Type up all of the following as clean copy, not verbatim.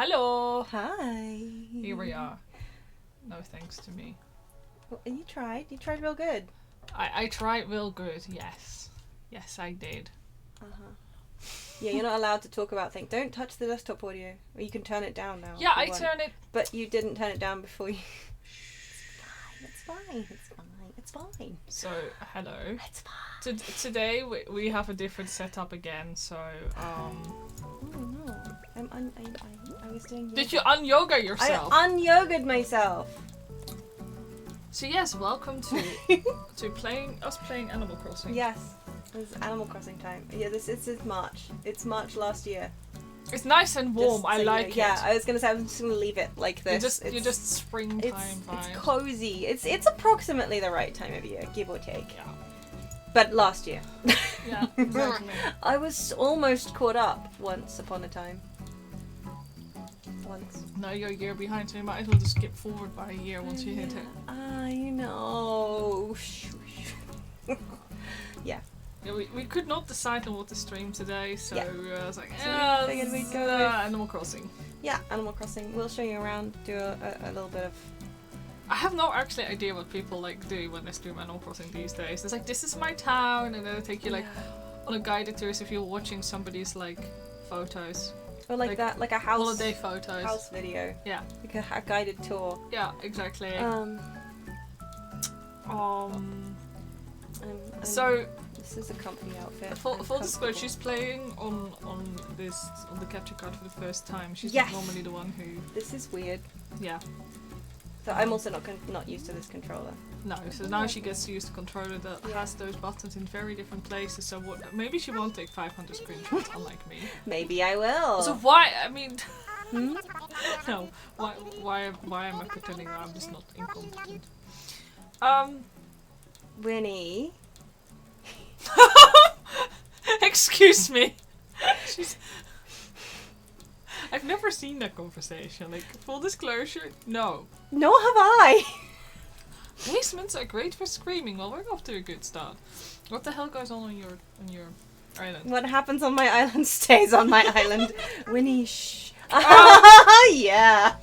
Hello! Hi. Here we are. No thanks to me. Well, you tried. You tried real good. I tried real good, yes. Yes, I did. Yeah, you're not allowed to talk about things. Don't touch the desktop audio. Or you can turn it down now. Yeah, I turn it. But you didn't turn it down before you... It's fine. It's fine. It's fine. So, hello. It's fine. Today we have a different setup again, so, Oh no. I was doing yoga. Did you un-yoga yourself? I un-yoga'd myself. So yes, welcome to playing Animal Crossing. Yes. It's Animal Crossing time. Yeah, this is March. It's March last year. It's nice and warm. I like it. Yeah, I was gonna say I'm just gonna leave it like this. You're just springtime vibes. It's cozy. It's approximately the right time of year, give or take. Yeah. But last year. Yeah, exactly. I was almost caught up once upon a time. Once. No, you're a year behind, so you might as well just skip forward by a year once you hit it. I know. Yeah. Yeah, we could not decide on what to stream today, so I was like, So we figured we'd go with Animal Crossing. Yeah, Animal Crossing. We'll show you around, do a little bit of... I have no actually idea what people like do when they stream Animal Crossing these days. It's like, this is my town, and then they take you like on a guided tour as if you're watching somebody's like photos. Or like that, like a house... Holiday photos. House video. Yeah. Like a guided tour. Yeah, exactly. So... This is a company outfit. Full disclosure, she's playing on the capture card for the first time. She's Yes. not normally the one who... This is weird. Yeah. So I'm also not used to this controller. No, so now she gets to use the controller that has those buttons in very different places, so maybe she won't take 500 screenshots, unlike me. Maybe I will. So why, I mean... Hmm? No, why am I pretending that I'm just not incompetent? Winnie. Excuse me. I've never seen that conversation. Like, full disclosure, no. Nor have I. Basements are great for screaming. Well, we're off to a good start. What the hell goes on your island? What happens on my island stays on my island. Winnie, shh. Yeah.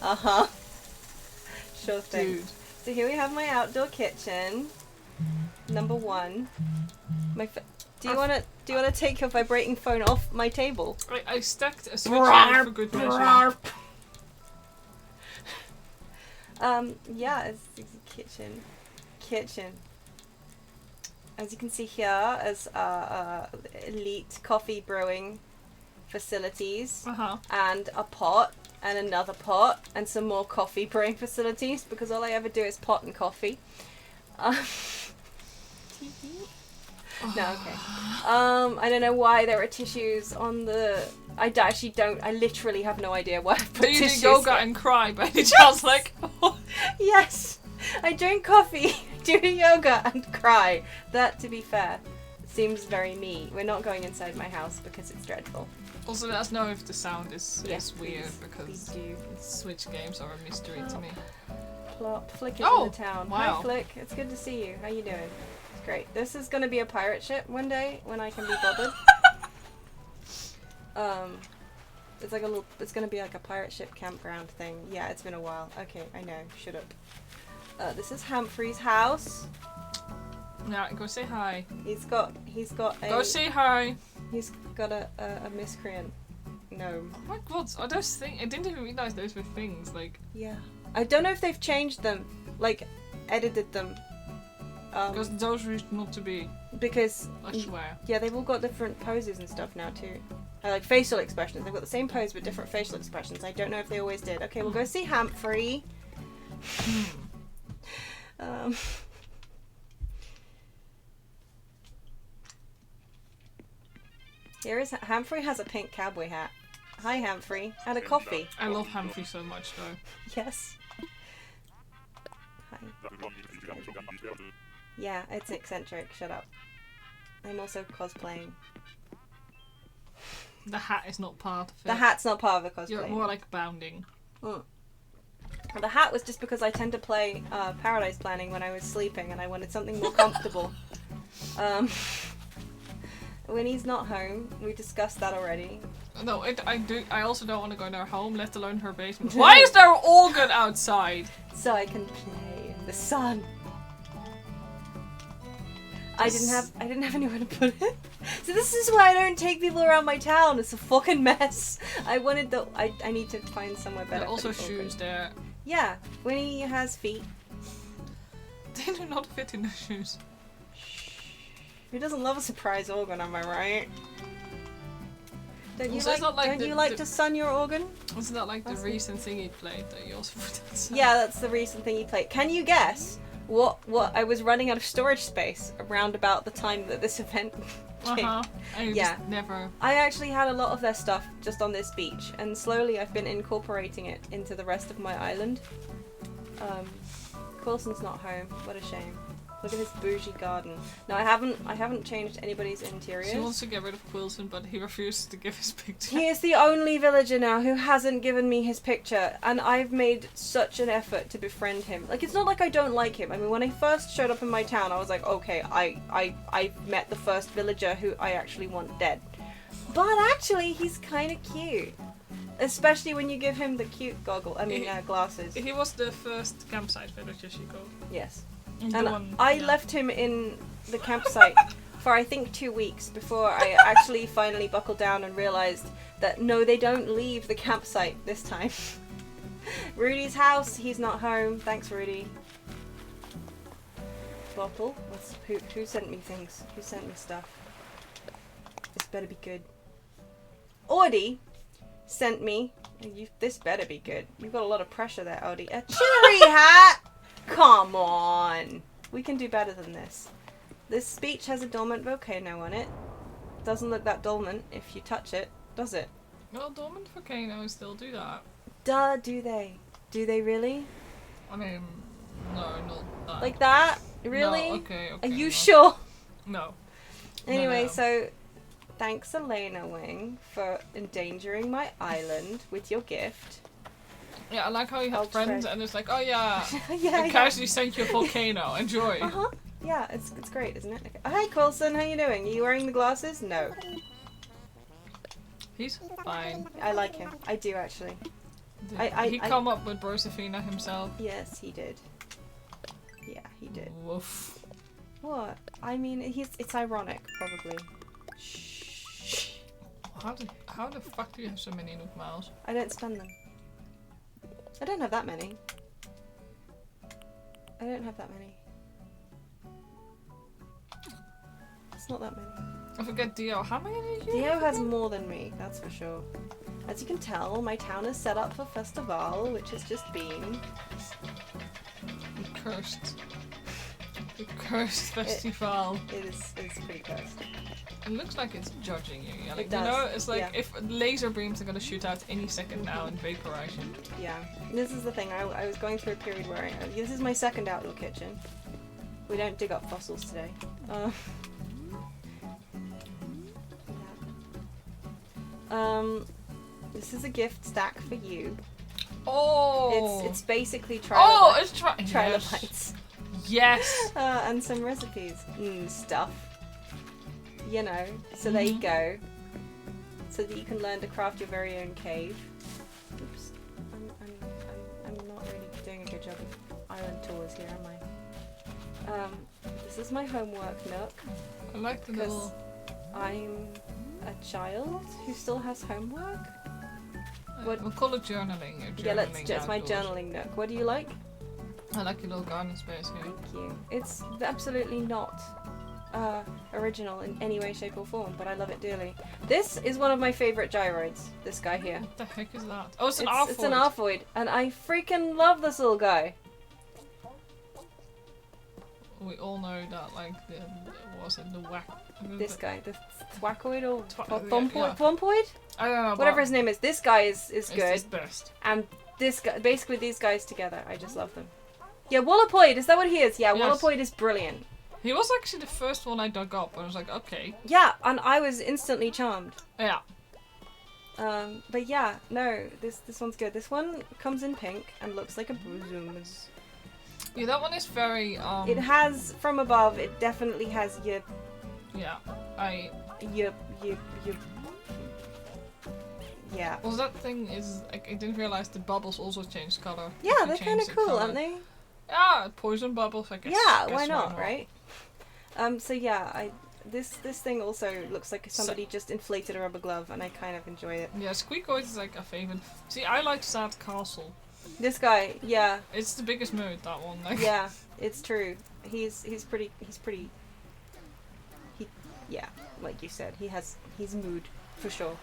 Uh-huh. Sure thing. Dude. So here we have my outdoor kitchen. Number one. Do you wanna take your vibrating phone off my table? I stacked a switch on for good measure. Yeah, it's a kitchen. As you can see here, as elite coffee brewing facilities, and a pot, and another pot, and some more coffee brewing facilities, because all I ever do is pot and coffee. No, okay. I don't know why there are tissues on the... I literally have no idea why I put tissues. Do you tissues do yoga here. and cry by any chance? Like, Yes! I drink coffee, do yoga, and cry. That, to be fair, seems very me. We're not going inside my house because it's dreadful. Also, let us know if the sound is weird, please, because please Switch games are a mystery to me. Plop. Flick is Oh, in the town. wow. Hi, Flick. It's good to see you. How you doing? It's great. This is going to be a pirate ship one day when I can be bothered. It's like it's going to be like a pirate ship campground thing. Yeah, it's been a while. Okay, I know. Shut up. This is Humphrey's house. Yeah, go say hi. He's got a... Go say hi. He's got a miscreant gnome. Oh my god, are those things? I didn't even realize those were things. Like, Yeah. I don't know if they've changed them, like, edited them. because those used not to be. Because, I swear. yeah, they've all got different poses and stuff now too. Like facial expressions. They've got the same pose but different facial expressions. I don't know if they always did. Okay, we'll go see Humphrey. Here is Humphrey has a pink cowboy hat. Hi, Humphrey. And a coffee. I love Humphrey so much, though. Yes. Hi. Yeah, it's eccentric. Shut up. I'm also cosplaying. The hat is not part of it. The hat's not part of the cosplay. You're more like bounding. The hat was just because I tend to play Paradise Planning when I was sleeping and I wanted something more comfortable. When he's not home, we discussed that already. No, I also don't want to go in her home, let alone her basement. Why is there an organ outside? So I can play in the sun. I didn't have anywhere to put it. So this is why I don't take people around my town. It's a fucking mess. I need to find somewhere better. There are also shoes there. Yeah, Winnie has feet. They do not fit in the shoes. Who doesn't love a surprise organ, am I right? Don't you Also, like to sun your organ? Isn't that like the recent thing you played that you also put inside? Yeah, that's the recent thing you played. Can you guess what I was running out of storage space around about the time that this event came? And you just never... I actually had a lot of their stuff just on this beach, and slowly I've been incorporating it into the rest of my island. Coulson's not home. What a shame. Look at this bougie garden. No, I haven't changed anybody's interiors. She wants to get rid of Quilson, but he refuses to give his picture. He is the only villager now who hasn't given me his picture, and I've made such an effort to befriend him. Like, it's not like I don't like him. I mean, when I first showed up in my town, I was like, okay, I met the first villager who I actually want dead. But actually, he's kind of cute. Especially when you give him the cute glasses. He was the first campsite villager she called. Yes. And I left him in the campsite for I think 2 weeks before I actually finally buckled down and realized that no, they don't leave the campsite this time. Rudy's house, he's not home. Thanks, Rudy. Bottle? Who sent me things? Who sent me stuff? This better be good. Audie sent me. This better be good. You've got a lot of pressure there, Audie. A cherry hat! Come on! We can do better than this. This beach has a dormant volcano on it. Doesn't look that dormant if you touch it, does it? Well, dormant volcanoes still do that. Duh, do they? Do they really? I mean, no, not that. Like that? Really? No, okay. Are you no. sure? No. Anyway, No. so thanks Elena Wing for endangering my island with your gift. Yeah, I like how you have I'll friends try. and it's like, oh yeah, Yeah, I casually sent you a volcano, enjoy. Uh-huh. Yeah, it's great, isn't it? Okay. Hi Coulson, how you doing? Are you wearing the glasses? No. He's fine. I like him. I do actually. He come up with Josephina himself. Yes, he did. Yeah, he did. Woof. What? I mean, it's ironic, probably. Shh. How the fuck do you have so many Nook miles? I don't spend them. I don't have that many. I don't have that many. It's not that many. I forget Dio. How many did you Dio has more than me, that's for sure. As you can tell, my town is set up for Festival, which has just been. You cursed. The cursed festival. It's pretty cursed. It looks like it's judging you. Yeah? Like, It does, you know, it's like yeah. if laser beams are gonna shoot out any second now and vaporize you. Yeah, this is the thing. I was going through a period where this is my second outdoor kitchen. We don't dig up fossils today. This is a gift stack for you. Oh. It's basically trilobites. Yes. And some recipes and stuff. You know. So there you go. So that you can learn to craft your very own cave. Oops. I'm not really doing a good job of island tours here, am I? This is my homework nook. I like the little. I'm a child who still has homework. What? We'll call it journaling. Yeah, it's my journaling nook. What do you like? I like your little garden space here. Thank you. It's absolutely not original in any way, shape or form, but I love it dearly. This is one of my favourite gyroids, this guy here. What the heck is that? Oh, it's an Arfoid. It's an Arfoid, and I freaking love this little guy. We all know that, like, the whack... This guy, the Thwackoid or yeah. Thwompoid? I don't know. Whatever his name is. This guy is good. It's best. And this guy, basically these guys together, I just love them. Yeah, Wallopoid, is that what he is? Yeah, yes. Wallopoid is brilliant. He was actually the first one I dug up, and I was like, okay. Yeah, and I was instantly charmed. Yeah. But yeah, no, this one's good. This one comes in pink and looks like a bosom. Yeah, that one is very, It has, from above, it definitely has your... Yeah, Your yeah. Well, that thing is, I didn't realize the bubbles also change color. Yeah, If you they're kind of change the cool, color. aren't they? Yeah, poison bubbles, I guess. Yeah, guess why not, right? So yeah, this thing also looks like somebody just inflated a rubber glove, and I kind of enjoy it. Yeah, Squeakoid is like a favorite. See, I like Sad Castle. This guy, yeah. It's the biggest mood, that one. Like. Yeah, it's true. He's pretty. Yeah, like you said, he's mood for sure.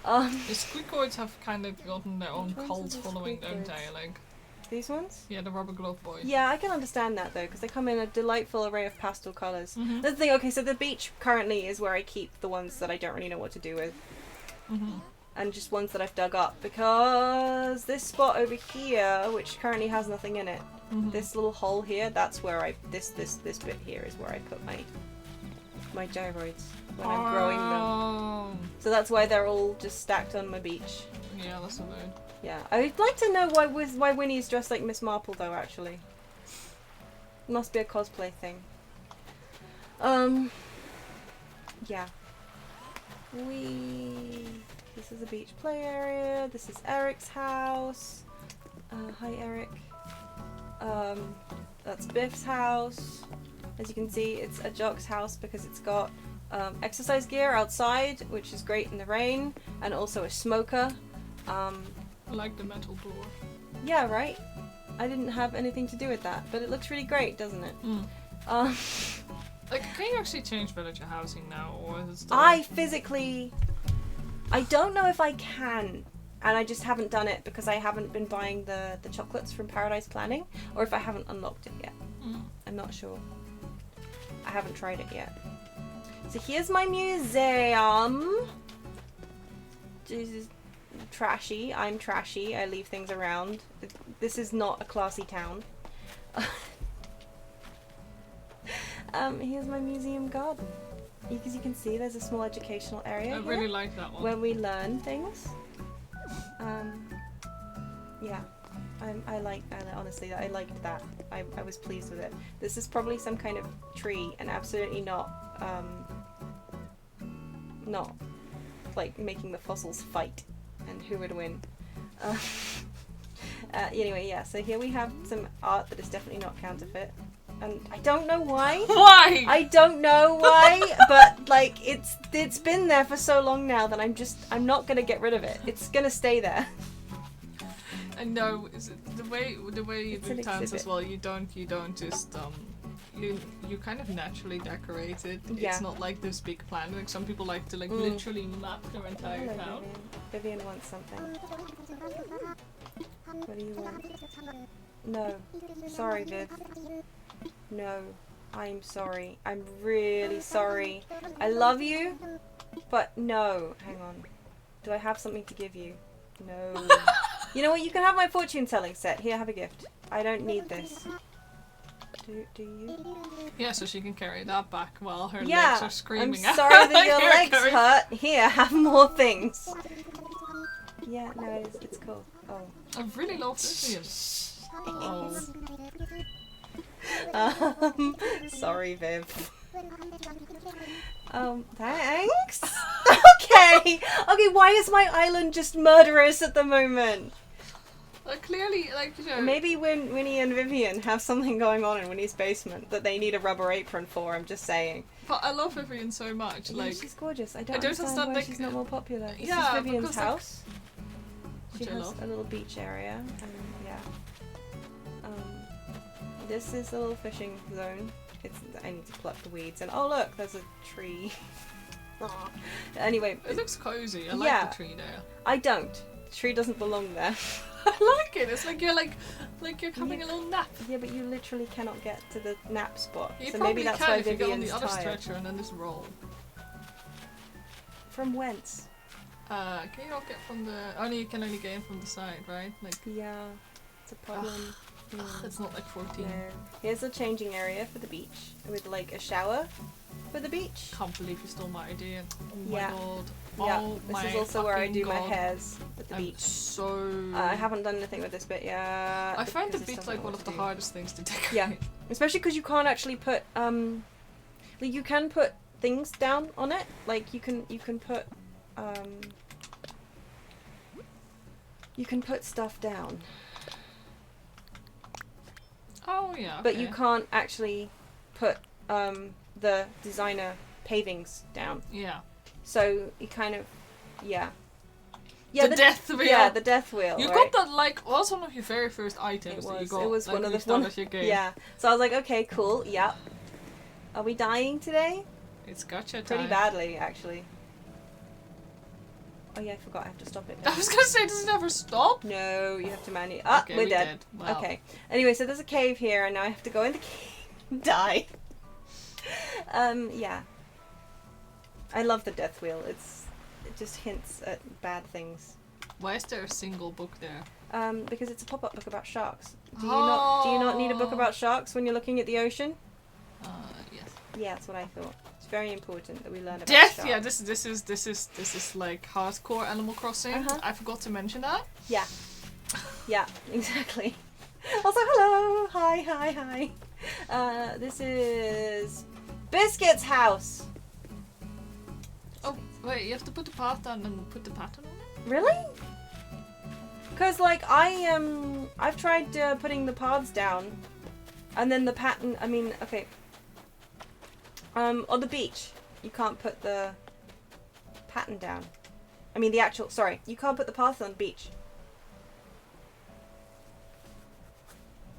The Squeakoids have kind of gotten their own cult following, don't they? Like. These ones? Yeah, the rubber glove boys. Yeah, I can understand that though, because they come in a delightful array of pastel colours. Mm-hmm. That's the thing. Okay, so the beach currently is where I keep the ones that I don't really know what to do with. Mm-hmm. And just ones that I've dug up, because this spot over here, which currently has nothing in it, this little hole here, that's where this bit here is where I put my gyroids when I'm growing them. So that's why they're all just stacked on my beach. Yeah, that's weird. Yeah, I'd like to know why Winnie's dressed like Miss Marple though. Actually, must be a cosplay thing. Yeah. This is a beach play area. This is Eric's house. Hi, Eric. That's Biff's house. As you can see, it's a jock's house because it's got exercise gear outside, which is great in the rain, and also a smoker. I like the metal door. Yeah, right? I didn't have anything to do with that, but it looks really great, doesn't it? Like, can you actually change villager housing now, or is it still... I don't know if I can, and I just haven't done it because I haven't been buying the chocolates from Paradise Planning, or if I haven't unlocked it yet. I'm not sure. I haven't tried it yet. So here's my museum. Jesus. Trashy. I'm trashy. I leave things around. This is not a classy town. Here's my museum garden. As you can see, there's a small educational area I really like that one. where we learn things. Yeah. Honestly, I liked that. I was pleased with it. This is probably some kind of tree, and absolutely not like making the fossils fight and who would win. Anyway, yeah, so here we have some art that is definitely not counterfeit. And I don't know why. Why? I don't know why, but like it's been there for so long now that I'm not gonna get rid of it. It's gonna stay there. And no, is it the way you do towns as well, you don't just you kind of naturally decorate it. Yeah. It's not like this big plan. Like some people like to literally map their entire Hello, town. Vivian wants something. What do you want? No. Sorry, Viv. No. I'm sorry. I'm really sorry. I love you, but no. Hang on. Do I have something to give you? No. You know what? You can have my fortune telling set. Here, have a gift. I don't need this. Do you? Yeah, so she can carry that back while her Yeah, legs are screaming I'm out. sorry that your Here, legs carry- hurt. Here, have more things. Yeah, no, it's cool. Oh. I really love this. Oh. Sorry, Viv. Thanks. Okay. Okay, why is my island just murderous at the moment? Clearly, Maybe when Winnie and Vivian have something going on in Winnie's basement that they need a rubber apron for, I'm just saying. But I love Vivian so much. Yeah, she's gorgeous. I don't understand why she's not more popular. This is Vivian's house. She has a little beach area, and yeah. This is a little fishing zone. I need to pluck the weeds, and oh look, there's a tree. Anyway, it looks cozy. I like the tree there. I don't. The tree doesn't belong there. I like it. It's like you're having a little nap. Yeah, but you literally cannot get to the nap spot. You so probably maybe that's can why if you get on Vivian's the other tired. stretcher and then just roll. From whence? Can you not get from the? You can only get in from the side, right? Like. Yeah, it's a problem. It's not like 14. No. Here's a changing area for the beach with like a shower for the beach. Can't believe you stole my idea. Oh Yeah. my god. Yeah, Oh this my is also where I do my God. hairs at the I'm beach. so. I haven't done anything with this bit yet. I find the because I beach still like don't one know of what the to do. hardest things to decorate. Yeah, especially because you can't actually put like you can put things down on it. Like you can put You can put stuff down. Oh yeah. Okay. But you can't actually put the designer pavings down. Yeah. So you kind of, yeah. The death wheel. Yeah, the death wheel. You right? got that like was one of your very first items that you got. It was like, one of the started your game. Yeah. So I was like, okay, cool. Yeah. Are we dying today? It's gotcha time. Pretty badly, actually. Oh yeah, I forgot. I have to stop it now. I was gonna say, does it ever stop? No, you have to manually. Ah, Okay, we're we dead. did. Wow. Okay. Anyway, so there's a cave here, and now I have to go in the cave. Die. Yeah. I love the death wheel. It just hints at bad things. Why is there a single book there? Because it's a pop-up book about sharks. Do you not need a book about sharks when you're looking at the ocean? Yes. Yeah, that's what I thought. It's very important that we learn about Death. sharks. Yeah, this is like hardcore Animal Crossing. I forgot to mention that. Yeah. Yeah, exactly. Also, hello! Hi. This is Biscuit's house. Oh, wait, you have to put the path down and put the pattern on it? Really? Because, like, I've tried putting the paths down, and then the pattern, I mean, okay. On the beach, you can't put the pattern down. I mean, you can't put the path on the beach.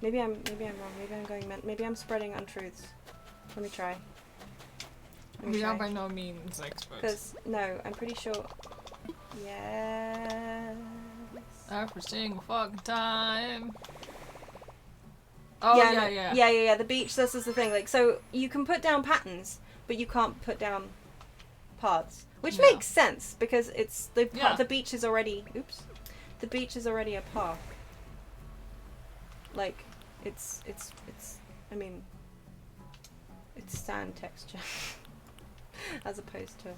Maybe I'm wrong. Maybe I'm spreading untruths. Let me try. We are by no means experts. Because, no, I'm pretty sure. Yes. Every single fucking time. Oh, yeah. The beach, this is the thing. Like, so you can put down patterns, but you can't put down paths. Which makes sense, because it's the beach is already... Oops. The beach is already a path. Like, it's I mean, it's sand texture. As opposed to...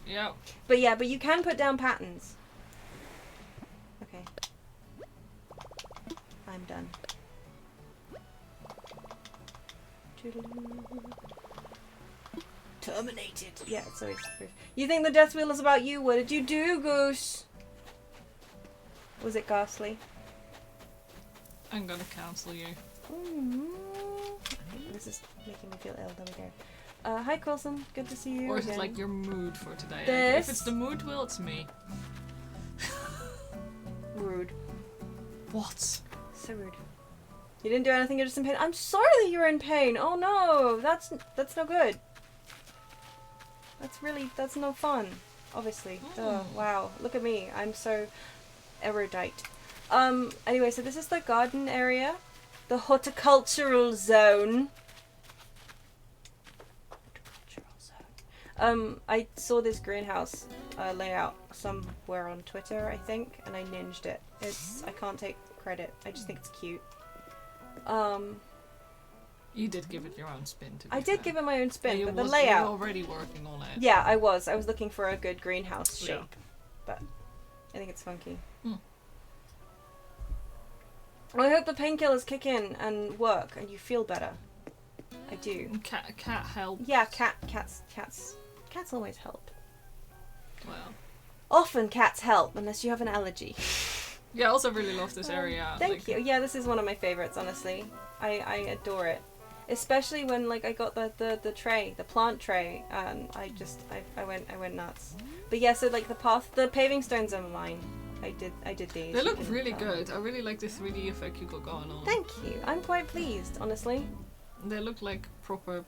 Yeah. But you can put down patterns. Okay. I'm done. Terminated. Yeah, it's always proof. You think the death wheel is about you? What did you do, Goose? Was it ghastly? I'm gonna cancel you. Okay, this is making me feel ill. There we go. Hi, Coulson. Good to see you. Or is again. it like your mood for today? This? If it's the mood wheel, it's me. Rude. What? So rude. You didn't do anything. You're just in pain. I'm sorry that you're in pain. Oh no, that's no good. That's no fun. Obviously. Oh wow. Look at me. I'm so erudite. Anyway, so this is the garden area, the horticultural zone. I saw this greenhouse layout somewhere on Twitter, I think, and I ninged it. I can't take credit. I just think it's cute. You did give it your own spin, to be I did give it my own spin, but the You layout... were already working on it. Yeah, I was. I was looking for a good greenhouse shape, but I think it's funky. I hope the painkillers kick in and work, and you feel better. I do. Cat help. Yeah, cats always help. Well. Often cats help, unless you have an allergy. Yeah, I also really love this area. Thank you. Yeah, this is one of my favorites, honestly. I adore it. Especially when I got the tray, the plant tray, and I went nuts. But yeah, so the paving stones are mine. I did these. They look really good. I really like the 3D effect you got going on. Thank you. I'm quite pleased, honestly. They look like proper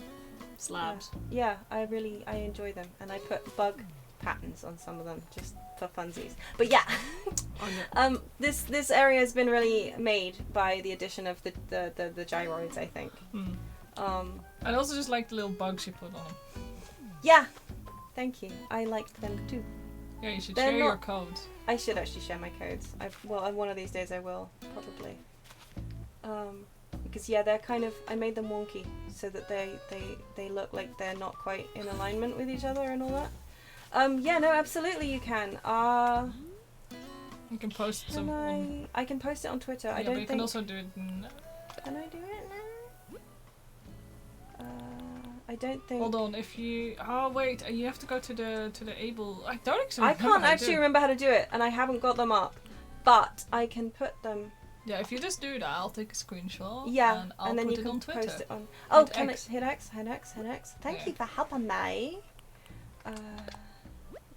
slabs. Yeah, I enjoy them, and I put bug patterns on some of them just for funsies. But yeah, this area has been really made by the addition of the gyroids, I think. I also just like the little bugs you put on them. Yeah, thank you. I liked them too. Yeah, you should share your codes. I should actually share my codes. One of these days I will, probably. Because they're kind of, I made them wonky so that they look like they're not quite in alignment with each other and all that. Yeah, no, absolutely you can. You can post some. I can post it on Twitter. Yeah, I don't but you think. can also do it. Can I do it now? I don't think. Hold on, if you. Oh wait, you have to go to the able. I don't actually. I can't actually remember how to do it, and I haven't got them up. but I can put them. Yeah, if you just do that, I'll take a screenshot. Yeah, and I'll then put you it can on Twitter. post it on. Oh, Hit can X. I hit X? Hit X? Hit X? Thank Yeah. you for helping me.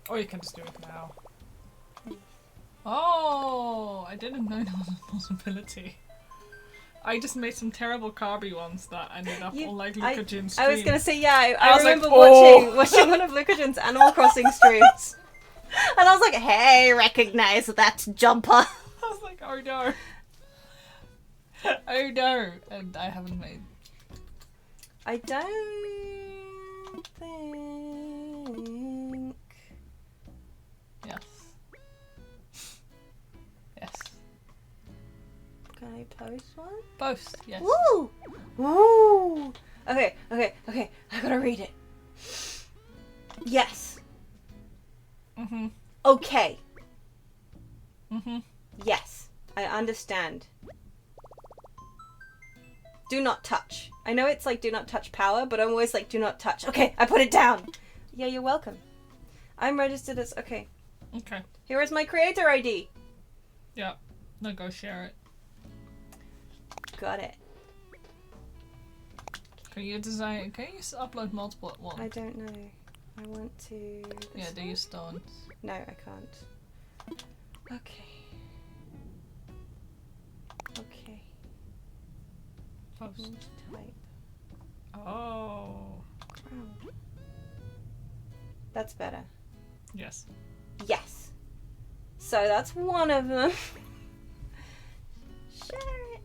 Or you can just do it now. Oh, I didn't know that was a possibility. I just made some terrible carby ones that ended up on like Lucagen's stream. I was gonna say, yeah, I was remember like, oh. watching one of Lucagen's Animal Crossing streams. And I was like, hey, recognize that jumper. I was like, oh no. Oh no. And I haven't made. I don't think. Yes. Yes. Can I post one? Post, yes. Woo! Woo! Okay. I gotta read it. Yes. Mm-hmm. Okay. Mm-hmm. Yes. I understand. Do not touch. I know it's like do not touch power, but I'm always like do not touch. Okay, I put it down. Yeah, you're welcome. I'm registered as... Okay. Okay. Here is my creator ID. Yeah. Now go share it. Got it. Can you design... Can you upload multiple at once? I don't know. I want to... Yeah, do you stones? No, I can't. Okay. Okay. Post. Type. Oh. Ground. That's better. Yes. Yes. So that's one of them. Share it.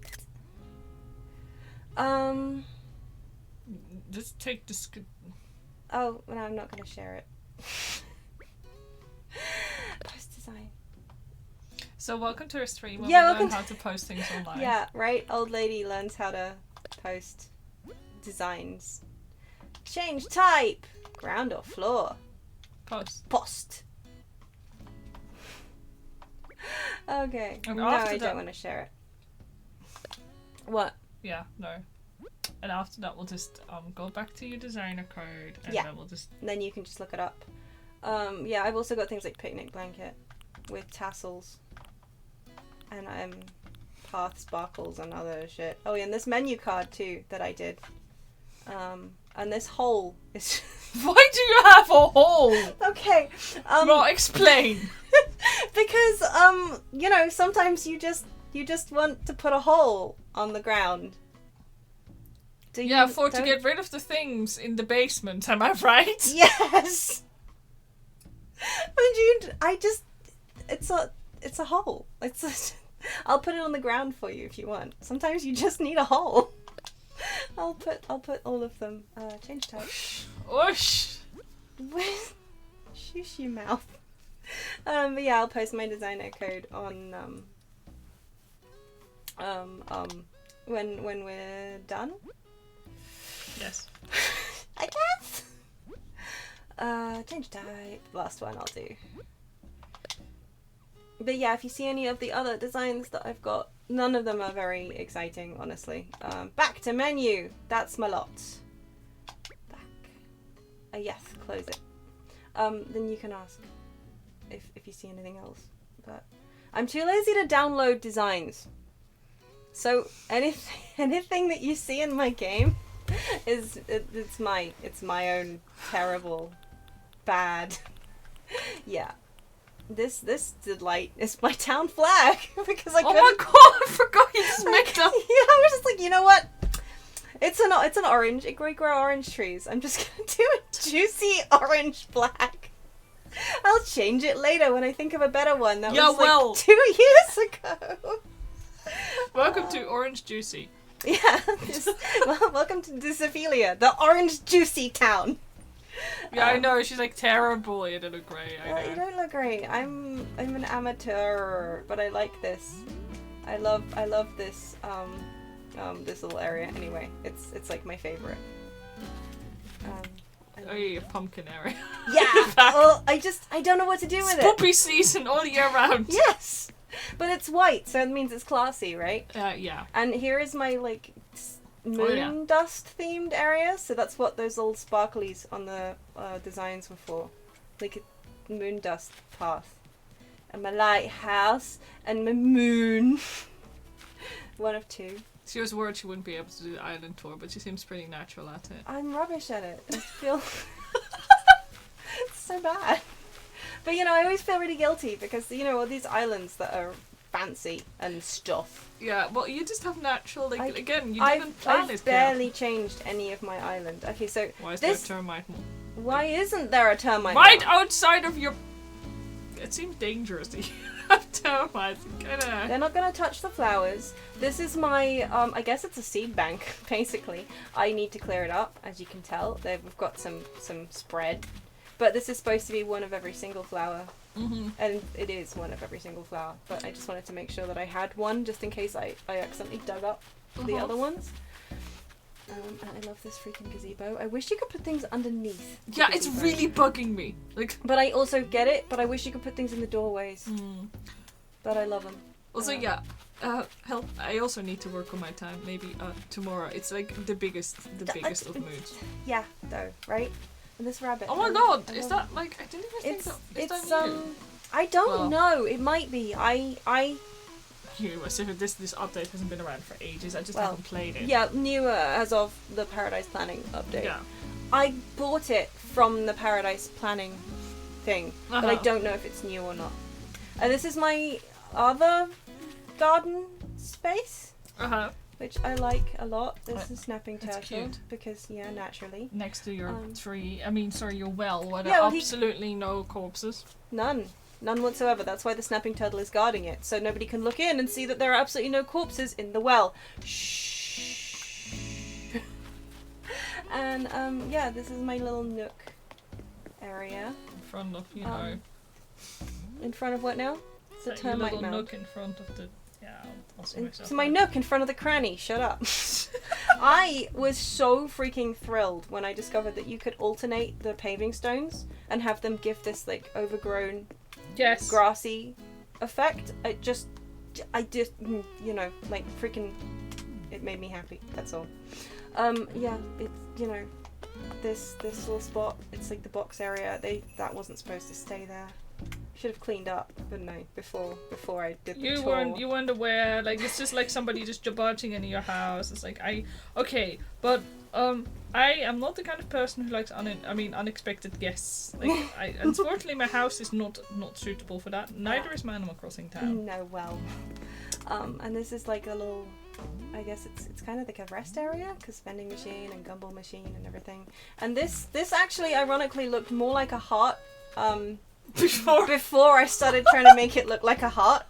Just take the Oh, no, I'm not gonna share it. Post design. So welcome to our stream where Yeah, we welcome learn how to post things online. Yeah, right? Old lady learns how to post designs. Change type. Ground or floor. Post. Post. Okay. And No, after I that- don't want to share it. What? Yeah, no. And after that we'll just go back to your designer code and Yeah. then we'll just... Then you can just look it up. Yeah, I've also got things like picnic blanket with tassels and path sparkles and other shit. Oh yeah, and this menu card too that I did. And this hole is Why do you have a hole? okay. Well, explain. Because you know, sometimes you just want to put a hole on the ground. Do you Yeah, to don't- get rid of the things in the basement, am I right? Yes. It's a hole. I'll put it on the ground for you if you want. Sometimes you just need a hole. I'll put all of them. Change type. Whoosh. Shush your mouth. But yeah, I'll post my designer code on when we're done. Yes. I guess. Change type. Last one I'll do. But yeah, if you see any of the other designs that I've got, none of them are very exciting, honestly. Back to menu. That's my lot. Back. Yes, close it. Then you can ask if you see anything else. But I'm too lazy to download designs. So anything that you see in my game it's my own terrible, bad. Yeah. This delight is my town flag because I Oh couldn't. my god, I forgot you just made Yeah, up. I was just like, you know what? It's an orange. We grow orange trees. I'm just gonna do a juicy orange black. I'll change it later when I think of a better one. That Yeah, was like well. 2 years ago. Welcome to Orange Juicy. Yeah. Welcome to Disophelia, the orange juicy town. Yeah, I know, she's like terrible at it grey, I You know. don't look great. I'm an amateur, but I like this. I love this this little area. Anyway, it's like my favorite. Oh yeah, pumpkin area. Yeah. Well, I don't know what to do with it. Poppy season all year round. Yes, but it's white, so it means it's classy, right? Yeah. And here is my like moon Oh, yeah. dust themed area. So that's what those little sparklies on the designs were for, like a moon dust path. and my lighthouse, and my moon. One of two. She was worried she wouldn't be able to do the island tour, but she seems pretty natural at it. I'm rubbish at it. I feel it's so bad. But I always feel really guilty because all these islands that are fancy and stuff. Yeah, well, you just have natural. Like you didn't plan I've it. barely changed any of my island. Okay, so Why is there a termite? Why isn't there a termite? Right outside of your. It seems dangerous that you have termites. They're not gonna touch the flowers. This is my I guess it's a seed bank basically. I need to clear it up, as you can tell. We've got some spread, but this is supposed to be one of every single flower. Mm-hmm. And it is one of every single flower, but I just wanted to make sure that I had one just in case I accidentally dug up the other ones. And I love this freaking gazebo. I wish you could put things underneath. Yeah, it's really bugging me. But I also get it, but I wish you could put things in the doorways. But I love them. Also, help. I also need to work on my time. Maybe tomorrow. It's like the biggest of moods. Yeah, though, right? And this rabbit. Oh my god! Is that like I didn't even think that. Is that new? I don't know. It might be. As if this update hasn't been around for ages. I just haven't played it. Yeah, newer as of the Paradise Planning update. Yeah. I bought it from the Paradise Planning thing, but I don't know if it's new or not. And this is my other garden space, which I like a lot. This is snapping turtle cute. because naturally. Next to your tree. I mean, sorry, your well, where there Yeah, are absolutely no corpses. None whatsoever. That's why the snapping turtle is guarding it, so nobody can look in and see that there are absolutely no corpses in the well. Shh. And this is my little nook area. In front of In front of what now? It's a termite little mound. nook in front of the. Yeah, also It's my nook in front of the cranny. Shut up. I was so freaking thrilled when I discovered that you could alternate the paving stones and have them give this like overgrown, grassy effect. Like freaking, it made me happy. That's all. It's this little spot. It's like the box area. That wasn't supposed to stay there. Should have cleaned up, wouldn't I? Before I did the tour. You weren't aware. Like it's just like somebody just barging into your house. It's like I am not the kind of person who likes unexpected guests. Like unfortunately my house is not suitable for that. Neither is my Animal Crossing town. No, well, and this is like a little. I guess it's kind of like a rest area because vending machine and gumball machine and everything. And this actually ironically looked more like a heart. Before I started trying to make it look like a heart,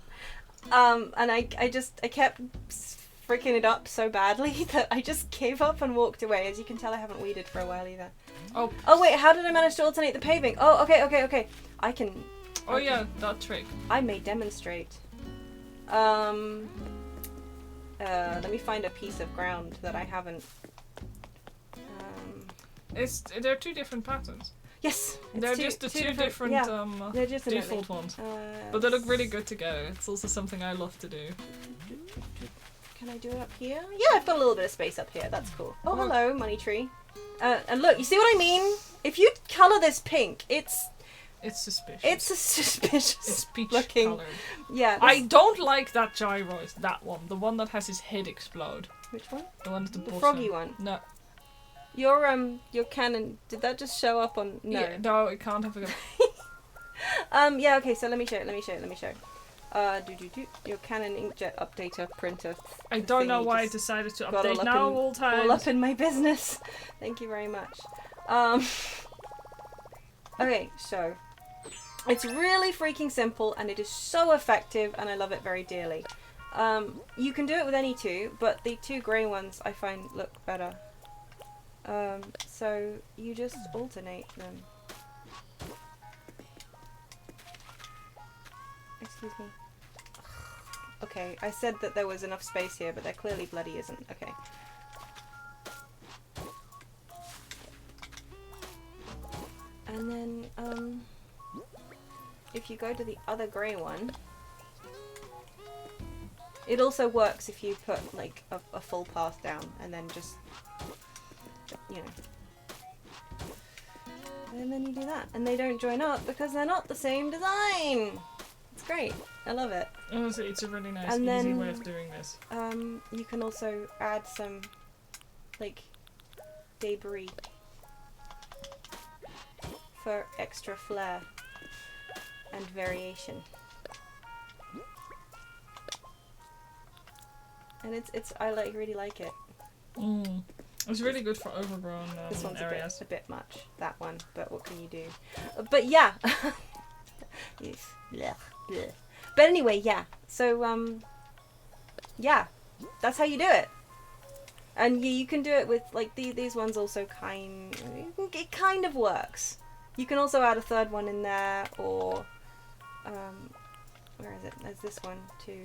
and I kept freaking it up so badly that I just gave up and walked away. As you can tell, I haven't weeded for a while either. Oh wait, how did I manage to alternate the paving? Oh, okay. I can. Oh yeah, that trick. I may demonstrate. Let me find a piece of ground that I haven't. There are two different patterns. Yes, they're just the two different default ones, but they look really good together. It's also something I love to do. Can I do it up here? Yeah, I've got a little bit of space up here. That's cool. Oh, hello, money tree. And look, you see what I mean? If you colour this pink, it's suspicious. It's a suspicious. It's peach looking. coloured. Yeah. I don't like that gyros. That one, the one that has his head explode. Which one? The one at the bottom. Froggy one. No. Your cannon, did that just show up on... No. Yeah, no, it can't have a... yeah, okay, so let me show you. Your Canon inkjet updater printer. I don't know why I decided to update now all times. All up in my business. Thank you very much. Okay, so... It's really freaking simple, and it is so effective, and I love it very dearly. You can do it with any two, but the two grey ones I find look better. So you just alternate them. Excuse me. Okay, I said that there was enough space here, but there clearly bloody isn't. Okay. And then, if you go to the other grey one, it also works if you put, like, a full path down, and then just... you know. And then you do that. And they don't join up because they're not the same design. It's great. I love it. Honestly, it's a really nice, And easy then, way of doing this. You can also add some, like, debris for extra flair and variation. And I really like it. It's really good for overgrown This one's areas. a bit much, that one, but what can you do? But yeah. Yes. Blech, blech. But anyway, yeah. So, yeah. That's how you do it. And you can do it with, like, these ones also it kind of works. You can also add a third one in there, or, where is it? There's this one, too.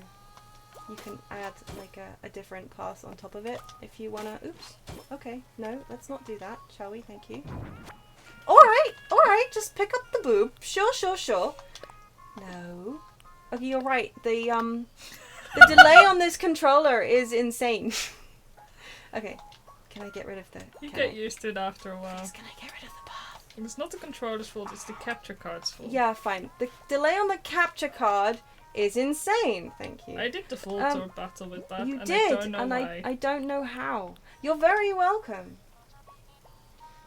You can add, like, a different path on top of it if you wanna... Oops. Okay. No, let's not do that, shall we? Thank you. Alright, just pick up the boob. Sure. No. Okay, you're right. The delay on this controller is insane. Okay. Can I get rid of the... You get used to it after a while. Please, can I get rid of the path? It's not the controller's fault, it's the capture card's fault. Yeah, fine. The delay on the capture card is insane. Thank you. I did the full sword battle with that, You and did, I don't know why. I don't know how. You're very welcome.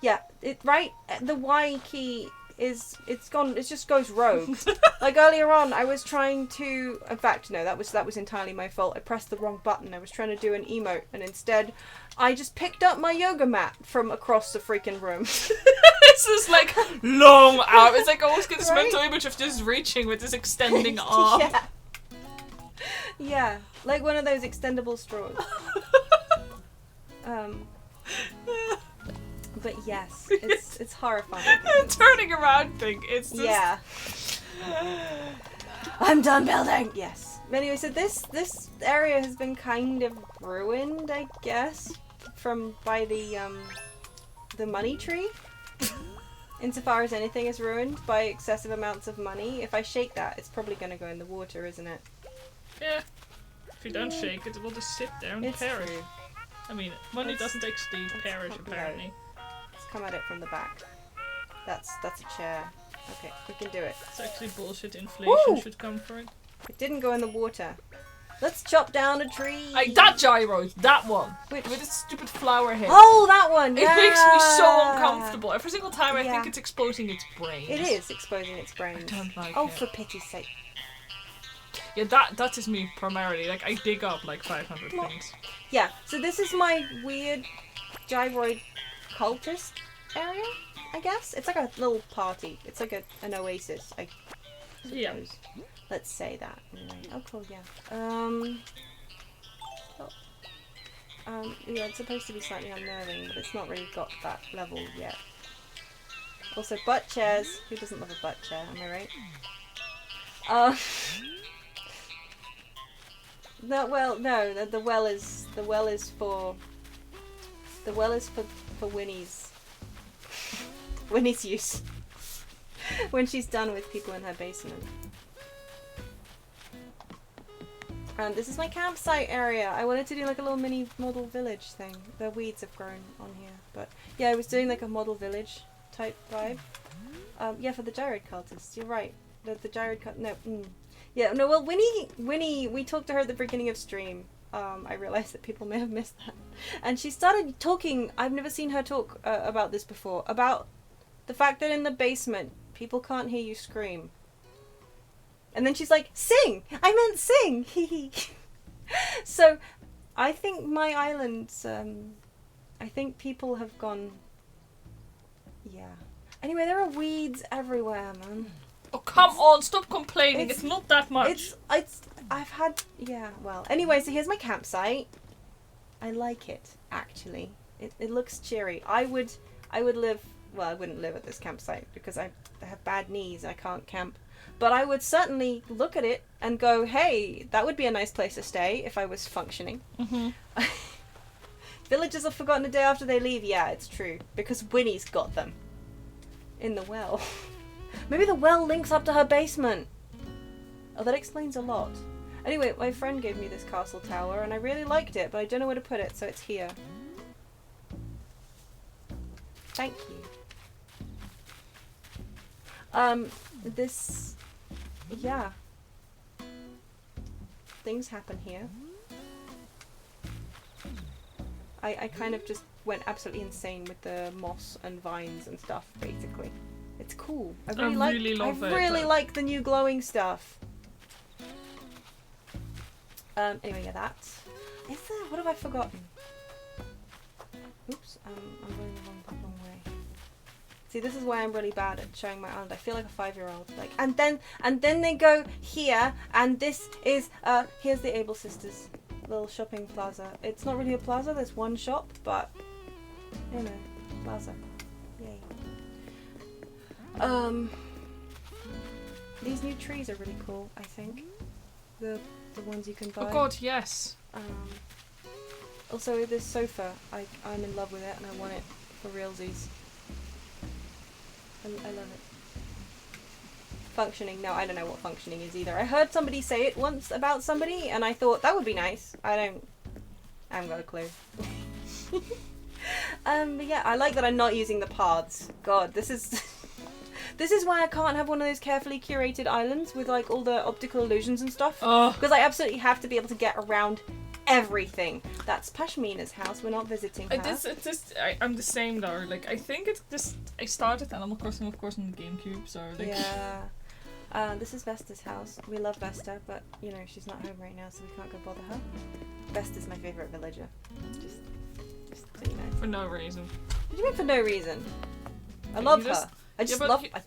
Yeah, the Y key is, it's gone, it just goes rogue. Like earlier on, I was trying to, in fact, no, that was entirely my fault. I pressed the wrong button. I was trying to do an emote, and instead, I just picked up my yoga mat from across the freaking room. This is like long arm. It's like I always get this Right? mental image of just reaching with this extending arm. Yeah. Yeah, like one of those extendable straws. But yes, it's horrifying. Turning around thing. It's just... Yeah. I'm done building. Yes. Anyway, so this area has been kind of ruined, I guess, by the money tree. Insofar as anything is ruined by excessive amounts of money, if I shake that, it's probably going to go in the water, isn't it? Yeah. If you don't shake it, it will just sit there and It's perish. true. I mean, money doesn't actually perish, no. apparently. Let's come at it from the back. That's a chair. Okay, we can do it. It's actually bullshit. Inflation Woo! should come for it. It didn't go in the water. Let's chop down a tree. That gyros, that one. Which? With its stupid flower head. Oh, that one! It Yeah! makes me so uncomfortable. Every single time I Yeah. think it's exposing its brain. It is exposing its brains. I don't like Oh, it. for pity's sake. Yeah, that is me primarily. Like, I dig up like 500 things. Yeah, so this is my weird gyroid cultist area, I guess. It's like a little party. It's like an oasis, I suppose. Yeah. Let's say that. Anyway. Oh, cool, yeah. Yeah, it's supposed to be slightly unnerving, but it's not really got that level yet. Also, butt chairs. Who doesn't love a butt chair, am I right? No, well, no. The well is for Winnie's use when she's done with people in her basement. This is my campsite area. I wanted to do like a little mini model village thing. The weeds have grown on here, but yeah, I was doing like a model village type vibe. Yeah, for the gyroid cultists. You're right. The gyroid cult. No. Yeah. No. Well, Winnie. We talked to her at the beginning of stream. I realized that people may have missed that, and she started talking. I've never seen her talk about this before. About the fact that in the basement people can't hear you scream. And then she's like, sing! I meant sing! So, I think my island, I think people have gone... Yeah. Anyway, there are weeds everywhere, man. Oh, come on, stop complaining. It's not that much. I've had... Yeah, well. Anyway, so here's my campsite. I like it, actually. It looks cheery. I would live... Well, I wouldn't live at this campsite because I have bad knees. I can't camp. But I would certainly look at it and go, hey, that would be a nice place to stay if I was functioning. Mm-hmm. Villagers are forgotten a day after they leave. Yeah, it's true. Because Winnie's got them. In the well. Maybe the well links up to her basement. Oh, that explains a lot. Anyway, my friend gave me this castle tower and I really liked it, but I don't know where to put it, so it's here. Thank you. This... Yeah. things happen here. I kind of just went absolutely insane with the moss and vines and stuff, basically. It's cool. I really like the new glowing stuff. Anyway, yeah, that. Is there? What have I forgotten? Oops, I'm going the wrong way. See, this is why I'm really bad at showing my island. I feel like a 5-year-old. Like, and then they go here, and this is here's the Able Sisters little shopping plaza. It's not really a plaza. There's one shop, but you know, plaza. Yay. These new trees are really cool. I think the ones you can buy. Oh God, yes. Also, this sofa, I'm in love with it and I want it for realsies. I love it. Functioning. No, I don't know what functioning is either. I heard somebody say it once about somebody and I thought that would be nice. I haven't got a clue. But yeah, I like that I'm not using the paths. God, this is why I can't have one of those carefully curated islands with like all the optical illusions and stuff. Because I absolutely have to be able to get around everything. That's Pashmina's house. We're not visiting her. I'm the same though. Like I think it's just I started Animal Crossing, of course, on the GameCube. So like yeah. This is Vesta's house. We love Vesta, but you know she's not home right now, so we can't go bother her. Vesta's my favorite villager. Just so you know. For no reason. What do you mean for no reason? I love her. I just love her.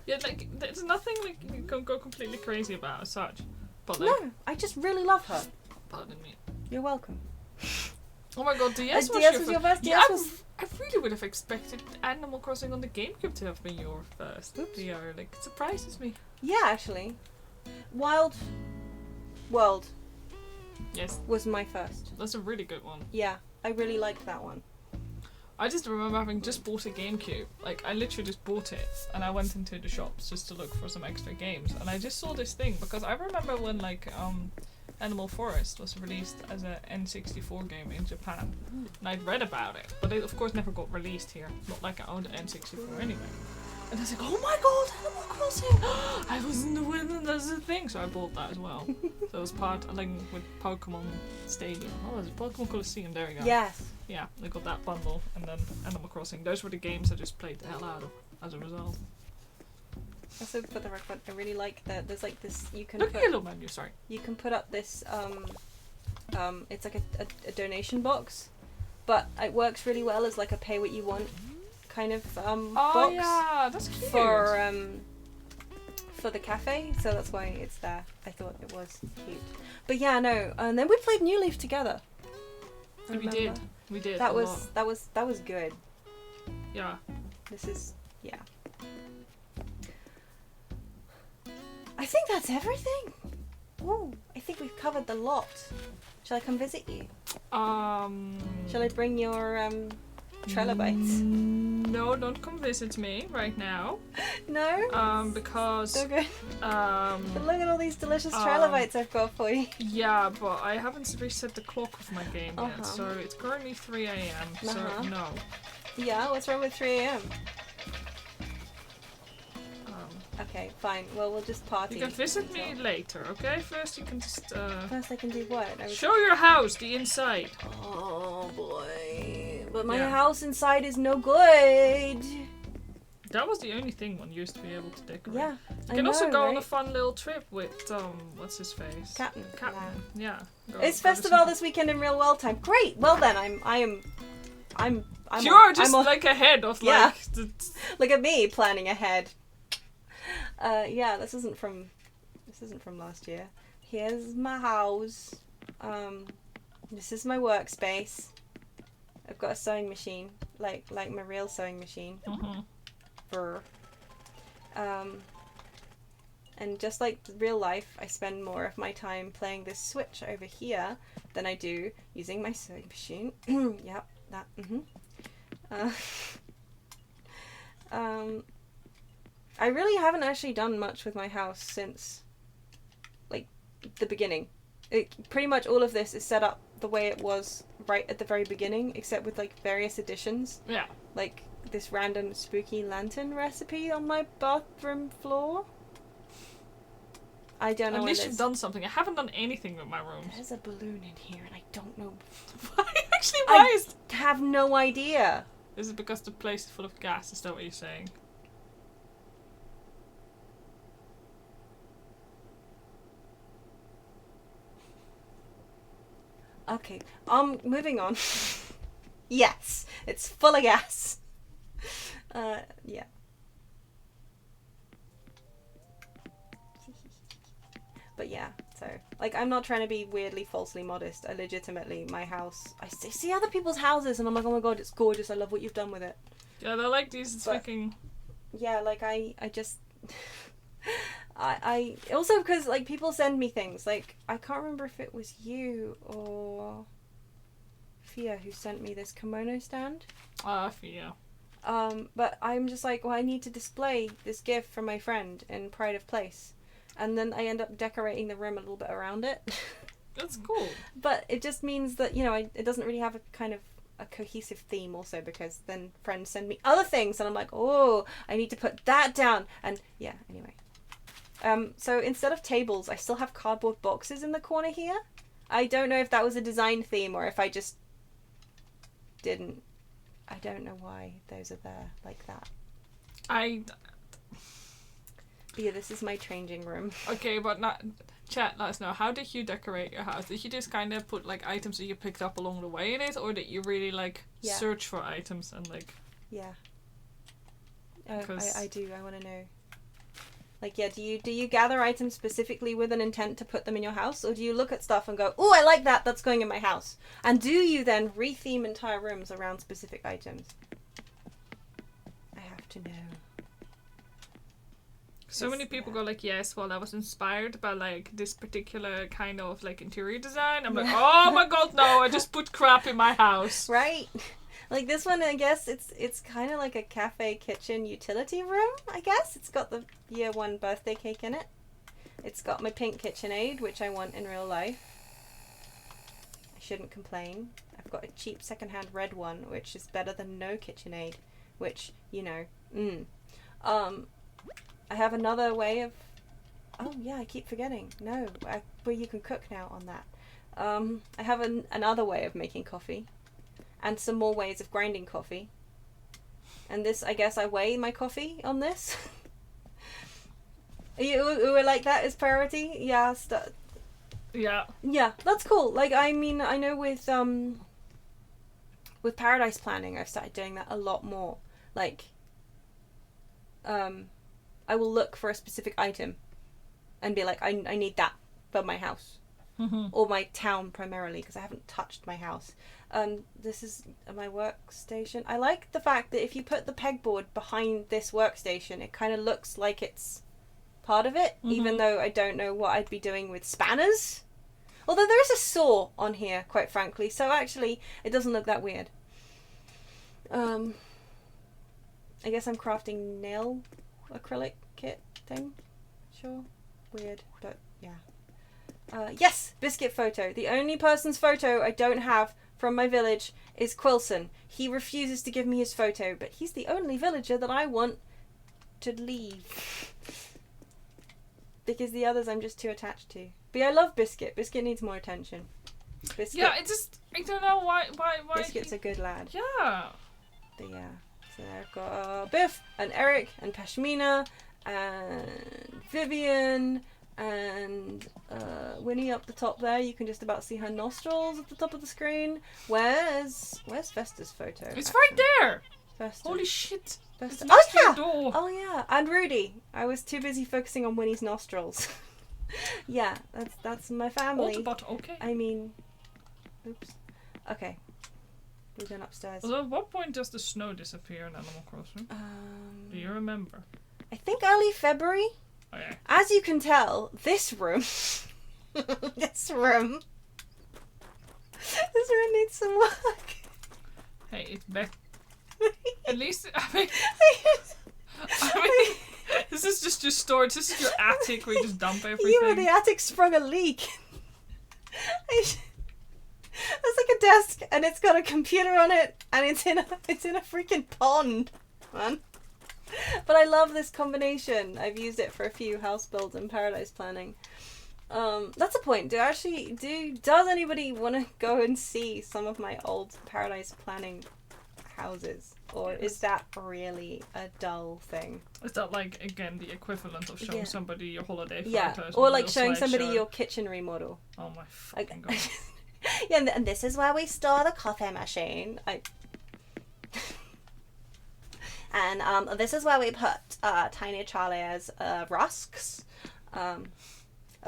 Yeah, like there's nothing like you can go completely crazy about as such. But like, no, I just really love her. Pardon me. You're welcome. Oh my God, DS was your first. Yeah, I really would have expected Animal Crossing on the GameCube to have been your first. Oops. VR. Like, it surprises me. Yeah, actually. Wild World. Yes. Was my first. That's a really good one. Yeah, I really liked that one. I just remember having just bought a GameCube. Like, I literally just bought it and I went into the shops just to look for some extra games. And I just saw this thing because I remember when, like, Animal Forest was released as a N64 game in Japan. And I'd read about it, but it of course never got released here. Not like I owned an N64 anyway. And I was like, oh my God, Animal Crossing! I was in the wind, that's the thing! So I bought that as well. So it was part, like, with Pokemon Stadium. Oh, was it Pokemon Coliseum? There we go. Yes. Yeah, I got that bundle, and then Animal Crossing. Those were the games I just played the hell out of as a result. Also, for the record, I really like that there's like this, you can look at your little menu, sorry. You can put up this, it's like a donation box, but it works really well as like a pay what you want kind of box. Oh yeah, that's cute. For the cafe, so that's why it's there. I thought it was cute. But yeah, no, and then we played New Leaf together. We did. That was good. Yeah. This is, yeah. I think that's everything. Ooh, I think we've covered the lot. Shall I come visit you? Shall I bring your trilobites? No, don't come visit me right now. No? Because so good. But look at all these delicious trilobites I've got for you. Yeah, but I haven't reset the clock of my game yet, so it's currently 3 a.m. So no. Yeah, what's wrong with 3 a.m.? Okay, fine. Well, we'll just party. You can visit me later, okay? First you can just First I can do what? Show your house, the inside. Oh boy. But my house inside is no good. That was the only thing one used to be able to decorate. Yeah. You can also go on a fun little trip with what's his face? Captain. Yeah. It's festival this weekend in real world time. Great. Well then, I'm You're just like ahead of like Look at me planning ahead. Yeah, this isn't from last year. Here's my house. This is my workspace. I've got a sewing machine, like my real sewing machine. Brr. And just like real life, I spend more of my time playing this Switch over here than I do using my sewing machine. Yep, that. I really haven't actually done much with my house since, like, the beginning. Pretty much all of this is set up the way it was right at the very beginning, except with, like, various additions. Yeah. Like, this random spooky lantern recipe on my bathroom floor. I don't know At what least it you've is. done something. I haven't done anything with my rooms. There's a balloon in here and I don't know. Why? Actually, why is... Have no idea. Is it because the place is full of gas? Is that what you're saying? Okay, moving on. Yes, it's full of gas. Yeah. But yeah, so, like, I'm not trying to be weirdly falsely modest. I legitimately, my house, I see other people's houses and I'm like, oh my god, it's gorgeous, I love what you've done with it. Yeah, they're like these But- fucking... Yeah, like, I just... I also, because, like, people send me things, like, I can't remember if it was you or Fia who sent me this kimono stand. Yeah. But I'm just like, well, I need to display this gift from my friend in pride of place. And then I end up decorating the room a little bit around it. That's cool. But it just means that, you know, it doesn't really have a kind of a cohesive theme also, because then friends send me other things and I'm like, oh, I need to put that down. And yeah, anyway. So instead of tables, I still have cardboard boxes in the corner here. I don't know if that was a design theme or if I just didn't. I don't know why those are there like that. But yeah, this is my changing room. Okay, but not... Chat, let us know. How did you decorate your house? Did you just kind of put, like, items that you picked up along the way in it? Or did you really, like, Yeah. search for items and, like... Yeah. 'Cause- I do. I want to know. Like, yeah, do you gather items specifically with an intent to put them in your house? Or do you look at stuff and go, oh, I like that, that's going in my house? And do you then re-theme entire rooms around specific items? I have to know. So many people go like, yes, well, I was inspired by, like, this particular kind of, like, interior design. I'm like, oh my god, no, I just put crap in my house. Right? Like this one, I guess it's kind of like a cafe kitchen utility room, I guess. It's got the year 1 birthday cake in it. It's got my pink KitchenAid, which I want in real life. I shouldn't complain. I've got a cheap secondhand red one, which is better than no KitchenAid, which, you know, I have another way of... Oh, yeah, I keep forgetting. No, where you can cook now on that. I have another way of making coffee. And some more ways of grinding coffee. And this, I guess I weigh my coffee on this. You were like, that is priority? Yeah, Yeah. yeah, that's cool. Like, I mean, I know with Paradise Planning, I've started doing that a lot more. Like, I will look for a specific item and be like, I need that for my house. Mm-hmm. Or my town primarily, because I haven't touched my house. This is my workstation. I like the fact that if you put the pegboard behind this workstation, it kind of looks like it's part of it, even though I don't know what I'd be doing with spanners. Although there is a saw on here, quite frankly, so actually it doesn't look that weird. I guess I'm crafting nail acrylic kit thing. Sure. Weird, but yeah. Yes, biscuit photo. The only person's photo I don't have from my village is Quilson. He refuses to give me his photo, but he's the only villager that I want to leave. Because the others I'm just too attached to. But yeah, I love Biscuit. Biscuit needs more attention. Biscuit, Yeah, I don't know why Biscuit's a good lad. Yeah. But yeah. So I've got Biff and Eric and Pashmina and Vivian and Winnie up the top there. You can just about see her nostrils at the top of the screen. Where's Vesta's photo? It's actually? right there. Vesta. Holy shit. Vesta. It's Oh next to your yeah. door. Oh yeah. And Rudy. I was too busy focusing on Winnie's nostrils. Yeah, that's my family. Autobot, okay. I mean, oops. Okay. We're going upstairs. So at what point does the snow disappear in Animal Crossing? Do you remember? I think early February. Okay. As you can tell, this room needs some work. Hey, it's back. At least, I mean, this is just your storage. This is your attic where you just dump everything. You and the attic sprung a leak. There's like a desk and it's got a computer on it and it's in a freaking pond, man. But I love this combination. I've used it for a few house builds and paradise planning. That's a point. Does anybody want to go and see some of my old paradise planning houses? Or is that really a dull thing? Is that like, again, the equivalent of showing somebody your holiday photos? Yeah, or like showing somebody your kitchen remodel. Oh my fucking god. Yeah, and this is where we store the coffee machine. And this is where we put Tiny Charlie's rusks.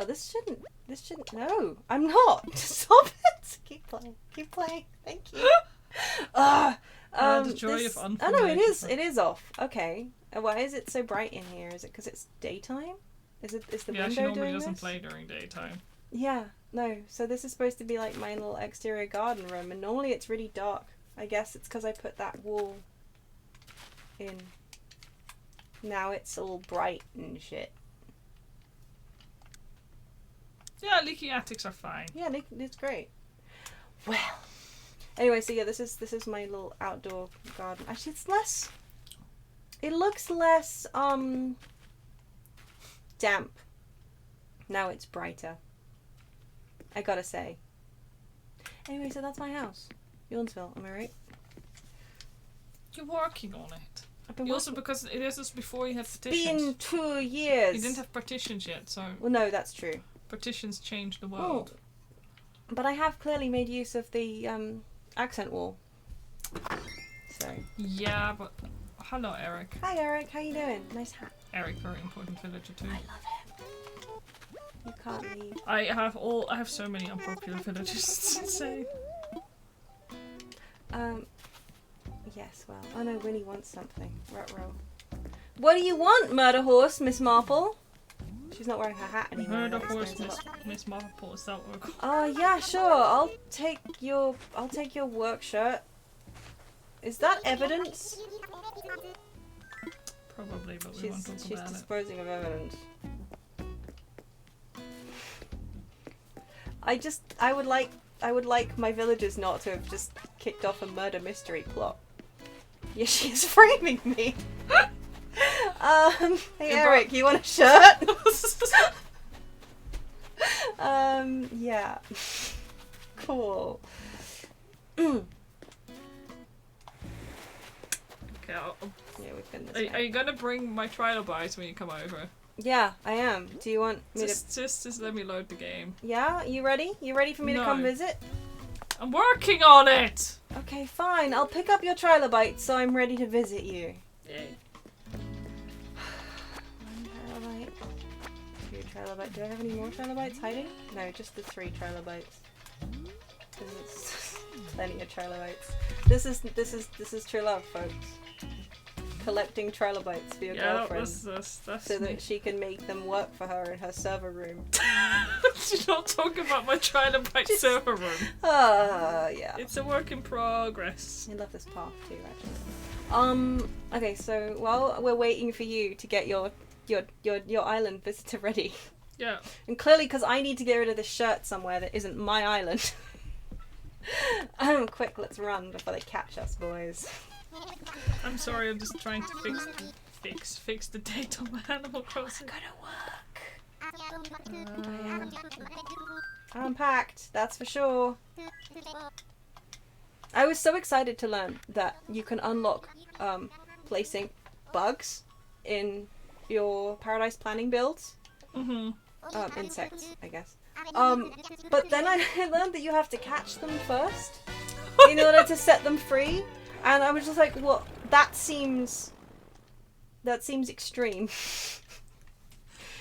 This shouldn't. No, I'm not. Stop it. Keep playing. Thank you. The joy of oh no, it is off. Okay. Why is it so bright in here? Is it because it's daytime? Is the window she normally doing doesn't this? play during daytime. Yeah, no. So this is supposed to be like my little exterior garden room, and normally it's really dark. I guess it's because I put that wall in. Now it's all bright and shit. Yeah, leaky attics are fine. Yeah, it's great. Well, anyway, so yeah, this is my little outdoor garden. Actually, it's less. It looks less damp. Now it's brighter. I gotta say. Anyway, so that's my house, Yawnsville. Am I right? You're working on it. I've been Also, because it is just before you had It's partitions. been 2 years. You didn't have partitions yet, so Well, no, that's true. partitions change the world. But I have clearly made use of the accent wall. So. Yeah, but hello, Eric. Hi, Eric. How you doing? Nice hat. Eric, very important villager too. I love him. You can't leave. I have so many unpopular villagers to say. Yes, well. Oh no, Winnie wants something. Ruh-roh. What do you want, Murder Horse, Miss Marple? She's not wearing her hat anymore. Murder Horse, Miss Marple, is that what? Oh yeah, sure. I'll take your work shirt. Is that evidence? Probably, but we won't talk She's about it. disposing of evidence. I would like my villagers not to have just kicked off a murder mystery plot. Yeah, she's framing me. Hey Eric, you want a shirt? Yeah. Cool. Okay, Yeah, we've been this are you gonna bring my trilobites when you come over? Yeah, I am. Do you want me Just let me load the game. Yeah, you ready? You ready for me to come No. visit? I'm working on it! Okay, fine. I'll pick up your trilobites so I'm ready to visit you. Yay. One trilobite. 2 trilobite. Do I have any more trilobites hiding? No, just the 3 trilobites. There's plenty of trilobites. This is true love, folks. Collecting trilobites for your girlfriend that's so that she can make them work for her in her server room. She's not talking about my trilobite server room. Yeah. It's a work in progress. I love this path too, actually. Okay, so while we're waiting for you to get your island visitor ready, Yeah. and clearly because I need to get rid of this shirt somewhere that isn't my island. Quick, let's run before they catch us, boys. I'm sorry, I'm just trying to fix the date on my Animal Crossing. I'm packed, that's for sure. I was so excited to learn that you can unlock placing bugs in your paradise planning builds. Mm-hmm. Insects, I guess. But then I learned that you have to catch them first in order to set them free. And I was just like, well, that seems extreme.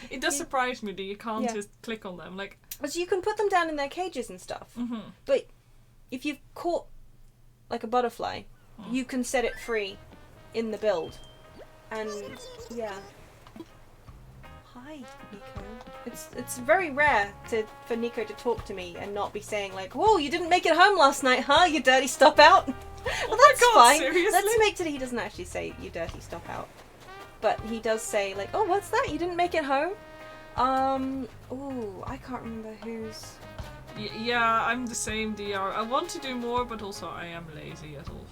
It does surprise me that you can't Yeah. just click on them. Like, So you can put them down in their cages and stuff. mm-hmm. But if you've caught like a butterfly, you can set it free in the build. And yeah. Hi, Nico. It's very rare for Nico to talk to me and not be saying like, "Whoa, you didn't make it home last night, huh? You dirty stop out." Well, that's God, fine. seriously? Let's make today. He doesn't actually say "you dirty stop out," but he does say like, "Oh, what's that? You didn't make it home?" Ooh, I can't remember who's. Yeah, I'm the same, DR. I want to do more, but also I am lazy as all.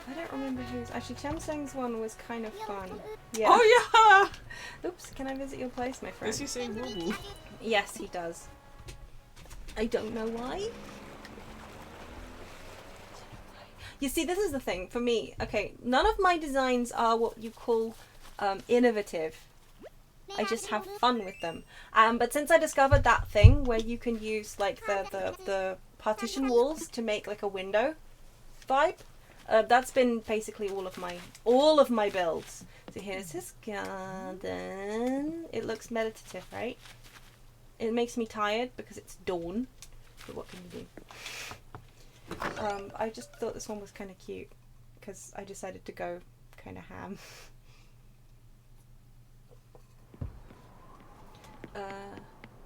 I don't remember whose. Actually, Chanseng's one was kind of fun. Yeah. Oh yeah! Oops, can I visit your place, my friend? Does he say woo woo? Yes, he does. I don't know why. You see, this is the thing for me. Okay, none of my designs are what you call innovative. I just have fun with them. But since I discovered that thing where you can use like the partition walls to make like a window vibe, that's been basically all of my builds. So here's his garden. It looks meditative, right? It makes me tired because it's dawn. But what can you do? I just thought this one was kind of cute because I decided to go kind of ham.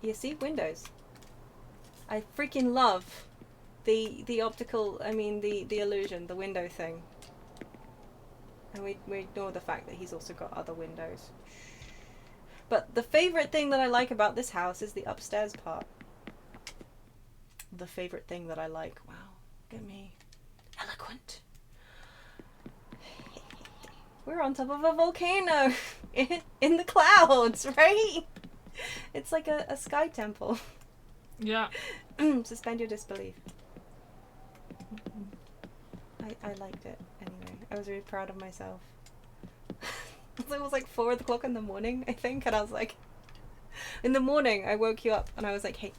You see, windows. I freaking love the optical, I mean the illusion, the window thing. And we ignore the fact that he's also got other windows. But the favorite thing that I like about this house is the upstairs part. The favorite thing that I like. Wow, look at me. Eloquent. We're on top of a volcano in the clouds, right? It's like a sky temple. Yeah. Suspend your disbelief. I liked it anyway. I was really proud of myself. It was like 4 o'clock in the morning, I think, and I was like, in the morning I woke you up and I was like, hey,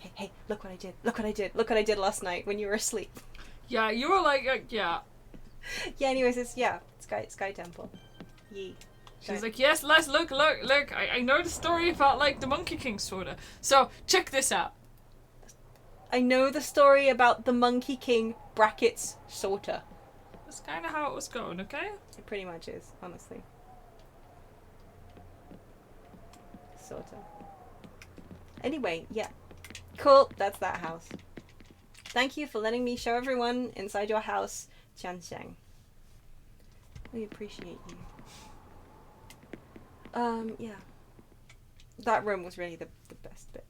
look what I did, look what I did last night when you were asleep. Yeah, you were like yeah. Yeah, anyways, it's Sky Temple. Yee. She's like, yes, Les, look, I know the story about, like, the Monkey King, sorta. So, check this out. I know the story about the Monkey King, brackets, sorta. That's kind of how it was going, okay? It pretty much is, honestly. Sorta. Anyway, yeah. Cool, that's that house. Thank you for letting me show everyone inside your house, Qianxiang. We appreciate you. Yeah. That room was really the best bit.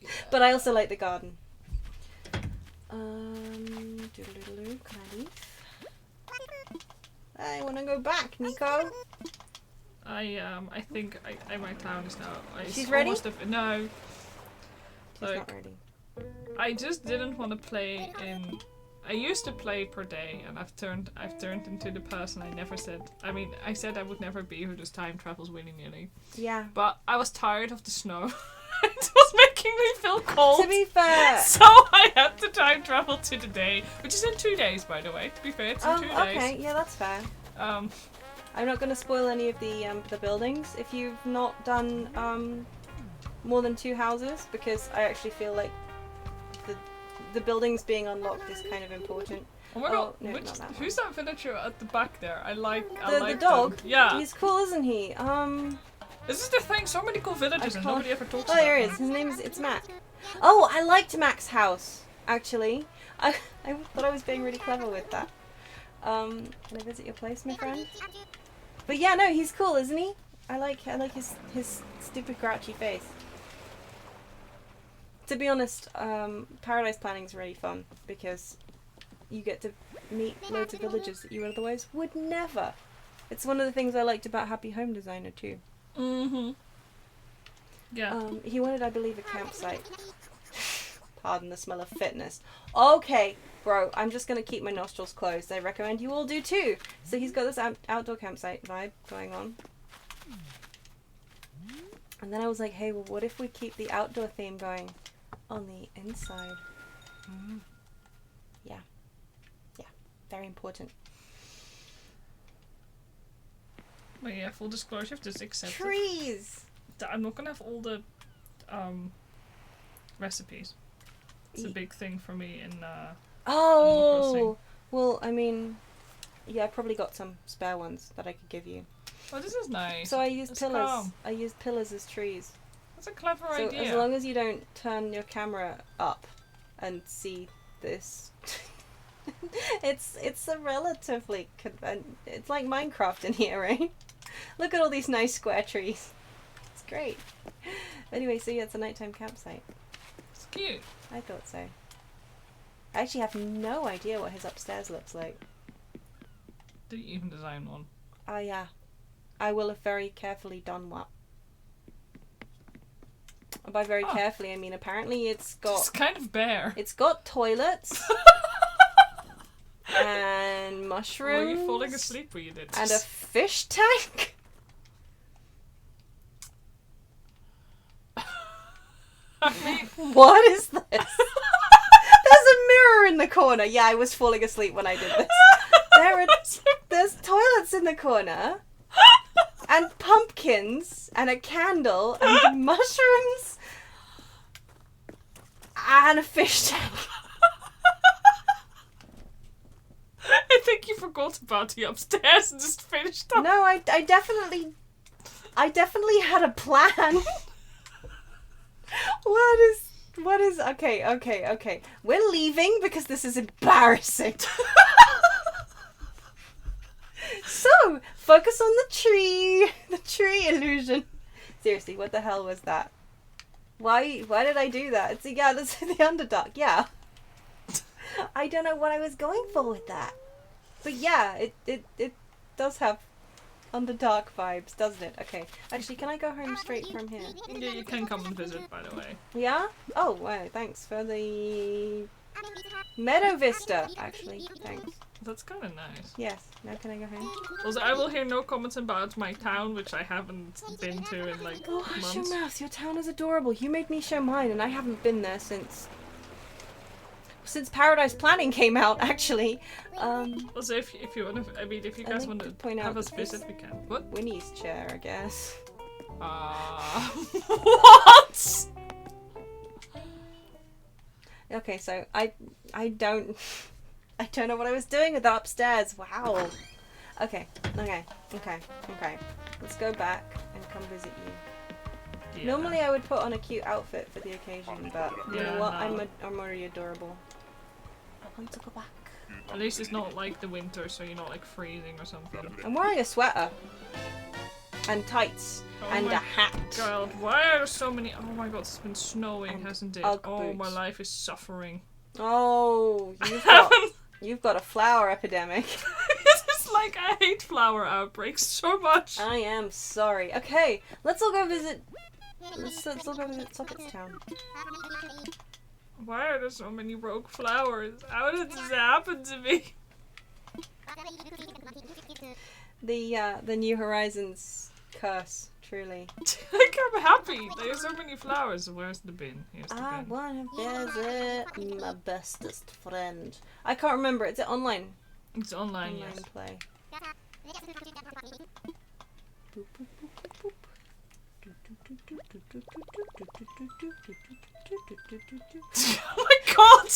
Yeah. But I also like the garden. Doodle-doodle-doo, can I leave? I want to go back, Nico. I think my town is now. She's ready? No. She's Like, not ready. I just didn't want to play in. I used to play per day, and I've turned into the person I never said. I mean, I said I would never be who just time travels willy-nilly. Yeah. But I was tired of the snow. It was making me feel cold. To be fair. So I had to time travel to the day, which is in 2 days, by the way. To be fair, it's in 2 days. Okay, yeah, that's fair. I'm not going to spoil any of the buildings if you've not done more than 2 houses, because I actually feel like the buildings being unlocked is kind of important. Oh my god, no, not that who's that villager at the back there? I like the dog? Them. Yeah. He's cool, isn't he? This is the thing, so many cool villagers and nobody ever talks about there he them. is. His name's it's Mac. Oh, I liked Mac's house, actually. I thought I was being really clever with that. Can I visit your place, my friend? But yeah, no, he's cool, isn't he? I like his stupid grouchy face. To be honest, paradise planning is really fun because you get to meet loads of villagers that you otherwise would never. It's one of the things I liked about Happy Home Designer too. Mm-hmm. Yeah. He wanted, I believe, a campsite. Pardon the smell of fitness. Okay, bro, I'm just going to keep my nostrils closed. I recommend you all do too. So he's got this outdoor campsite vibe going on. And then I was like, hey, well, what if we keep the outdoor theme going on the inside? Yeah. Yeah, very important. But yeah, full disclosure, if this is accepted. Trees! I'm not gonna have all the recipes. It's a big thing for me in oh! Well, I mean, yeah, I probably got some spare ones that I could give you. Oh, this is nice. So I used It's pillars. calm. I used pillars as trees. That's a clever So idea. as long as you don't turn your camera up and see this, it's a relatively it's like Minecraft in here, right? Look at all these nice square trees. It's great. Anyway, so yeah, it's a nighttime campsite. It's cute. I thought so. I actually have no idea what his upstairs looks like. Did you even design one? Oh yeah. I will have very carefully done what? And by very carefully, I mean apparently it's It's kind of bare. It's got toilets. And mushrooms. Were you falling asleep when you did this? And a fish tank. I mean, What is this? There's a mirror in the corner. Yeah, I was falling asleep when I did this. There's toilets in the corner. And pumpkins. And a candle. And mushrooms. And a fish tank. I think you forgot about the upstairs and just finished up. No, I definitely had a plan. What is okay. We're leaving because this is embarrassing. So, focus on the tree illusion. Seriously, what the hell was that? Why did I do that? That's the Underdark, yeah. I don't know what I was going for with that. But yeah, it does have Underdark vibes, doesn't it? Okay. Actually, can I go home straight from here? Yeah, you can come and visit, by the way. Yeah? Oh, wow, thanks for the Meadow Vista, actually. Thanks. That's kind of nice. Yes. Now can I go home? Also, I will hear no comments about my town, which I haven't been to in like Oh, hush your months. mouth. Your town is adorable. You made me show mine, and I haven't been there since Paradise Planning came out, actually. Also, if you want to, I mean, if you guys want to point out have us that visit, we can. What? Winnie's chair, I guess. What? Okay, so I don't know what I was doing with that upstairs. Wow. Okay. Let's go back and come visit you. Yeah. Normally I would put on a cute outfit for the occasion, but you know what? no. I'm already adorable. I want to go back. At least it's not like the winter, so you're not like freezing or something. I'm wearing a sweater. And tights. Oh And my a hat. God, why are there so many? Oh my God, it's been snowing, And hasn't it? Ugg Oh, my boots. life is suffering. Oh, you've got a flower epidemic. It's like I hate flower outbreaks so much. I am sorry. Okay, let's all go visit. Let's all go visit Sockets Town. Why are there so many rogue flowers? How did this happen to me? The New Horizons curse, truly. Like, I'm happy. There's so many flowers. Where's the bin? Here's the I bin. wanna visit my bestest friend. I can't remember. Is it online? It's online, yes. Play. Boop, boop, boop, boop, boop. Oh my God!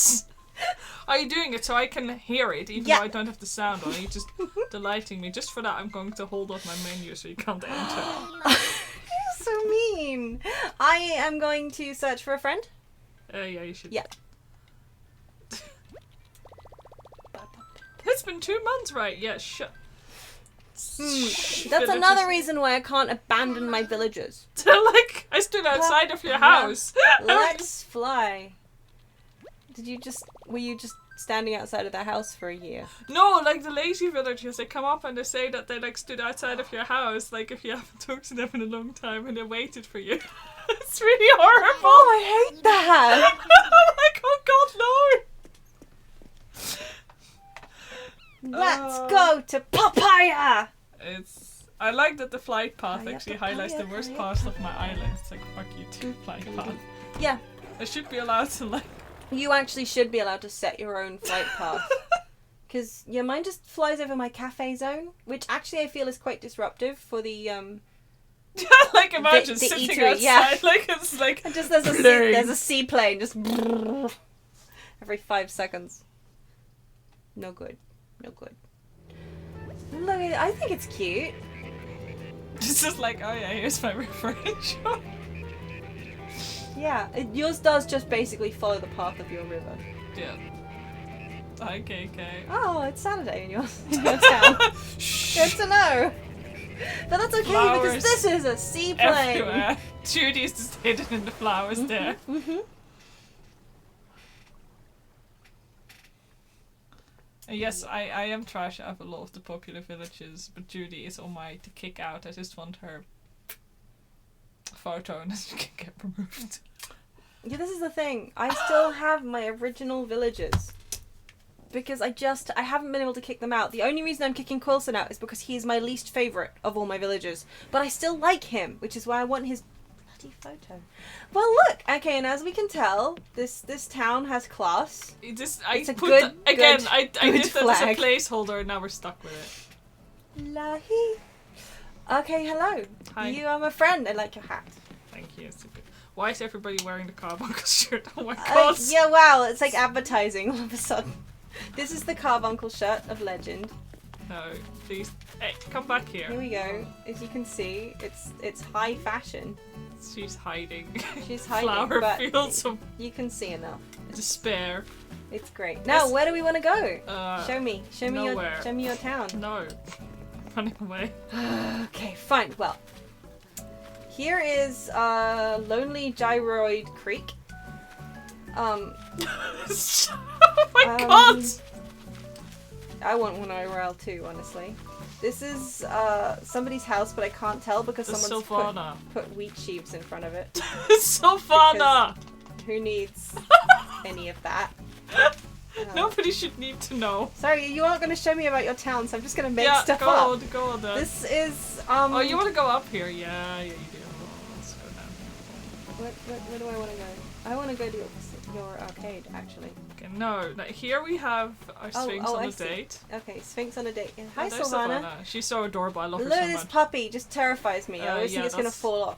Are you doing it so I can hear it, even Yeah. though I don't have the sound on? Are you just delighting me? Just for that, I'm going to hold up my menu so you can't enter. You're so mean. I am going to search for a friend. Yeah, you should. Yeah. It's been 2 months, right? Yeah, shut. That's another reason why I can't abandon my villagers. Like, I stood outside of your house. Let's fly. Were you just standing outside of their house for a year? No, like the lazy villagers, they come up and they say that they like stood outside of your house, like if you haven't talked to them in a long time, and they waited for you. It's really horrible. Oh, I hate that. Like, oh God, no. Let's go to Papaya. I like that the flight path Papaya, actually papaya, highlights the worst papaya, parts of my island. It's like, fuck you too, flight path. Yeah, I should be allowed to like. you actually should be allowed to set your own flight path. Because, yeah, mine just flies over my cafe zone, which actually I feel is quite disruptive for the, Like, imagine the sitting eatery, outside, yeah. like, it's like. and just Plane. there's a seaplane just every 5 seconds. No good. No good. Look, I think it's cute. It's just like, oh yeah, here's my refresh. Yeah, yours does just basically follow the path of your river. Yeah. Hi, KK. Oh, it's Saturday in your town. Good to know. But that's okay Flowers because this is a seaplane. Everywhere. Judy is just hidden in the flowers there. Mm-hmm. Yes, I am trash out of a lot of the popular villages, but Judy is on my to kick out. I just want her photo and she can get removed. Yeah, this is the thing. I still have my original villagers. Because I haven't been able to kick them out. The only reason I'm kicking Quilson out is because he's my least favourite of all my villagers. But I still like him, which is why I want his bloody photo. Well, look! Okay, and as we can tell, this town has class. I did good that as a flag. placeholder and now we're stuck with it. Lahi. Okay, hello. Hi. You are my friend. I like your hat. Thank you, it's a good. Why is everybody wearing the Carbuncle shirt? Oh my god! Yeah, wow, it's like advertising all of a sudden. This is the Carbuncle shirt of legend. No, please. Hey, come back here. Here we go. As you can see, it's high fashion. She's hiding. She's hiding, Flower but fields of you can see enough. despair. It's great. Now, where do we want to go? Show me nowhere. Show me your town. No, running away. Okay, fine. Well, here is Lonely Gyroid Creek. Oh my god! I want one IRL too, honestly. This is somebody's house, but I can't tell because someone's put wheat sheaves in front of it. Sylvana! Who needs any of that? Nobody should need to know. Sorry, you aren't going to show me about your town, so I'm just going to make stuff go up. on, go on then. This is Oh, you want to go up here? Yeah, you do. Let's go down. Where do I want to go? I want to go to your arcade, actually. Okay, no. Here we have our Sphinx on a date. Okay, Sphinx on a date. Oh, Hi, Sylvana. She's so adorable. I love her Look so at this much. puppy. Just terrifies me. I always think it's going to fall off.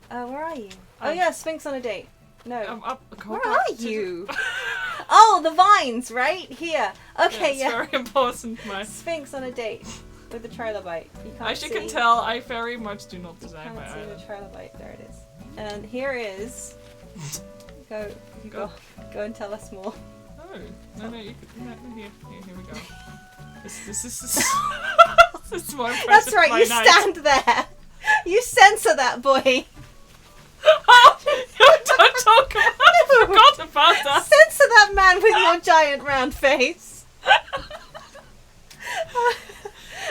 Where are you? Oh, yeah, Sphinx on a date. No. I'm up. Where are you? Oh, the vines, right? Here. Okay, yeah. It's very important, man. Sphinx on a date with the trilobite. You can't As you can tell, I very much do not design my island. island. The trilobite. There it is. And here is... Go and tell us more. No, you could, here we go. This is more impressive. That's right, you stand there. You censor that boy. Oh, don't talk about it. I forgot about that. Censor that man with your giant round face.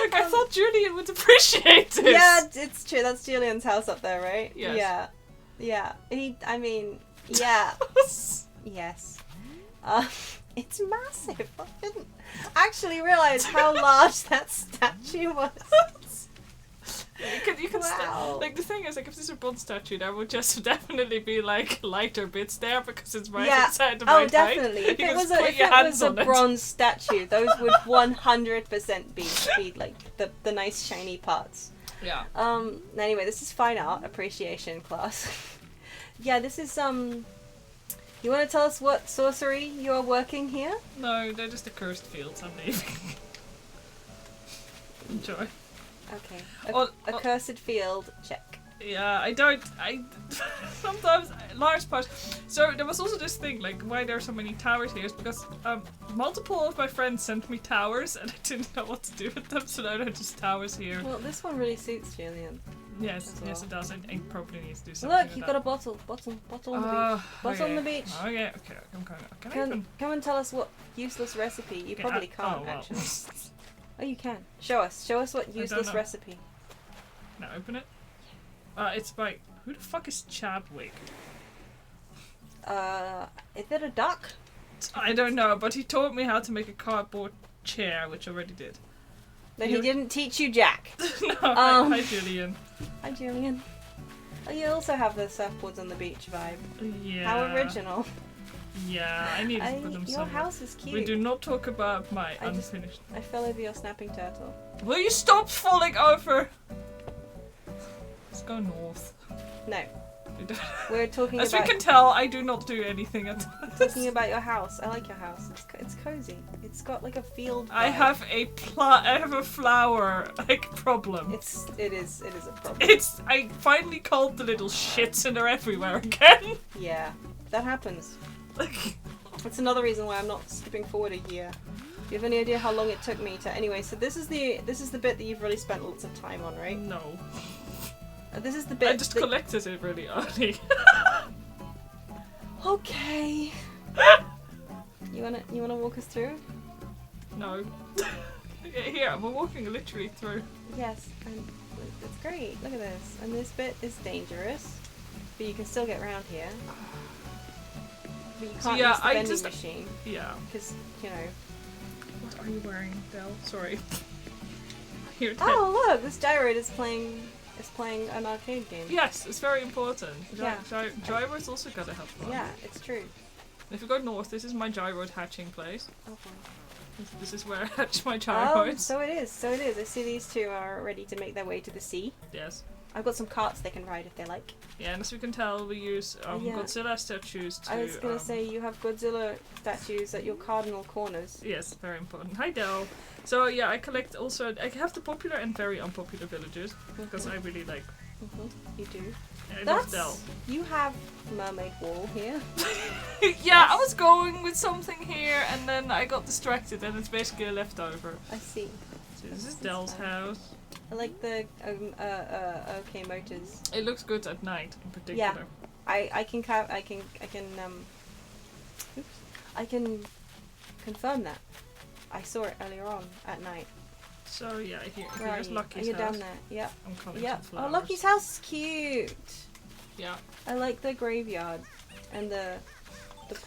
Look, I thought Julian would appreciate this. Yeah, it's true. That's Julian's house up there, right? Yes. Yeah. Yes. It's massive. I didn't actually realize how large that statue was. You can wow. like the thing is, like if this is a bronze statue, there would just definitely be like lighter bits there because it's right inside the right definitely. height. If it was a bronze statue, those would 100% be like the nice shiny parts. Yeah. Anyway, this is fine art appreciation class. Yeah, this is You want to tell us what sorcery you are working here? No, they're just the cursed fields. I'm leaving. Enjoy. Okay. A cursed field, check. Yeah, I sometimes large parts. So there was also this thing, like why there are so many towers here is because multiple of my friends sent me towers and I didn't know what to do with them, so now they're just towers here. Well, this one really suits Julian. Yes, well. yes it does. I probably need to do something. Look, you've got a bottle on the beach. Bottle on the beach. Okay, I'm going. Come and tell us what useless recipe. You probably can't actually. Oh, you can. Show us what useless recipe. Now open it. It's by who the fuck is Chadwick? Is it a duck? I don't know, but he taught me how to make a cardboard chair, which I already did. Then he didn't teach you jack. No. Hi, Julian. Hi, Julian. Oh, you also have the surfboards on the beach vibe. Yeah. How original. Yeah, I need to put them somewhere. Your house is cute. We do not talk about my unfinished. I fell over your snapping turtle. Will you stop falling over? Let's go north. No. We're talking As about... we can tell, I do not do anything at all. Talking about your house. I like your house. It's cozy. It's got like a field vibe. I have a flower problem. It is a problem. I finally called the little shits and they're everywhere again. Yeah, that happens. That's another reason why I'm not skipping forward a year. Do you have any idea how long it took me to... Anyway, so this is the bit that you've really spent lots of time on, right? No. This is the bit I just collected it really early. Okay. You wanna walk us through? No. Here, we're walking literally through. Yes, and it's great. Look at this. And this bit is dangerous, but you can still get around here. But you can't use the vending machine. Yeah. Because, you know. What are you wearing, Del? Sorry. Here, oh, look! This gyroid is playing an arcade game. Yes, it's very important. Yeah. Gyroid's also gotta have fun. Yeah, it's true. If you go north, this is my gyroid hatching place. Oh, boy. This is where I hatch my Oh, gyroids. so it is. So it is. I see these two are ready to make their way to the sea. Yes. I've got some carts they can ride if they like. Yeah, and as you can tell, we use Godzilla statues to... I was gonna say, you have Godzilla statues at your cardinal corners. Yes, very important. Hi, Del. So, yeah, I collect also... I have the popular and very unpopular villages, because I really like... You do. I love Del. You have Mermaid Wall here. Yeah, I was going with something here, and then I got distracted, and it's basically a leftover. I see. So this is Del's house. I like the OK Motors. It looks good at night, in particular. Yeah, I can confirm that. I saw it earlier on at night. So yeah, here's Lucky's house. house. Down there. Yep. I'm calling yep. some flowers. Oh, Lucky's house is cute. Yeah. I like the graveyard and the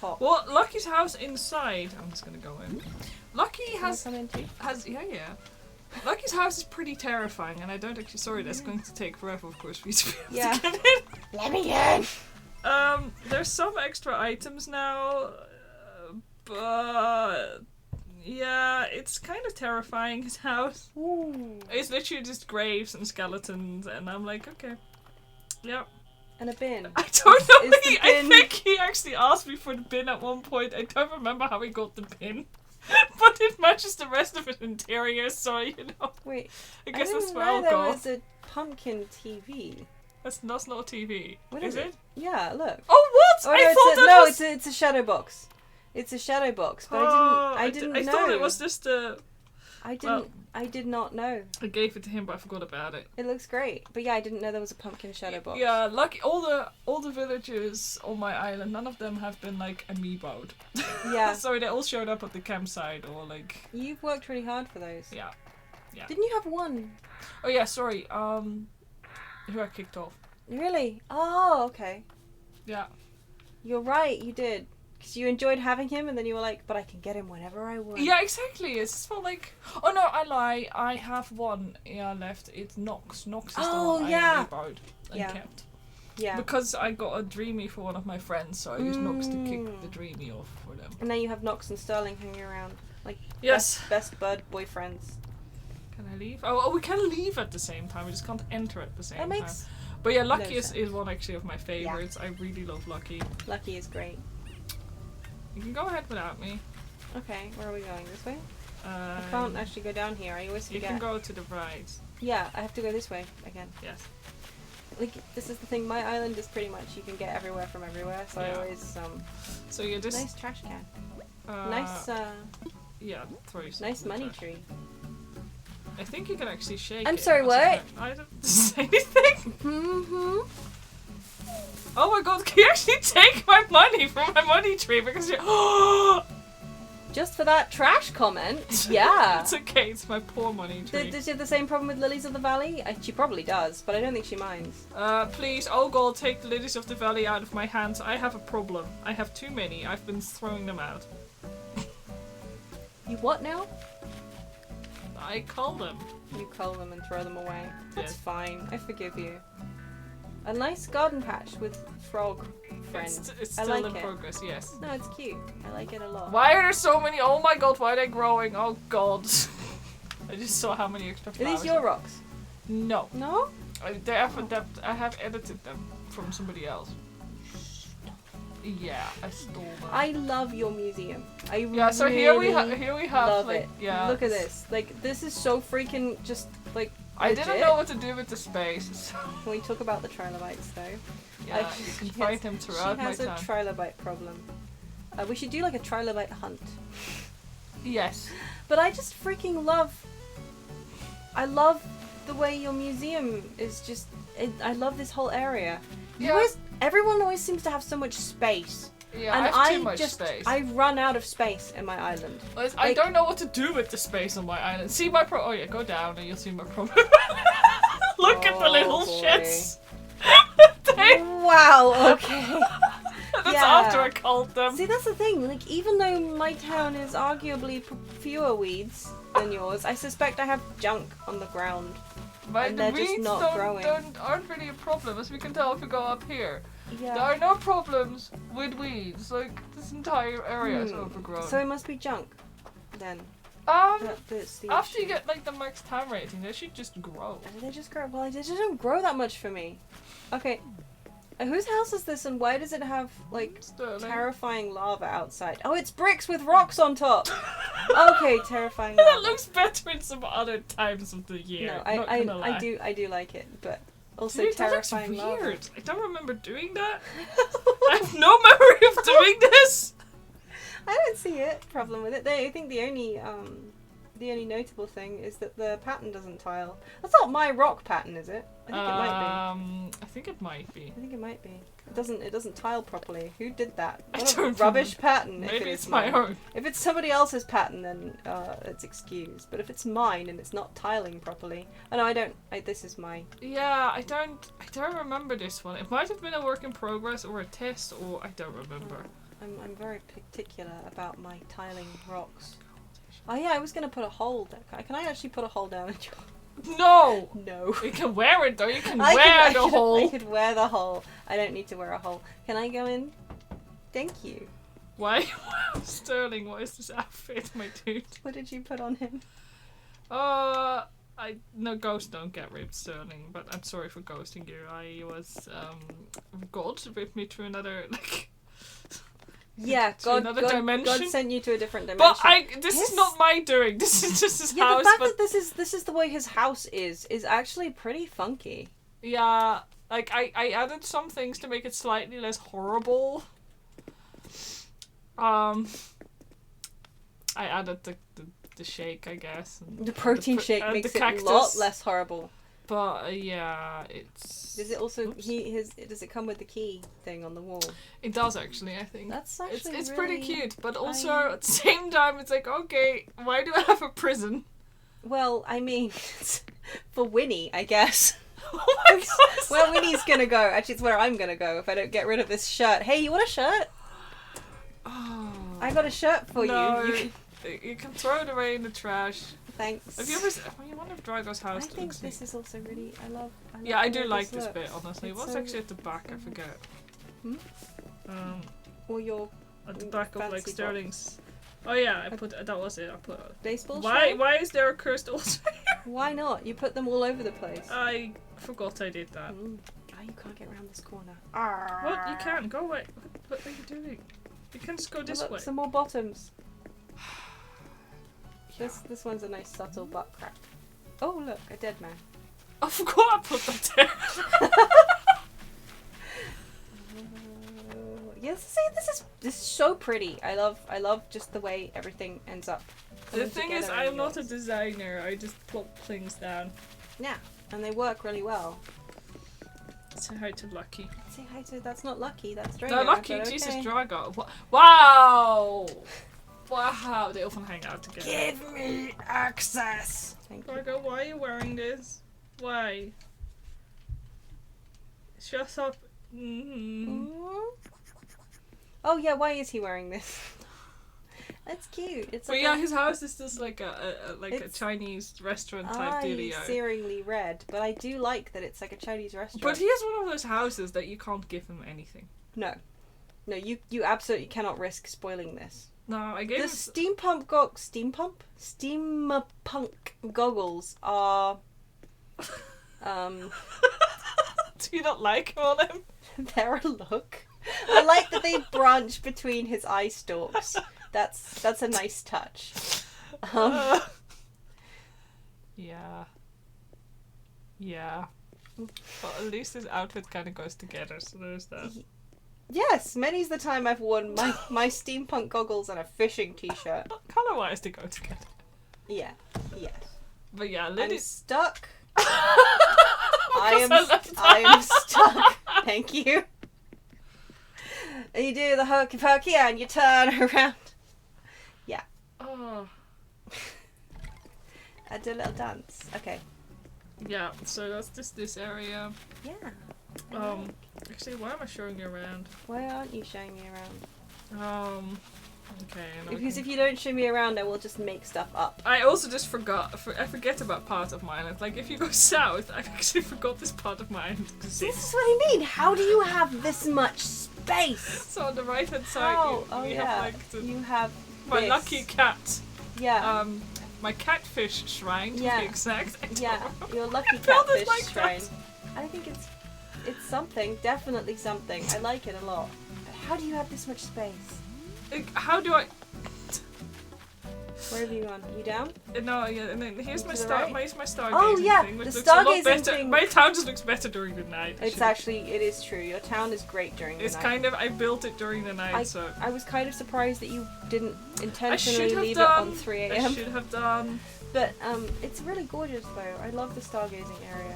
pot. Well, Lucky's house inside. I'm just gonna go in. Lucky has yeah. Lucky's house is pretty terrifying, and I don't actually. Sorry, that's going to take forever, of course, for you to be able to get in. Let me in. There's some extra items now, but yeah, it's kind of terrifying. His house. Ooh. It's literally just graves and skeletons, and I'm like, okay, yeah. And a bin. I don't know. I think he actually asked me for the bin at one point. I don't remember how he got the bin. But it matches the rest of his interior, so you know. Wait, I guess that's where I'll I'll go. go. There was a pumpkin TV. That's not a TV. What is it? Yeah, look. Oh, what? Oh, I thought that was... it's a shadow box. It's a shadow box, but I didn't know. I thought it was just a... I did not know. I gave it to him, but I forgot about it. It looks great, but yeah, I didn't know there was a pumpkin shadow box. Yeah, lucky all the villages on my island, none of them have been like amiiboed. Yeah. So they all showed up at the campsite or like. You've worked really hard for those. Yeah. Yeah. Didn't you have one? Oh yeah, sorry. Who I kicked off. Really? Oh, okay. Yeah. You're right. You did. Because you enjoyed having him, and then you were like, but I can get him whenever I want. Yeah, exactly. It's just felt like... Oh, no, I lie. I have one left. It's Nox. Nox is the one I borrowed and kept. Yeah. Because I got a Dreamy for one of my friends, so I used Nox to kick the Dreamy off for them. And now you have Nox and Sterling hanging around. Like, yes. best bud boyfriends. Can I leave? Oh, we can leave at the same time. We just can't enter at the same time. Makes But yeah, Lucky is one actually of my favorites. Yeah. I really love Lucky. Lucky is great. You can go ahead without me. Okay, where are we going? This way? I can't actually go down here. I always forget. You can go to the right. Yeah, I have to go this way again. Yes. Like, this is the thing. My island is pretty much you can get everywhere from everywhere. So I always So you're just nice trash can. Nice. Yeah, throw some. Nice money trash. tree. I think you can actually shake it. I'm sorry, what? I didn't say anything. Mm-hmm. Oh my god, can you actually take my money from my money tree because you're... Just for that trash comment? Yeah. It's okay, it's my poor money tree. Does she have the same problem with Lilies of the Valley? She probably does, but I don't think she minds. Please, oh god, take the Lilies of the Valley out of my hands. I have a problem. I have too many. I've been throwing them out. You what now? I cull them. You cull them and throw them away. That's fine. I forgive you. A nice garden patch with frog friends. It's still in progress, yes. No, it's cute. I like it a lot. Why are there so many? Oh my god, why are they growing? Oh god. I just saw how many extra flowers. Are these your rocks? No. No? I have edited them from somebody else. Yeah, I stole them. I love your museum. So really here we have love like it. yeah. Look at this. Like, this is so freaking just like I didn't know what to do with the space. Can we talk about the trilobites though? Yeah, you can find them throughout my time. She has a trilobite problem. We should do like a trilobite hunt. Yes. But I just freaking love... I love the way your museum is just... I love this whole area. Yeah. Everyone always seems to have so much space. Yeah, and I have too much space. I run out of space in my island. I don't know what to do with the space on my island. See my oh yeah, go down and you'll see my problem. Look at the little boy. shits. Wow, okay. That's Yeah. after I called them. See, that's the thing. Like, even though my town is arguably fewer weeds than yours, I suspect I have junk on the ground. But and the they're just weeds not growing. aren't really a problem, as we can tell if we go up here. Yeah. There are no problems with weeds. Like, this entire area is overgrown. So it must be junk, then. That's the After issue. you get like the max time rating, they should just grow. And they just grow. Well, they just don't grow that much for me. Okay. Whose house is this, and why does it have like Sterling. terrifying lava outside? Oh, it's bricks with rocks on top. Okay, terrifying That lava. looks better in some other times of the year. No, not gonna lie. I do like it, but also Dude, that looks terrifying lava. weird. I don't remember doing that. I have no memory of doing this. I don't see it problem with it. I think the only notable thing is that the pattern doesn't tile. That's not my rock pattern, is it? I think it might be. I think it might be. I think it might be. It doesn't tile properly. Who did that? I What a don't rubbish remember. pattern. if it Maybe is it's my mine. own. If it's somebody else's pattern, then it's excused. But if it's mine and it's not tiling properly, oh no, I don't. This is my. Yeah, I don't remember this one. It might have been a work in progress or a test, or I don't remember. I'm very particular about my tiling rocks. Oh yeah, I was gonna put a hole there. Can I actually put a hole down in your... No! No. You can wear it though, you can I wear the I hole. could wear the hole. I don't need to wear a hole. Can I go in? Thank you. Why? Sterling, what is this outfit, my dude? What did you put on him? No, ghosts don't get ripped, Sterling, but I'm sorry for ghosting you. I was, God ripped me to another, like... Yeah, to another dimension. God sent you to a different dimension. But this is not my doing. This is just his Yeah, house. the fact but that this is the way his house is actually pretty funky. yeah, like I added some things to make it slightly less horrible. I added the shake, I guess. And The protein shake and makes the it a cactus. lot less horrible. But yeah, it's. Does it also Oops. does it come with the key thing on the wall? It does actually, I think. That's actually it's really... pretty cute, but also at the same time, it's like, okay, why do I have a prison? Well, I mean, for Winnie, I guess. Oh my god! Where Winnie's gonna go. Actually, it's where I'm gonna go if I don't get rid of this shirt. Hey, you want a shirt? Oh, I got a shirt for no, you. you can throw it away in the trash. Thanks. Have you ever? I wonder if Drago's house. I think looks this is also really. I love Yeah, I do the way like this looks. bit, honestly. It's What's so- actually at the back? I forget. Hmm? Um, Or your at the back of like fancy Sterling's. Oh yeah, I put that was it. I put. baseball Why? shirt? Why is there a cursed altar? Why not? You put them all over the place. I forgot I did that. Oh, you can't get around this corner. What? You can't go away. What are you doing? You can just go this Look, way. some more bottoms. This one's a nice subtle butt crack. Oh look, a dead man. I forgot I put that there. Yes, see, this is so pretty. I love just the way everything ends up. The coming thing is, together I'm in not a yours. designer. I just plop things down. Yeah, and they work really well. Say hi to Lucky. Say hi to. That's not Lucky. That's Drago. No, Lucky, but Jesus, okay. Drago. Wow! Wow, they often hang out together. Give me access. Thank you. Drago, why are you wearing this? Why? Shut up. Mm. Oh yeah, why is he wearing this? That's cute. It's But like yeah, a- his house is just like a It's- Chinese restaurant type dealio. searingly red, but I do like that it's like a Chinese restaurant. But he has one of those houses that you can't give him anything. No, you absolutely cannot risk spoiling this. No, I gave The him. steampunk goggles are Do you not like him on him? they're a look. I like that they branch between his eye stalks. That's a nice touch. Yeah. Yeah. But at least his outfit kind of goes together, so there's that. Yes, many's the time I've worn my steampunk goggles and a fishing t-shirt. Colour-wise, they go together. Yeah, yes. But yeah, I'm Liddy's... stuck. I I am stuck. Thank you. And you do the hokey pokey and you turn around. Yeah. Oh. I do a little dance. Okay. Yeah, so that's just this area. Yeah. Actually, why am I showing you around? Why aren't you showing me around? Okay. Because if you don't show me around, I will just make stuff up. I also just I forget about part of my island. Like, if you go south, I actually forgot this part of my island exists. This is what I mean. How do you have this much space? So on the right hand side, you have like you have my this. lucky cat. Yeah. My catfish shrine to be exact. Yeah, your lucky built it catfish like shrine. that. I think it's something. Definitely something. I like it a lot. But how do you have this much space? How do I? Where have you gone? You down? No, yeah, and then here's my right? my stargazing Oh, yeah, thing, which the looks a lot stargazing better. thing. My town just looks better during the night. It is true. Your town is great during the night. It's kind of, I built it during the night, so. I was kind of surprised that you didn't intentionally leave it on 3 a.m. I should have done. But it's really gorgeous though. I love the stargazing area.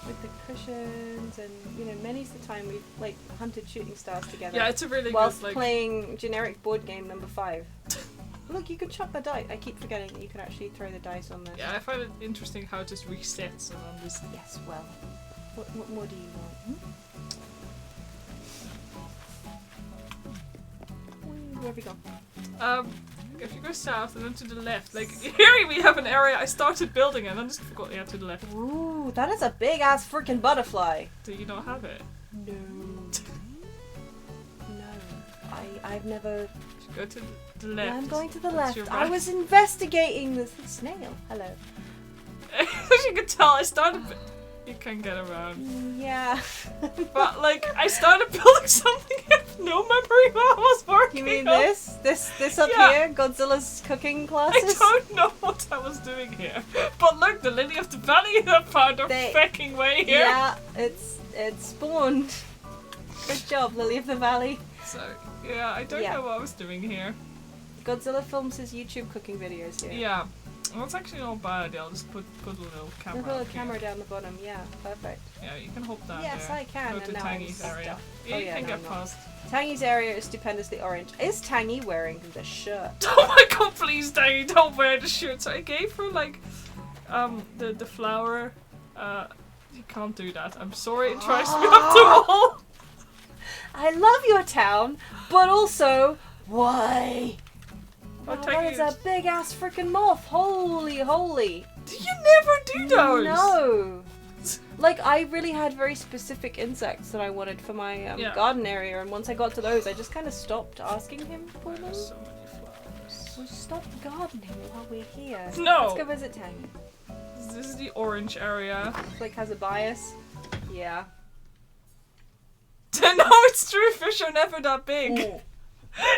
With the cushions and, many's the time we've like hunted shooting stars together. Yeah, it's a really whilst good, like, playing generic board game number 5. Look, you can chuck the dice. I keep forgetting that you can actually throw the dice on this. Yeah, I find it interesting how it just resets and I'm just. Yes, well. What more do you want? Where have we gone? If you go south and then to the left, like here we have an area I started building and I just forgot. Yeah, to the left. Ooh, that is a big ass freaking butterfly. Do you not have it? No. No. I've never. Go to the left. I'm going to the That's left. your I right. was investigating this snail. Hello. As you can tell, I started. You can get around. Yeah. But like, I started building something. I have no memory what I was working You mean on. this up Yeah. here? Godzilla's cooking I classes? don't know what I was doing here. But look, the lily of the valley that found a fucking way here. Yeah, it's spawned. Good job, Lily of the Valley. So, yeah, I don't know what I was doing here. Godzilla films his YouTube cooking videos here. Yeah. Well, it's actually not bad. I'll just put a little camera. Put a up camera here. down the bottom. Yeah, perfect. Yeah, you can hop down Yes, there. I can. Go And to now Tangy's I'm area. stuck. Yeah, Oh, you yeah, can no, get I'm not. past. Tangy's area is stupendously orange. Is Tangy wearing the shirt? Oh my god, please, Tangy, don't wear the shirt. So I gave her like, the flower. You can't do that. I'm sorry. It tries me up the wall. I love your town, but also why? I'll Wow, take that is you- a big ass freaking moth. Holy, holy. You never do those. No. Like, I really had very specific insects that I wanted for my garden area, and once I got to those, I just kind of stopped asking him for them. There's so many flowers. We'll stop gardening while we're here. No. Let's go visit Tangy. This is the orange area. Flick has a bias. Yeah. No, it's true. Fish are never that big.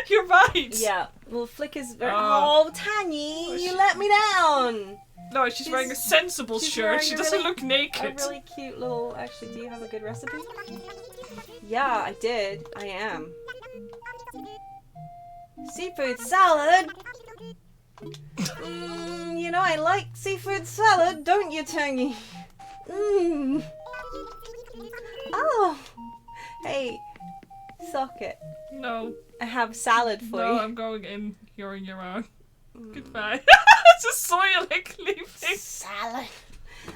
You're right. Yeah. Well, Flick is very. Oh. Oh, Tangy, Oh, you let me down. No, she's wearing a sensible she's shirt. wearing She a doesn't really- look naked. A really cute little. Actually, do you have a good recipe? Yeah, I did. I am. Seafood salad. I like seafood salad, don't you, Tangy? Oh. Hey, socket. No. I have salad for No, you. I'm going in. You're on your own. Goodbye. Just saw you like leaving. Salad.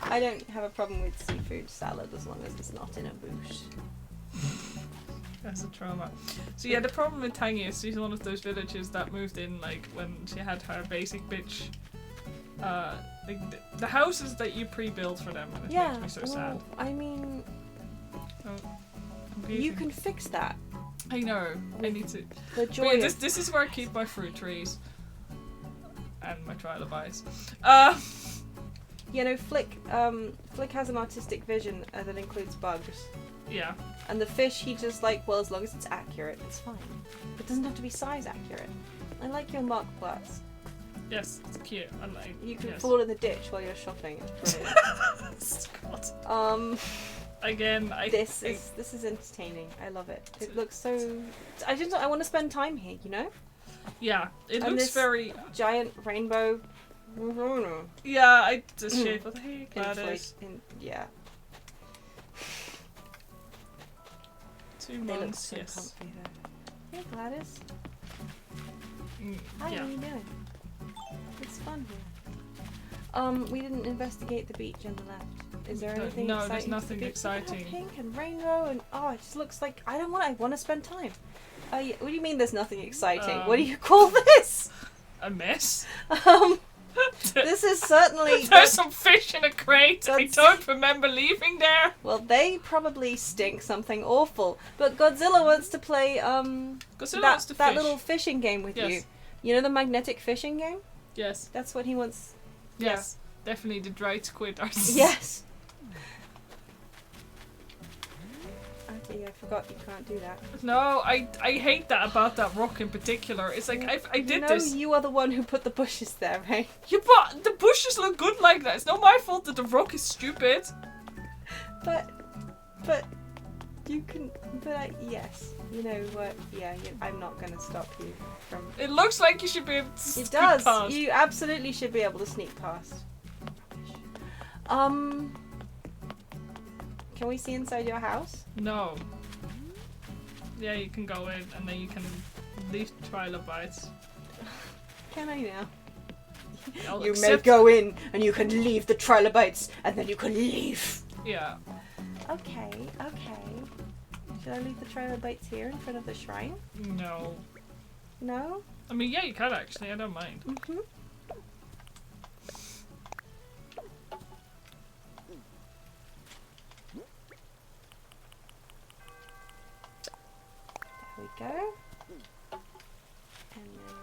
I don't have a problem with seafood salad as long as it's not in a bush. That's a trauma. So yeah, the problem with Tangy is she's one of those villagers that moved in like when she had her basic bitch. Like the houses that you pre-build for them, and it makes me so sad. I mean, I'm you leaving. can fix that. I know. I need to. The But joy yeah, of this is where I keep my fruit trees and my trilobites. Flick has an artistic vision that includes bugs. Yeah. And the fish, he just like, well, as long as it's accurate, it's fine. It doesn't have to be size accurate. I like your Mark Plus. Yes, it's cute. I like. You can yes. fall in the ditch while you're shopping. It's brilliant. God. Again, This is entertaining. I love it. It looks so. I want to spend time here. Yeah, it And looks this very. giant rainbow. Yeah, the shape of the hey, Gladys. Yeah. 2 They look months, so yes. comfy though. Hey Gladys. Hi, Yeah. how you doing? It's fun here. We didn't investigate the beach on the left. Is there anything No, exciting? there's to the nothing beach? exciting. Look at pink and rainbow and it just looks like I want to spend time. Yeah, what do you mean there's nothing exciting? What do you call this? A mess? This is certainly There's some fish in a crate. I That's- don't remember leaving there. well, they probably stink something awful. But Godzilla wants to play Godzilla wants to that fish. little fishing game with you. Yes. You know the magnetic fishing game? Yes. That's what he wants. Yes. Definitely the dried squid are. Yes. Okay, I forgot you can't do that. No, I hate that about that rock in particular. It's like I did this. You are the one who put the bushes there, right? Yeah, but the bushes look good like that. It's not my fault that the rock is stupid. But you can. Yes. You know what? Yeah. I'm not gonna stop you from. It looks like you should be able to It sneak does. past. You absolutely should be able to sneak past. Can we see inside your house? No. Yeah, you can go in and then you can leave trilobites. Can I now? I'll You may accept- go in and you can leave the trilobites and then you can leave. Yeah. Okay. Should I leave the trilobites here in front of the shrine? No. No? I mean, yeah, you can actually. I don't mind. Mm-hmm. There we go. And then...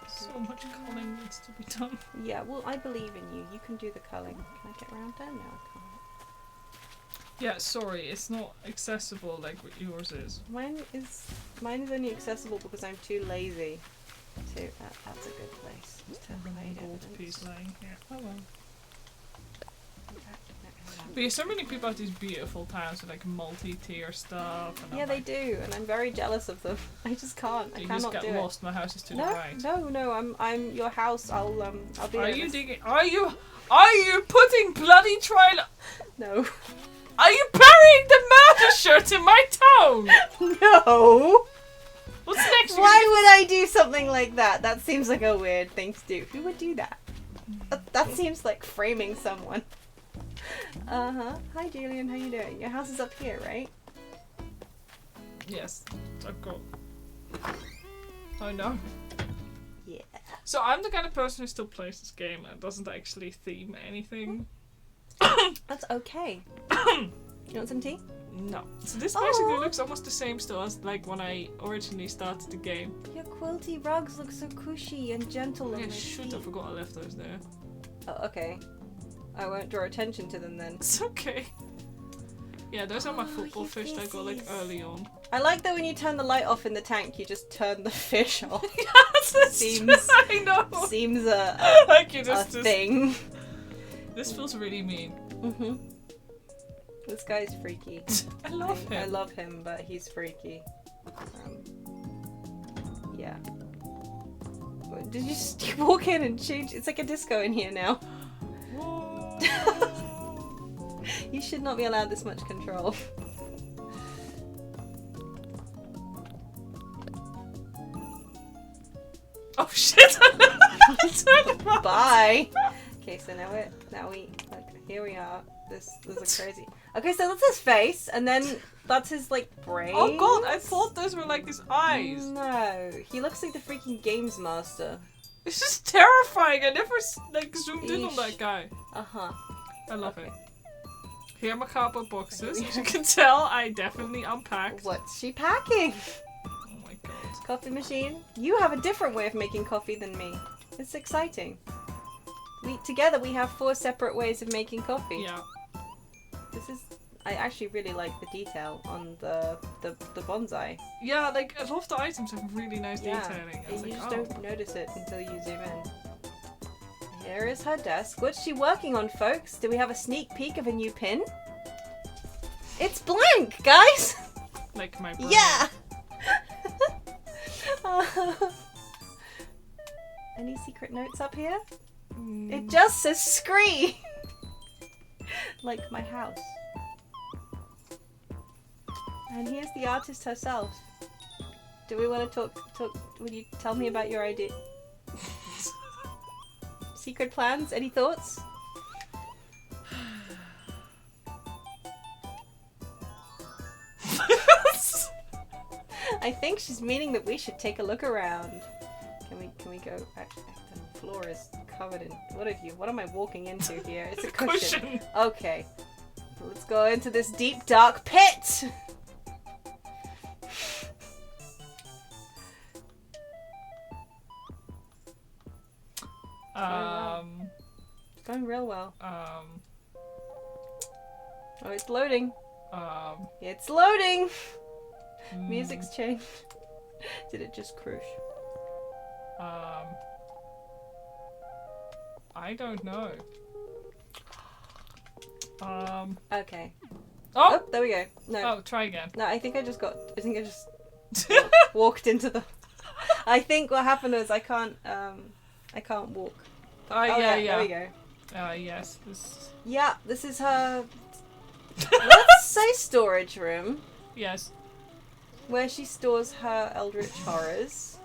So much culling needs to be done. Yeah, well, I believe in you. You can do the culling. Can I get around there? No, I can't. Yeah, sorry, it's not accessible like what yours is. Mine is only accessible because I'm too lazy to. That's a good place to hide Gold evidence. piece lying here. Oh well. But yeah, so many people have these beautiful towns with like multi-tier stuff. And Yeah, I'm they like, do, and I'm very jealous of them. I just can't. I you cannot just do get lost. My house is to it. the right. No. I'm your house. I'll be. Are in you this- digging? Are you putting bloody trial? No. Are you burying the murder shirt in my town? No. What's next? Why would I do something like that? That seems like a weird thing to do. Who would do that? That seems like framing someone. Hi Julian, how you doing? Your house is up here, right? Yes, I've got. Oh no. Yeah. So I'm the kind of person who still plays this game and doesn't actually theme anything. That's okay. You want some tea? No. So this basically Aw. looks almost the same still as like when I originally started the game. Your quilty rugs look so cushy and gentle on Yeah, my shoot, I feet. forgot I left those there. Oh, okay. I won't draw attention to them then. It's okay. Yeah, those are my Oh, football your fish that I got like fishies. early on. I like that when you turn the light off in the tank, you just turn the fish off. Yes, it's Seems- I know. Seems a Like you a just thing. This feels really mean. Mhm. This guy's freaky. I love him. I love him, but he's freaky. Yeah. What, did you just walk in and change? It's like a disco in here now. Whoa. You should not be allowed this much control. Oh shit! I turned around. Bye. Okay, so now we look, here we are. This is crazy. Okay, so that's his face, and then that's his like brain. Oh god, I thought those were like his eyes. No, he looks like the freaking games master. It's just terrifying. I never like zoomed in on Eesh. that guy. Uh-huh. I love Okay. it. Here are my cardboard boxes. As you can tell, I definitely unpacked. What's she packing? Oh my god. Coffee machine. You have a different way of making coffee than me. It's exciting. Together we have 4 separate ways of making coffee. Yeah. I actually really like the detail on the bonsai. Yeah, like a lot of the items have really nice detailing. I was You like, just oh. don't notice it until you zoom in. Here is her desk. What's she working on, folks? Do we have a sneak peek of a new pin? It's blank, guys! Like my brain. Yeah! Any secret notes up here? It just says scree! Like my house. And here's the artist herself. Do we want to talk? Would you tell me about your idea? Secret plans? Any thoughts? I think she's meaning that we should take a look around. Can we go? The floor is covered in. What am I walking into here? It's a cushion. Okay. Let's go into this deep dark pit. It's going real well. Oh, it's loading. It's loading. Music's changed. Did it just cruise? I don't know. Okay. Oh! There we go. No. Oh, try again. No, I think I just walked into the. I think what happened was I can't walk. Yeah. There we go. Yes. Yeah, this is her. Let's say storage room. Yes. Where she stores her eldritch horrors.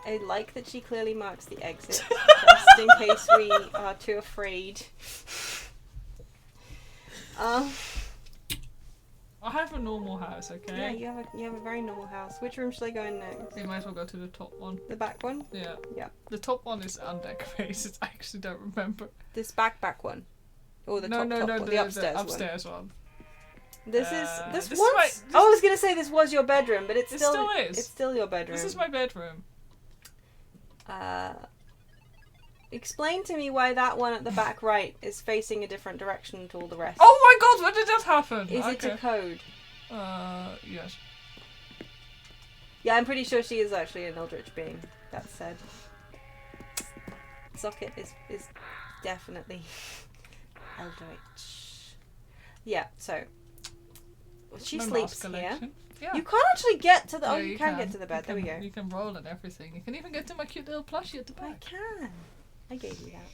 I like that she clearly marks the exit, just in case we are too afraid. I have a normal house, okay? Yeah, you have a very normal house. Which room should I go in next? You might as well go to the top one. The back one? Yeah. Yeah. The top one is undecorated. I actually don't remember. This back one? Or the top one? The upstairs one. This is was. I was gonna say this was your bedroom, but it still is. It's still your bedroom. This is my bedroom. Explain to me why that one at the back right is facing a different direction to all the rest. Oh my god, when did that happen? Is it a code? Yes. Yeah, I'm pretty sure she is actually an eldritch being. That said. Socket is definitely eldritch. Yeah, so she sleeps here. Yeah. You can't actually get to the. Yeah, Oh, you can get to the bed. There we go. You can roll and everything. You can even get to my cute little plushie at the back. I can. I gave you that.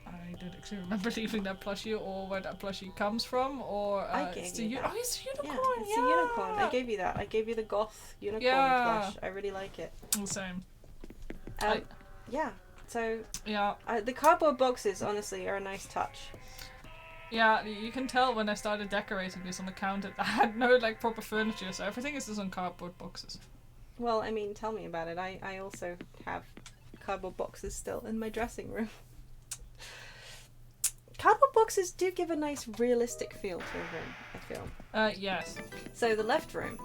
I don't actually remember leaving that plushie or where that plushie comes from, or I gave you that. Oh, it's a unicorn. Yeah, it's a unicorn. I gave you that. I gave you the goth unicorn plush. I really like it. The same. Yeah. So. Yeah. The cardboard boxes, honestly, are a nice touch. Yeah, you can tell when I started decorating this on account that I had no like proper furniture, so everything is just on cardboard boxes. Well, I mean, tell me about it. I also have cardboard boxes still in my dressing room. Cardboard boxes do give a nice realistic feel to a room, I feel. Yes. So the left room.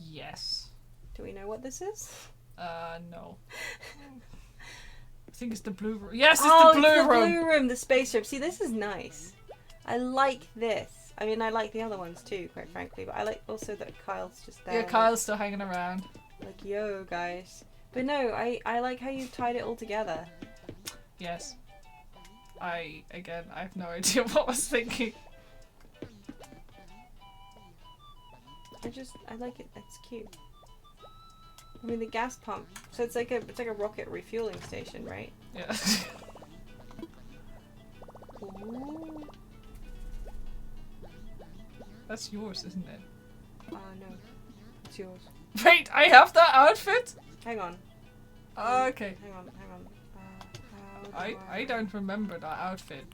Yes. Do we know what this is? No. I think it's the blue room. Yes, it's the blue room. The blue room, the space room. See, this is nice. I like this. I mean, I like the other ones too, quite frankly, but I like also that Kyle's just there. Yeah, Kyle's still hanging around. Like, yo, guys. But no, I like how you tied it all together. Yes. I have no idea what I was thinking. I like it. It's cute. I mean, the gas pump. So it's like a rocket refueling station, right? Yeah. Ooh. That's yours, isn't it? No. It's yours. Wait, I have that outfit? Hang on. Okay. Hang on. I don't remember that outfit.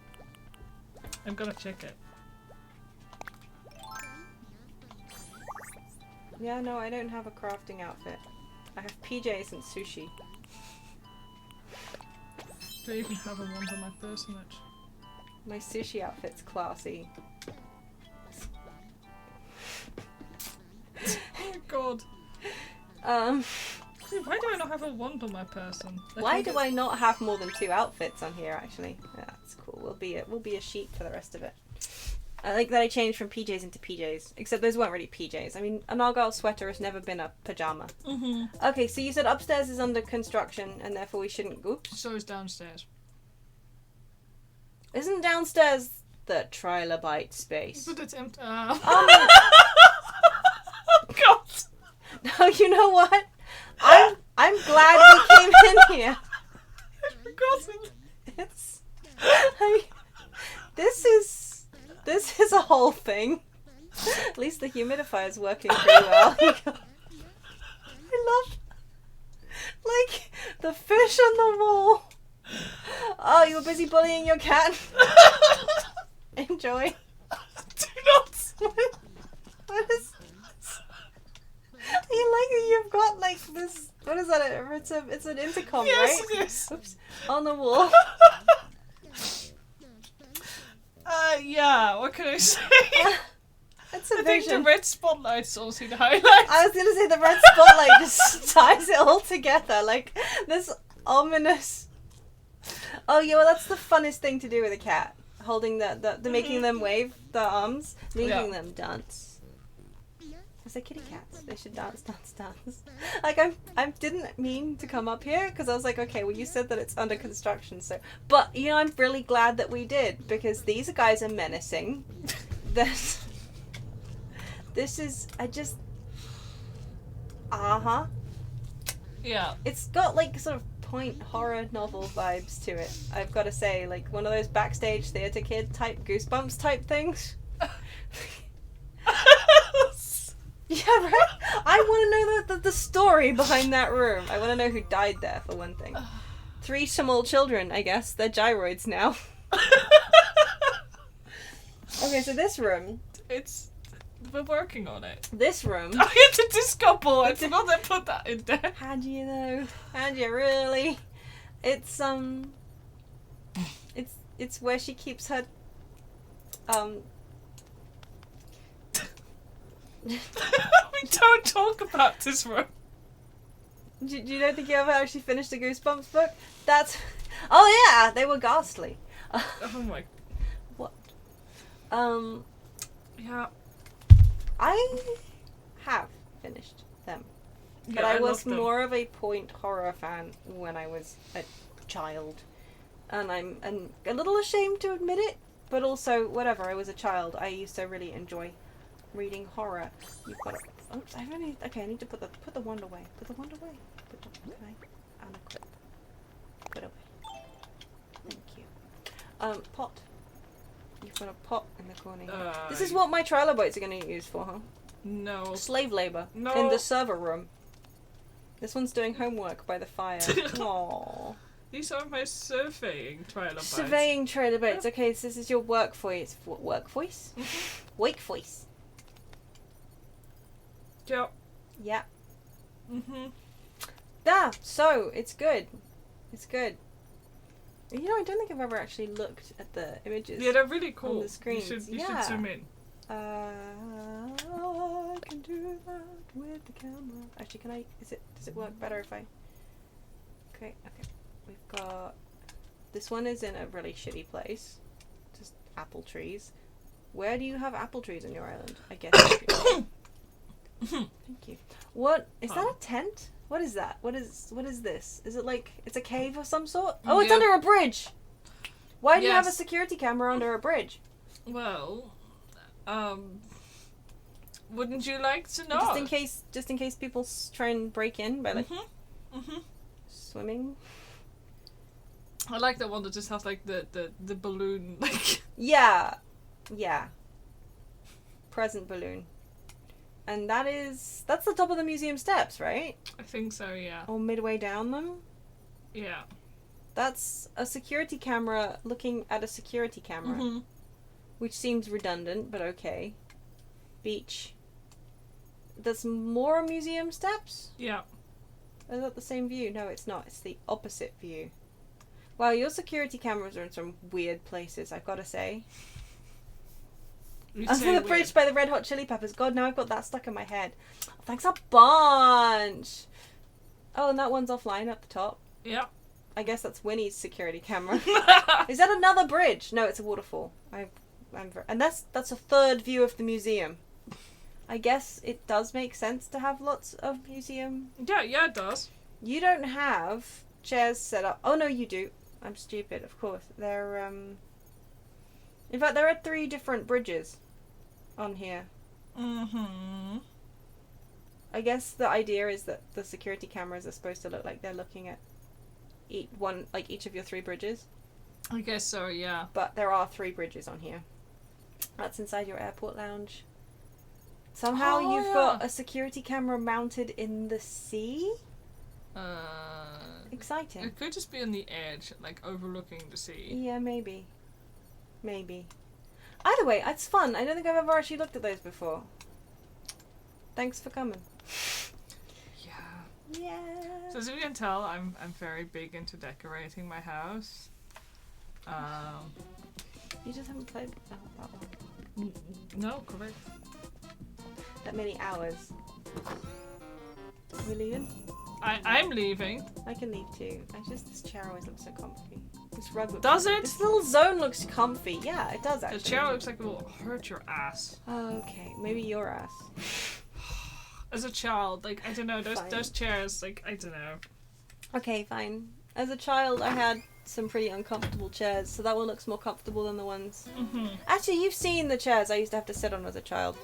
I'm gonna check it. Yeah, no, I don't have a crafting outfit. I have PJs and sushi. Do I even have a one for my personage? My sushi outfit's classy. Oh my god. Why do I not have a wand on my person? Why do I not have more than 2 outfits on here? Actually, yeah, that's cool. We'll be a sheep for the rest of it. I like that I changed from PJs into PJs, except those weren't really PJs. I mean, an Argyle sweater has never been a pajama. Mm-hmm. Okay, so you said upstairs is under construction, and therefore we shouldn't. Oops. So is downstairs. Isn't downstairs the trilobite space? But it's empty. Oh God. No, you know what? I'm glad we came in here. I forgot it. This is is a whole thing. At least the humidifier's working pretty well. I love, like, the fish on the wall. Oh, you were busy bullying your cat. Enjoy. Do not. What is? You like that you've got like this? What is that? It's an intercom, Yes, right? it is. Oops. On the wall. Yeah. What can I say? It's a I think the vision. red spotlight's also the highlight. I was gonna say the red spotlight just ties it all together, like this ominous. Oh yeah, well that's the funnest thing to do with a cat. Holding the making them wave their arms, making them dance. Because they're kitty cats. They should dance, dance, dance. Like I didn't mean to come up here because I was like, okay, well you said that it's under construction, so. But you know, I'm really glad that we did because these guys are menacing. This is Yeah. It's got like sort of point horror novel vibes to it. I've got to say, like one of those backstage theater kid type Goosebumps type things. Yeah, right? I want to know the story behind that room. I want to know who died there, for one thing. 3 small children, I guess. They're gyroids now. Okay, so this room. We're working on it. This room. Oh, it's a disco ball. I forgot to put that in there. Had you though? Had you really? It's it's where she keeps her We don't talk about this room. Do you don't think you ever actually finished a Goosebumps book? That's... Oh yeah! They were ghastly. Oh my... What? Yeah. I have finished them. But Yeah, I was love them. more of a point horror fan when I was a child. And I'm a little ashamed to admit it, but also, whatever, I was a child. I used to really enjoy reading horror. You've got to... Oops, I really... Okay, I need to put the wand away. Put the wand away. Put the wand away. And a clip. Put away. Thank you. Pot. You've got a pot in the corner here. This is what my trailer boats are going to use for, huh? No. Slave labor. No. In the server room. This one's doing homework by the fire. Aww. These are my surveying trailer boats. Surveying trailer boats. Okay, so this is your work voice. Work voice? Wake voice. Yep. Yeah. Mm-hmm. Yeah, so, it's good. It's good. You know, I don't think I've ever actually looked at the images. Yeah, they're really cool. On the screens. You should Yeah. zoom in. I can do that with the camera. Actually, can I... Does it work better if I... Okay. We've got... This one is in a really shitty place. Just apple trees. Where do you have apple trees on your island? I guess. Thank you. What... Is that a tent? What is that? What is this? Is it like... It's a cave of some sort? Oh, it's Yeah. under a bridge! Why do you have a Yes. security camera under a bridge? Well, wouldn't you like to know? Just in case people try and break in by like swimming. I like that one that just has like the balloon like. Yeah. Present balloon. And that's the top of the museum steps, right? I think so, yeah. Or midway down them. Yeah. That's a security camera looking at a security camera. Mm-hmm. Which seems redundant, but okay. Beach. There's more museum steps? Yeah. Is that the same view? No, it's not. It's the opposite view. Wow, your security cameras are in some weird places, I've got to say. You Under say the bridge by the Red Hot Chili Peppers. God, now I've got that stuck in my head. Thanks a bunch! Oh, and that one's offline at the top. Yeah. I guess that's Winnie's security camera. Is that another bridge? No, it's a waterfall. And that's a third view of the museum. I guess it does make sense to have lots of museum. Yeah, it does. You don't have chairs set up. Oh no, you do. I'm stupid, of course. They're in fact, there are 3 different bridges on here. Mm-hmm. I guess the idea is that the security cameras are supposed to look like they're looking at each of your 3 bridges. I guess so, yeah. But there are 3 bridges on here. That's inside your airport lounge. Somehow you've yeah. got a security camera mounted in the sea? Exciting. It could just be on the edge, like overlooking the sea. Yeah, maybe. Maybe. Either way, it's fun. I don't think I've ever actually looked at those before. Thanks for coming. Yeah. Yeah. So as you can tell, I'm very big into decorating my house. You just haven't played that long. No, correct. That many hours. Are we leaving? I'm leaving. I can leave too. This chair always looks so comfy. This rug looks Does comfy. it? This little zone looks comfy. Yeah, it does The actually. chair looks like it will hurt your ass. Oh, okay. Maybe your ass. As a child, like, I don't know, Fine. those chairs, like, I don't know. Okay, fine. As a child, I had some pretty uncomfortable chairs, so that one looks more comfortable than the ones. Mm-hmm. Actually, you've seen the chairs I used to have to sit on as a child.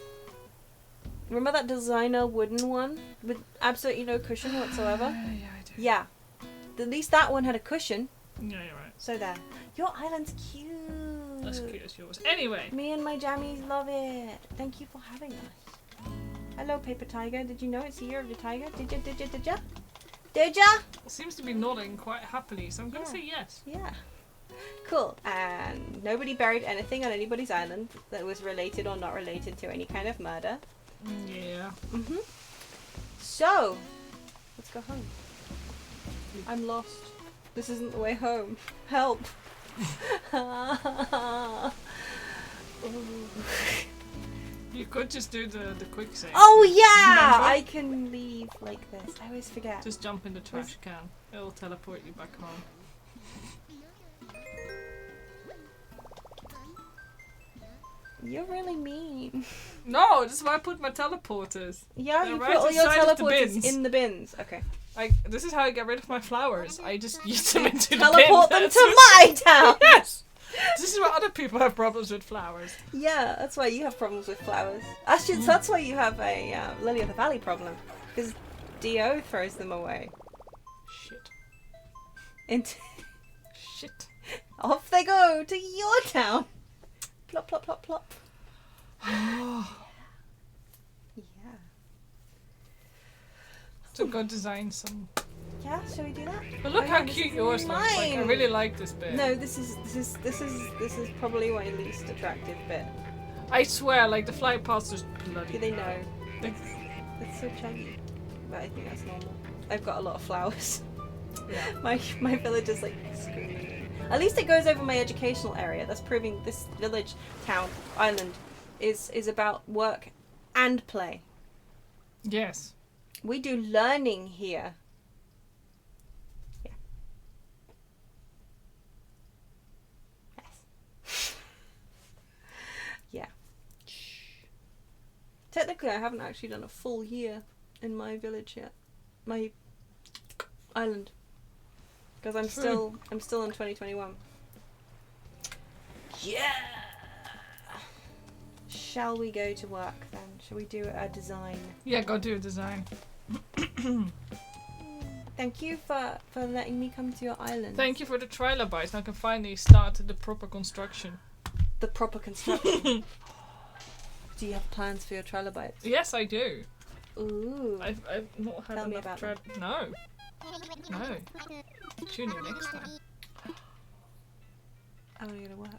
Remember that designer wooden one with absolutely no cushion whatsoever? Yeah, I do. Yeah. At least that one had a cushion. Yeah, you're right. So there. Your island's cute. That's cute as yours. Anyway. Me and my jammies love it. Thank you for having us. Hello, Paper Tiger. Did you know it's the year of the tiger? Did ya? Did ya? It seems to be nodding quite happily, so I'm going to say yes. Yeah. Cool. And nobody buried anything on anybody's island that was related or not related to any kind of murder. Yeah. Mhm. So, let's go home. I'm lost. This isn't the way home. Help. Ooh. You could just do the quick save. Oh yeah! Remember? I can leave like this. I always forget. Just jump in the trash can. It'll teleport you back home. You're really mean. No, this is where I put my teleporters. Yeah, They're you right put all your inside of the teleporters bins. in the bins. Okay. This is how I get rid of my flowers. I just use them into the bin. Teleport them to my town! Yes! This is why other people have problems with flowers. Yeah, that's why you have problems with flowers. Actually, that's why you have a Lily of the Valley problem. Because Dio throws them away. Shit. Into Shit. Off they go to your town. Plop, plop, plop, plop. Yeah. So go design some. Yeah, shall we do that? But look Oh, how yeah, this cute is yours looks. Like, I mine. really like this bit. No, this is probably my least attractive bit. I swear, like the flight paths just bloody. Do they know? Like, It's so chuggy. But I think that's normal. I've got a lot of flowers. yeah. My village is like screaming. At least it goes over my educational area. That's proving this village, town, island is about work and play. Yes. We do learning here. Yeah. Yes. Yeah. Technically, I haven't actually done a full year in my village yet. My island. Because I'm still in 2021. Yeah. Shall we go to work then? Shall we do a design? Yeah, go do a design. Thank you for letting me come to your island. Thank you for the trilobites. Now I can finally start the proper construction. The proper construction. Do you have plans for your trilobites? Yes, I do. Ooh. I've not had Tell me enough about them. No. No. Tune in next time. I want to go to work.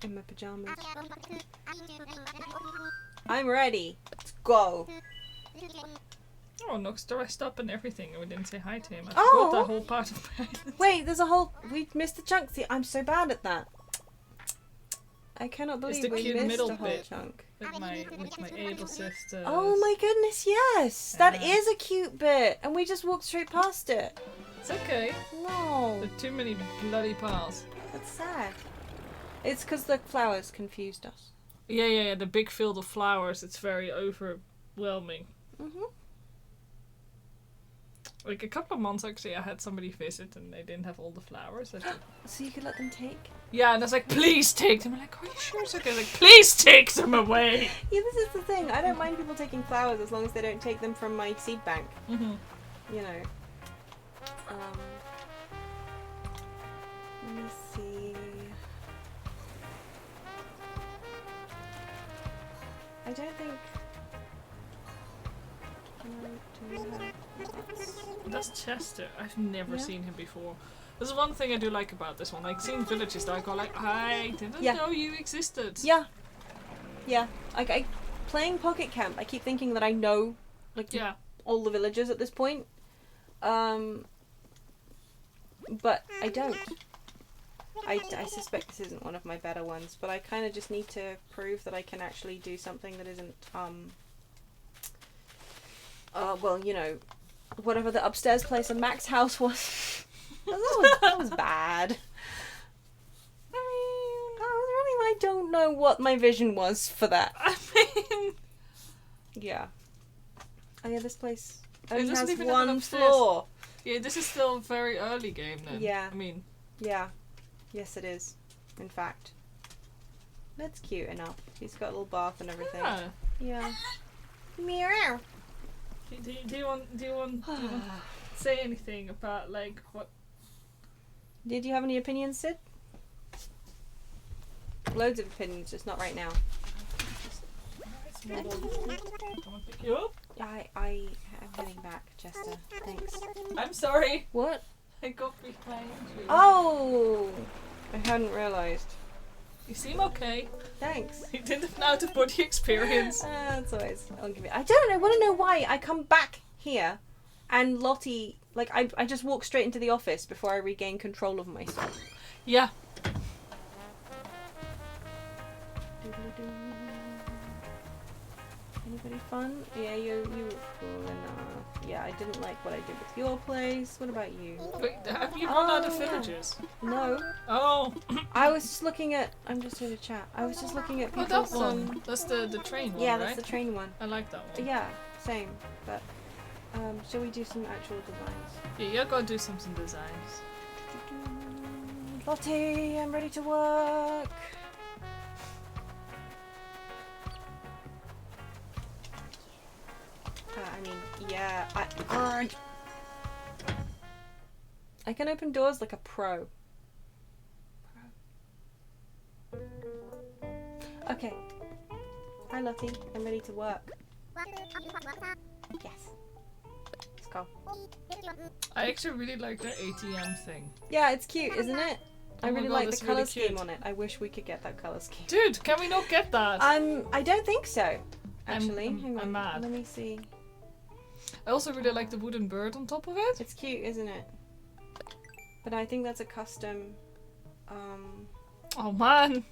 In my pajamas. I'm ready. Let's go. Oh, Nook's dressed up and everything, and we didn't say hi to him. I Oh. forgot that whole part of my island. Wait, there's a whole... We missed the chunk. See, I'm so bad at that. I cannot It's believe the we cute missed middle a whole bit. chunk. With my able sisters. Oh my goodness, yes! That Yeah. is a cute bit! And we just walked straight past it. It's okay. No. There are too many bloody piles. That's sad. It's because the flowers confused us. Yeah. The big field of flowers. It's very overwhelming. Mm-hmm. Like a couple of months actually, I had somebody visit and they didn't have all the flowers. So you could let them take? Yeah, and I was like, please take them. I'm like, are you sure it's okay? Like, please take them away. Yeah, this is the thing. I don't mind people taking flowers as long as they don't take them from my seed bank. Mm-hmm. You know. Let me see. I don't think. Do I have That's Chester. I've never Yeah. seen him before. There's one thing I do like about this one. Like seeing villages that I go like, I didn't Yeah. know you existed. Yeah. Yeah. Like playing Pocket Camp, I keep thinking that I know like Yeah. all the villagers at this point. But I don't. I suspect this isn't one of my better ones, but I kind of just need to prove that I can actually do something that isn't, well, you know, whatever the upstairs place in Mac's house was. that was bad. I don't know what my vision was for that. I mean, Yeah. Oh yeah, this place It only doesn't has even have an one upstairs. floor. yeah, this is still a very early game then. Yeah. I mean, Yeah. Yes, it is. In fact. That's cute enough. He's got a little bath and everything. yeah. Yeah. Meow. Do you want to say anything about like what? Did you have any opinions, Sid? Loads of opinions, just not right now. It's more than- Someone pick you up? I'm heading back, Chester. Thanks. I'm sorry. What? I got behind you. Oh! I hadn't realised. You seem okay. Thanks. You didn't have an out of body experience. That's always. I'll give it. I don't know. I want to know why I come back here, and Lottie, like I just walk straight into the office before I regain control of myself. Yeah. Anybody fun? Yeah, you were cool enough. Yeah, I didn't like what I did with your place. What about you? Wait, have you run out of Oh, yeah. villagers? No, Oh. I was just looking at. I'm just in a chat. I was just looking at Oh, people's. that one. That's the train one, Yeah, right? that's the train one. I like that one. Yeah, same. But shall we do some actual designs? Yeah, you're gonna do some designs. Lottie, I'm ready to work. I mean, yeah, I can open doors like a pro. Okay. Hi, Lottie. I'm ready to work. Yes. Let's go. I actually really like the ATM thing. Yeah, it's cute, isn't it? I Oh my really God, like that's the color really scheme cute. on it. I wish we could get that color scheme. Dude, can we not get that? I don't think so. Actually, I'm hang on. mad. Let me see. I also really like the wooden bird on top of it. It's cute, isn't it? But I think that's a custom. Oh man.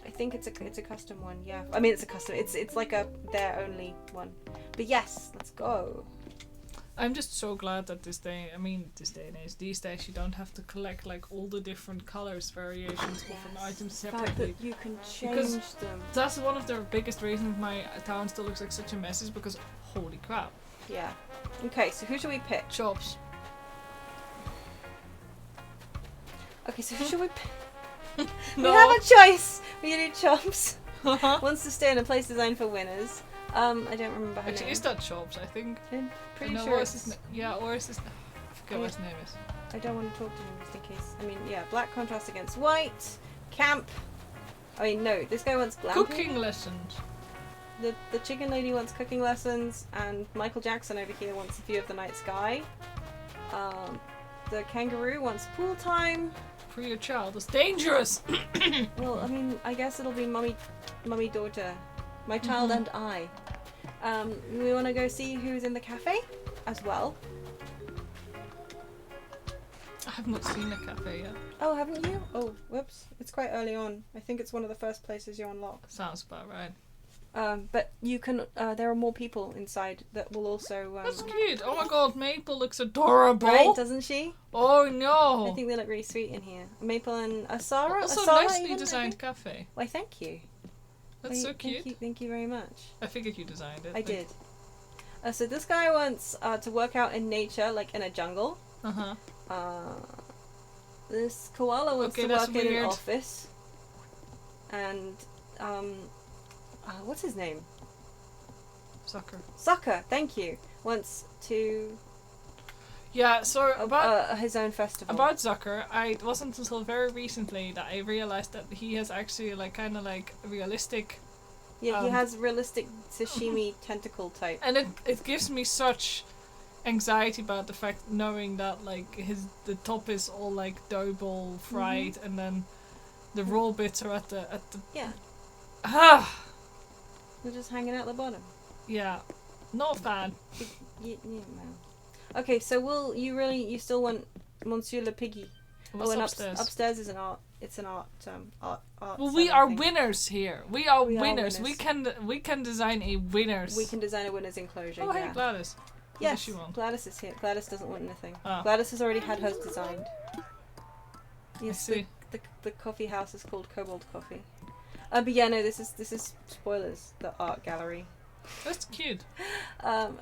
I think it's a custom one. Yeah. I mean, it's a custom. It's like a their only one. But yes, let's go. I'm just so glad that this day and age, these days you don't have to collect like all the different colors, variations of an item The fact separately. that you can change Because them. That's one of the biggest reasons my town still looks like such a mess is because holy crap. Yeah. Okay, so who should we pick? Chops. Okay, so who should we pick? No. We have a choice. We can do Chops. Actually, Wants to stay in a place designed for winners. I don't remember her name. is that Chops? I think. I'm pretty No, sure. or is his yeah, or is his? I forget what his name is. I don't want to talk to him just in case. I mean, yeah, black contrast against white. Camp. I mean, no, this guy wants glamping. Cooking lessons. The chicken lady wants cooking lessons, and Michael Jackson over here wants a view of the night sky. The kangaroo wants pool time. For your child, it's dangerous. Well, I mean, I guess it'll be mummy, daughter, my child, Mhm. and I. We want to go see who's in the cafe, as well. I have not seen a cafe yet. Oh, haven't you? Oh, whoops! It's quite early on. I think it's one of the first places you unlock. Sounds about right. But you can. There are more people inside that will also. That's cute. Oh my god, Maple looks adorable. Right, doesn't she? Oh I no. think they look really sweet in here. Maple and Asara. Also Asara nicely even, I designed think? cafe. Why, thank you. That's so cute. Thank you very much. I figured you designed it. I did. So this guy wants to work out in nature, like in a jungle. Uh huh. This koala wants Okay, to that's work in an weird. office. And what's his name? Sucker. Sucker, thank you. Wants to Yeah. So about his own festival. about Zucker, it wasn't until very recently that I realized that he has actually like kind of like realistic Yeah, he has realistic sashimi tentacle type. And it gives me such anxiety about the fact knowing that like the top is all like dough ball fried and then the raw bits are at the Yeah. They're just hanging out the bottom. Yeah. Not a fan. Yeah, no. Okay, so you still want Monsieur Le Piggy? What's upstairs? Upstairs is an art. It's an art. Well, we are thing. winners here. We are winners. We can design a winners. We can design a winner's enclosure. Oh, yeah. hey Gladys. What Yes, does she want? Gladys is here. Gladys doesn't want anything. Oh. Gladys has already had hers designed. Yes, I see. The coffee house is called Cobalt Coffee. But yeah, no, this is spoilers. The art gallery. That's cute. I'm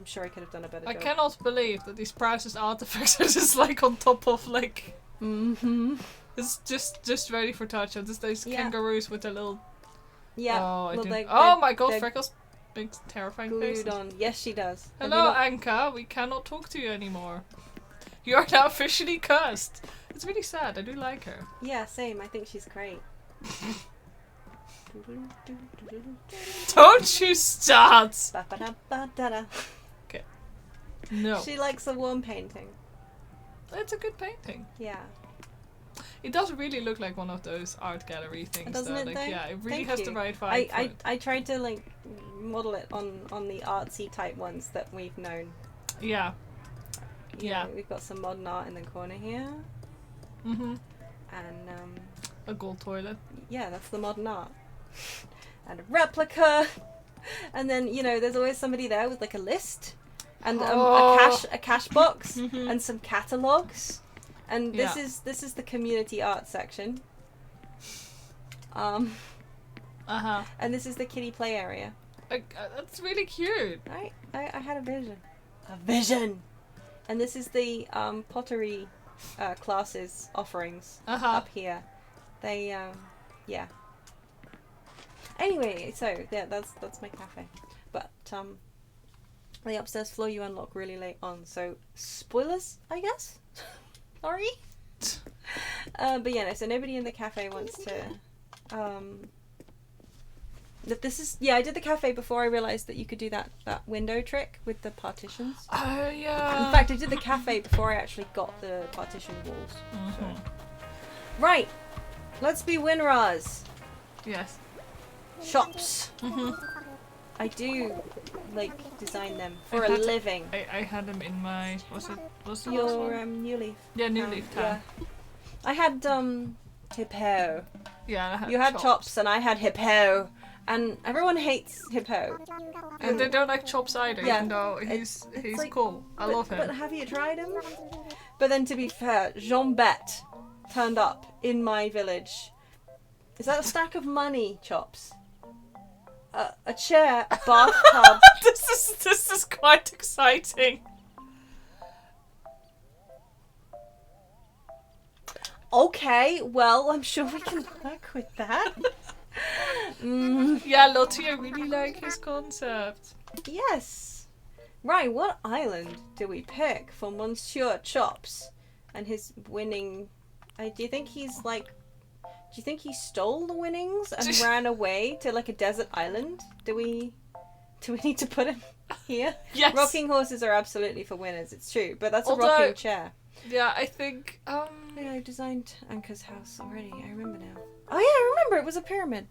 sure I could have done a better I job. cannot believe that these priceless artifacts are just like on top of like. It's just ready for touch. Just those kangaroos with their little. Yeah. Oh, I well, didn't. Oh my God, Freckles! Big terrifying glued faces. on. Yes, she does. Hello, Anka. We cannot talk to you anymore. You are now officially cursed. It's really sad. I do like her. Yeah, same. I think she's great. Don't you start! Okay. No. She likes a warm painting. It's a good painting. Yeah. It does really look like one of those art gallery things. Doesn't it, like, though? yeah, it really Thank has you. the right vibe. I tried to like model it on the artsy type ones that we've known. Yeah. Yeah. We've got some modern art in the corner here. Mhm. And a gold toilet. Yeah, that's the modern art. And a replica. And then, there's always somebody there with like a list and a cash box and some catalogs. And this is the community art section. And this is the kiddie play area. That's really cute. Right? I had a vision. A vision. And this is the pottery classes offerings up here. They yeah. Anyway, so yeah, that's my cafe. But the upstairs floor you unlock really late on, so spoilers, I guess. Sorry. But yeah, no, so nobody in the cafe wants to this is I did the cafe before I realised that you could do that window trick with the partitions. Oh yeah. In fact, I did the cafe before I actually got the partition walls. So. Right. Let's be WinRARs. Yes. Shops. I do design them for a living. I had them in my what's your New Leaf. Yeah, New Leaf town. Yeah. I had Hippo. Yeah, I had you had Chops and I had Hippo. And everyone hates Hippo. And they don't like Chops either, yeah, even though he's like, cool. I love him. But have you tried him? But then to be fair, Jean-Bette turned up in my village. Is that a stack of money, Chops? A chair, a bathtub. This is quite exciting. Okay, well, I'm sure we can work with that. Yeah, Lottie, I really like his concept. Yes. Right, what island do we pick for Monsieur Chops and his winning? Do you think he stole the winnings and ran away to like a desert island? Do we need to put him here? Yes. Rocking horses are absolutely for winners, it's true, but that's a rocking chair. Yeah, I think Yeah, I designed Anka's house already. I remember now. Oh yeah, I remember. It was a pyramid.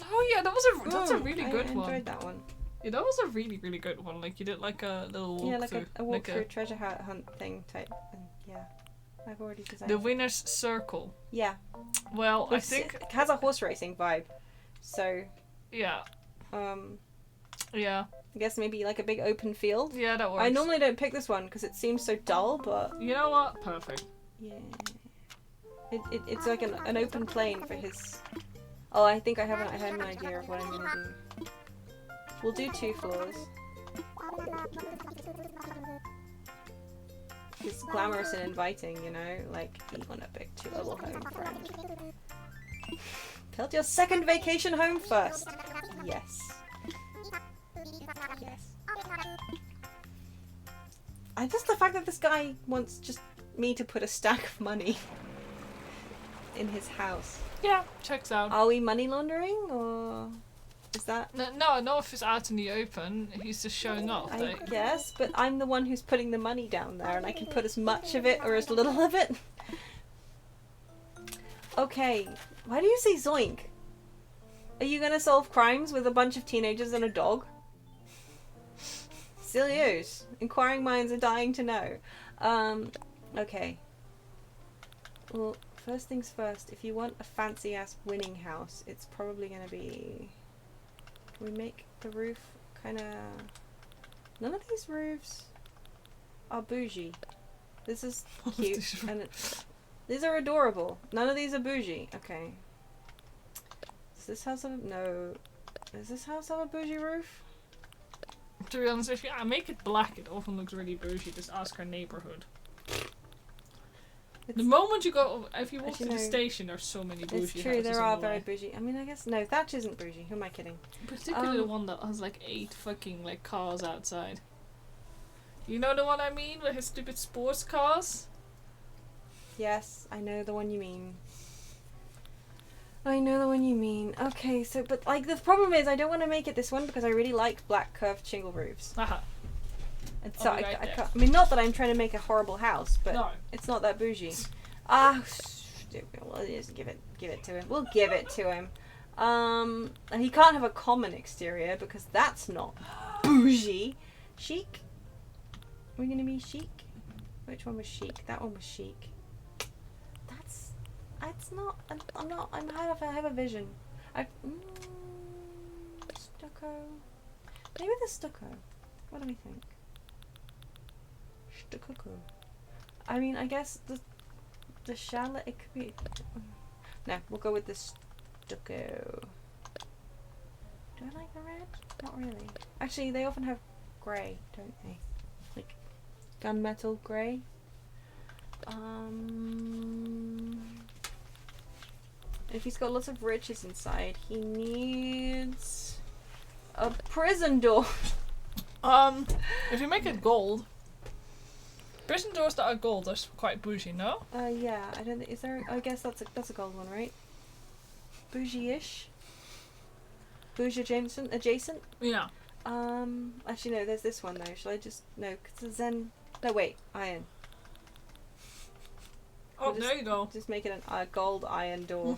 Oh yeah, that's a really good one. I enjoyed that one. Yeah, that was a really, really good one. Like you did like a little walk like through. a walkthrough treasure hunt thing type. And yeah, I've already designed. The winner's circle. Yeah. Well, I think it has a horse racing vibe. So. Yeah. Yeah. I guess maybe like a big open field. Yeah, that works. I normally don't pick this one because it seems so dull, but you know what? Perfect. Yeah. It's like an open plain for his. Oh, I think I have an idea of what I'm gonna do. We'll do 2 floors. It's glamorous and inviting, like you want a big 2-level home, friend. Build your second vacation home first. Yes. Yes. Just the fact that this guy wants just me to put a stack of money in his house. Yeah, checks out. Are we money laundering or? Is that? No, not if it's out in the open. He's just showing off. I guess, but I'm the one who's putting the money down there, and I can put as much of it or as little of it. Okay, why do you say zoink? Are you gonna solve crimes with a bunch of teenagers and a dog? Serious. Inquiring minds are dying to know. Okay. Well, first things first, if you want a fancy ass winning house, it's probably gonna be... Can we make the roof kinda... None of these roofs are bougie. This is cute, and these are adorable. None of these are bougie. Okay. Does this house have... No. Does this house have a bougie roof? To be honest, if you make it black, it often looks really bougie. Just ask our neighborhood. The moment you go, if you walk to the station, there's so many bougie houses. It's true, there are very bougie. I mean, I guess, no, Thatch isn't bougie. Who am I kidding? Particularly the one that has like 8 fucking like cars outside. You know the one I mean, with his stupid sports cars? Yes, I know the one you mean. I know the one you mean. Okay, so, but like the problem is I don't want to make it this one because I really like black curved shingle roofs. Haha. And so I can't, I mean, not that I'm trying to make a horrible house, but no. It's not that bougie. We'll just give it to him. We'll give it to him. And he can't have a common exterior because that's not bougie. Chic? Are we gonna be chic? Which one was chic? That one was chic. It's not. I have a vision. Stucco. Maybe the stucco. What do we think? Stucco. I mean, I guess the chalet. It could be. No, we'll go with the stucco. Do I like the red? Not really. Actually, they often have grey, don't they? Like gunmetal grey. If he's got lots of riches inside, he needs a prison door. If you make it gold, prison doors that are gold are quite bougie, no? Yeah. I don't think, is there? I guess that's a gold one, right? Bougie-ish. Bougie adjacent. Yeah. Actually no. There's this one though. Shall I just no? Cause then no wait iron. Oh, there you go. Just make it a gold iron door.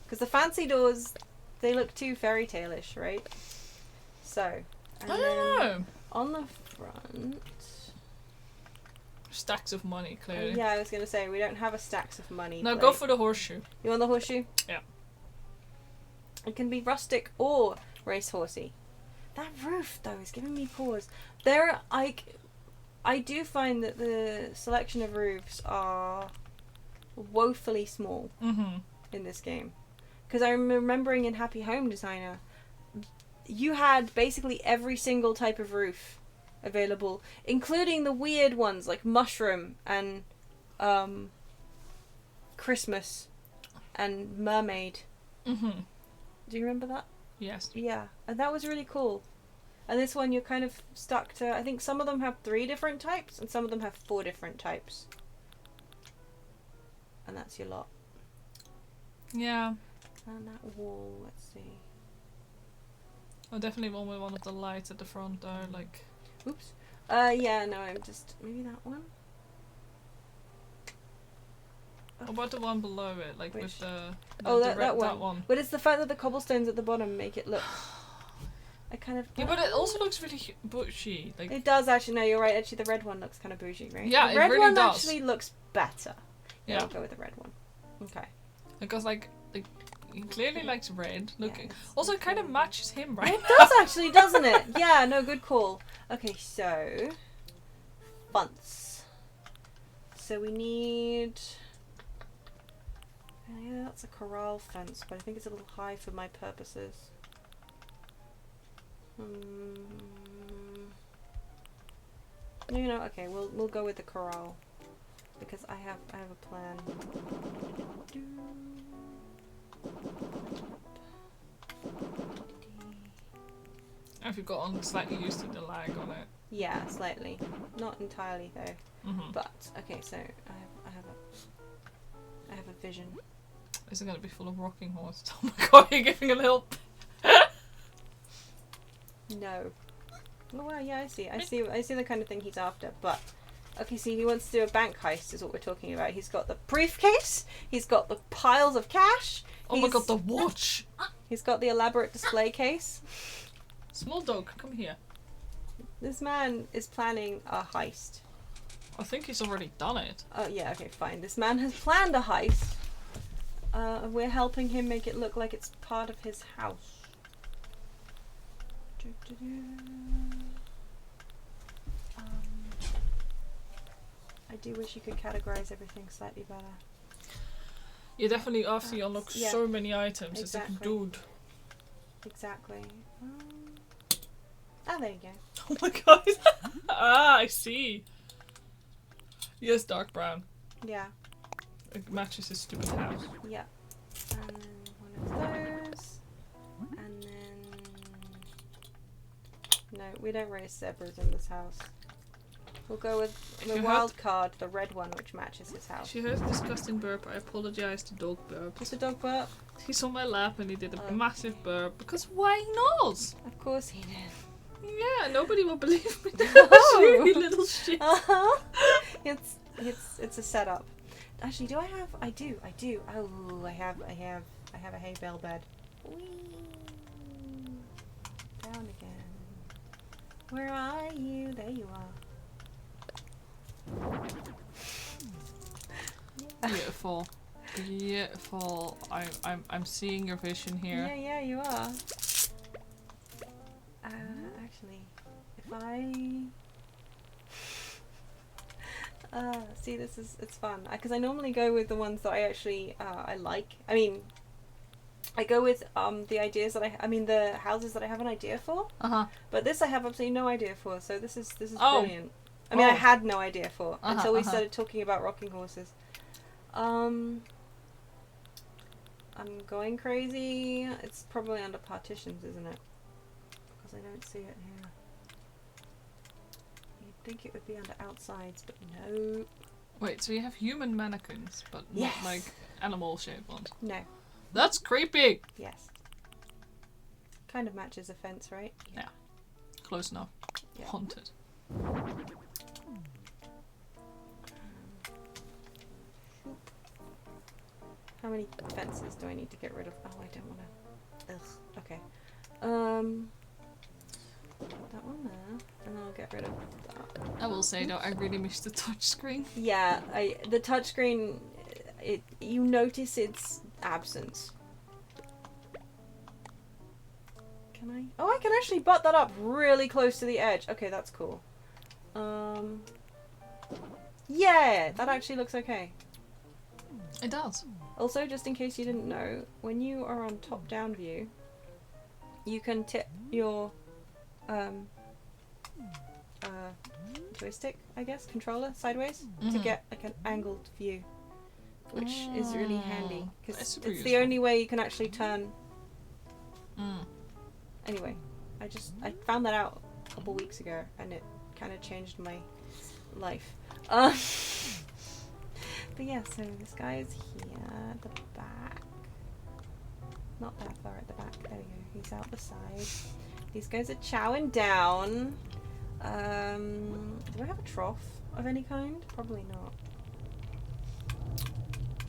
Because the fancy doors, they look too fairy tale-ish, right? So, and I don't know. On the front... Stacks of money, clearly. Yeah, I was going to say, we don't have a stacks of money. No, go for the horseshoe. You want the horseshoe? Yeah. It can be rustic or racehorsey. That roof, though, is giving me pause. I do find that the selection of roofs are woefully small in this game. Because I'm remembering in Happy Home Designer, you had basically every single type of roof available, including the weird ones like mushroom and Christmas and mermaid. Do you remember that? Yes. Yeah, and that was really cool. And this one you're kind of stuck to, I think some of them have 3 different types and some of them have 4 different types. And that's your lot. Yeah. And that wall, let's see. I definitely one with one of the lights at the front there, like... Oops. Yeah, no, I'm just... Maybe that one? What about the one below it, like with the that one. That one. But it's the fact that the cobblestones at the bottom make it look... I kind of... Yeah, but it also looks really bougie. Like it does actually, no, you're right. Actually, the red one looks kind of bougie, right? Yeah, the red it really one does. actually looks better. Yeah. I'll go with the red one. Okay. Because like he clearly likes red. Looking. Yeah, Also, it kind of matches him, right? It does actually, doesn't it? Yeah, no, good call. Okay, so... Fonts. So we need... Yeah, that's a corral fence, but I think it's a little high for my purposes. You know, okay, we'll go with the corral because I have a plan. Have you gotten slightly used to the lag on it? Yeah, slightly, not entirely though. But okay, so I have a vision. Is it gonna be full of rocking horses? Oh my god, you're giving a little. No. Oh wow, yeah, I see the kind of thing he's after, but okay, see, he wants to do a bank heist is what we're talking about. He's got the briefcase, he's got the piles of cash. Oh my god, the watch! He's got the elaborate display case. Small dog, come here. This man is planning a heist. I think he's already done it. Oh yeah, okay, fine. This man has planned a heist. We're helping him make it look like it's part of his house. I do wish you could categorize everything slightly better. Yeah, definitely after you unlock so many items, exactly. it's like, dude. Exactly. There you go. Oh my god. I see. Yes, dark brown. Yeah. It matches his stupid house. Yeah. And then one of those. And then... No, we don't raise zebras in this house. We'll go with the wild card, the red one, which matches his house. She heard a disgusting burp. I apologize to dog burp. Just a dog burp? He's on my lap and he did a massive burp. Because why not? Of course he did. Yeah, nobody will believe me. No. You little shit. It's a setup. Actually, do I have? I do. Oh, I have a hay bale bed. Whee! Down again. Where are you? There you are. Beautiful. Beautiful. I'm seeing your vision here. Yeah, you are. Actually, if I see, it's fun because I normally go with the ones that I actually I like. I mean, I go with the ideas that the houses that I have an idea for. But this I have absolutely no idea for. So this is brilliant. I mean, I had no idea for until we started talking about rocking horses. I'm going crazy. It's probably under partitions, isn't it? Because I don't see it here. You'd think it would be under outsides, but no. Wait, so you have human mannequins, but not like animal-shaped ones? No. That's creepy! Yes. Kind of matches a fence, right? Yeah. Close enough. Yeah. Haunted. How many fences do I need to get rid of? Oh, I don't want to. Ugh. Okay. Put that one there, and then I'll get rid of that. I will say though, I really miss the touchscreen. Yeah, the touchscreen. You notice its absence. Can I? Oh, I can actually butt that up really close to the edge. Okay, that's cool. Yeah, that actually looks okay. It does. Also, just in case you didn't know, when you are on top-down view, you can tip your joystick, I guess, controller sideways to get like an angled view, which is really handy because it's useful. the only way you can actually turn. Anyway, I found that out a couple weeks ago, and it kind of changed my life. But yeah, so this guy is here at the back. Not that far at the back. There we go. He's out the side. These guys are chowing down. Do I have a trough of any kind? Probably not.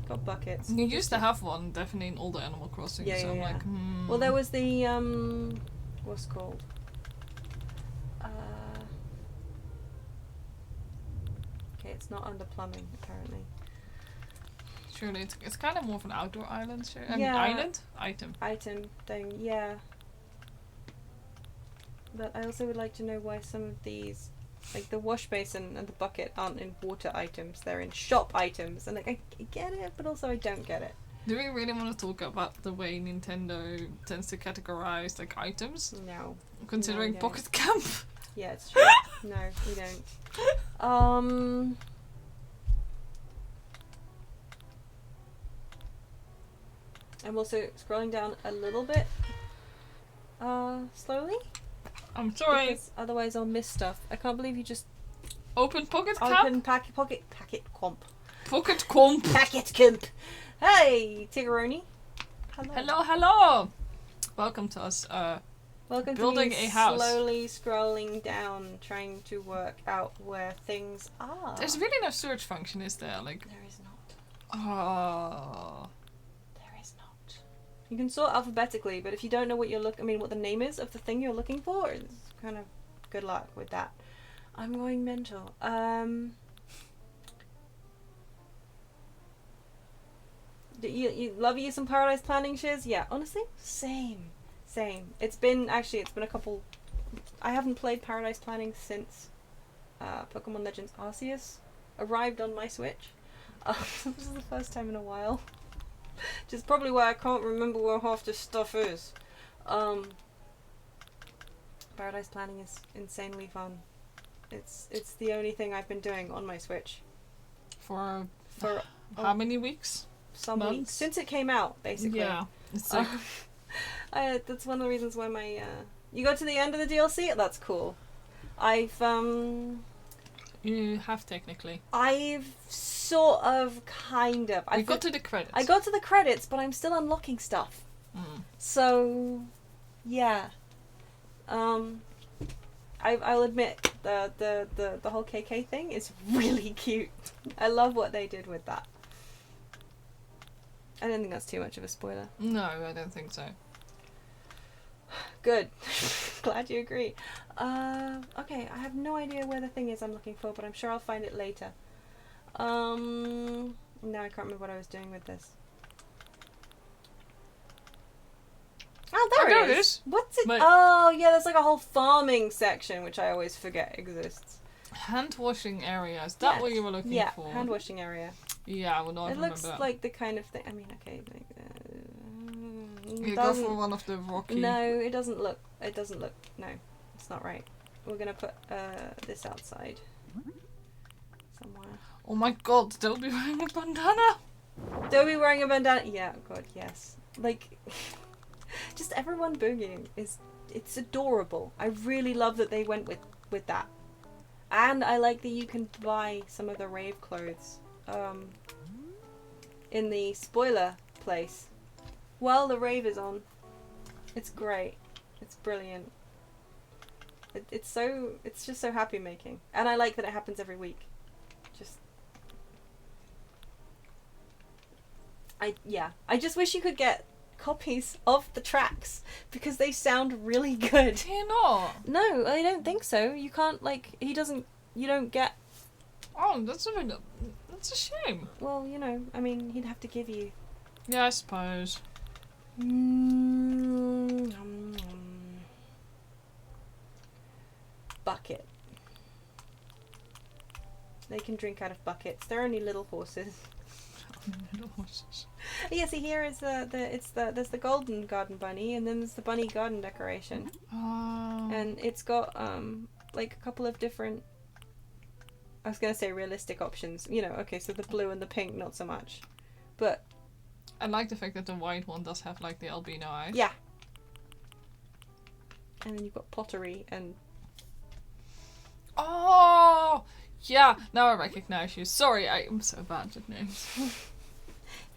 Got buckets. You used to have one, definitely in all the Animal Crossing. Yeah, so I'm yeah. like, Well, there was the what's it called? Okay, it's not under plumbing apparently. Surely it's kind of more of an outdoor island. Sure. I mean, Yeah. island item. Item thing, yeah. But I also would like to know why some of these, like the wash basin and the bucket, aren't in water items. They're in shop items, and like I get it, but also I don't get it. Do we really want to talk about the way Nintendo tends to categorize like items? No. Considering No, Pocket Camp. Yeah, it's true. No, we don't. I'm also scrolling down a little bit slowly. I'm sorry. Because otherwise I'll miss stuff. I can't believe you just Open Pocket Camp. open packet comp. Pocket Comp. Packet comp. Hey, Tiggeroni. Hello. Hello. Welcome to us Welcome Building to me a house. slowly scrolling down, trying to work out where things are. There's really no search function, is there? Like, There is not. oh. There is not. You can sort alphabetically, but if you don't know what what the name is of the thing you're looking for, it's kind of good luck with that. I'm going mental. You love you some Paradise Planning shiz? Yeah, honestly, same. It's been a couple. I haven't played Paradise Planning since Pokemon Legends Arceus arrived on my Switch. This is the first time in a while. Which is probably why I can't remember where half this stuff is. Paradise Planning is insanely fun. It's the only thing I've been doing on my Switch. For how many weeks? Some Months? weeks since it came out, basically. Yeah. It's like, That's one of the reasons why my you got to the end of the DLC. That's cool. you have technically. I've sort of, kind of. We got to the credits. I got to the credits, but I'm still unlocking stuff. Mm. So, yeah. I'll admit the whole KK thing is really cute. I love what they did with that. I don't think that's too much of a spoiler. No, I don't think so. Good. Glad you agree. Okay, I have no idea where the thing is I'm looking for, but I'm sure I'll find it later. Now I can't remember what I was doing with this. Oh, there it is. What's it? Oh, yeah, there's like a whole farming section, which I always forget exists. Hand washing area. Is that what you were looking for? Yeah, hand washing area. Yeah, I would not remember It looks like the kind of thing. I mean, okay, like you go for one of the rocky. No, it doesn't look. No, it's not right. We're gonna put this outside somewhere. Oh my god, they'll be wearing a bandana. They'll be wearing a bandana. Yeah, god, yes. Like, just everyone boogieing it's adorable. I really love that they went with that, and I like that you can buy some of the rave clothes in the spoiler place while the rave is on. It's great. It's brilliant. It's just so happy making, and I like that it happens every week. I just wish you could get copies of the tracks because they sound really good. Do you not? No, I don't think so. You can't, you don't get. Oh, that's a shame. Well, I mean, he'd have to give you. Yeah, I suppose. Bucket. They can drink out of buckets. They're only little horses. Little horses. Yeah, see, here is there's the golden garden bunny, and then there's the bunny garden decoration. Oh. And it's got like a couple of different, I was gonna say realistic options. Okay, so the blue and the pink, not so much, but I like the fact that the white one does have like the albino eyes. yeah. And then you've got pottery and. Oh, yeah. Now I recognize you. Sorry, I am so bad at names.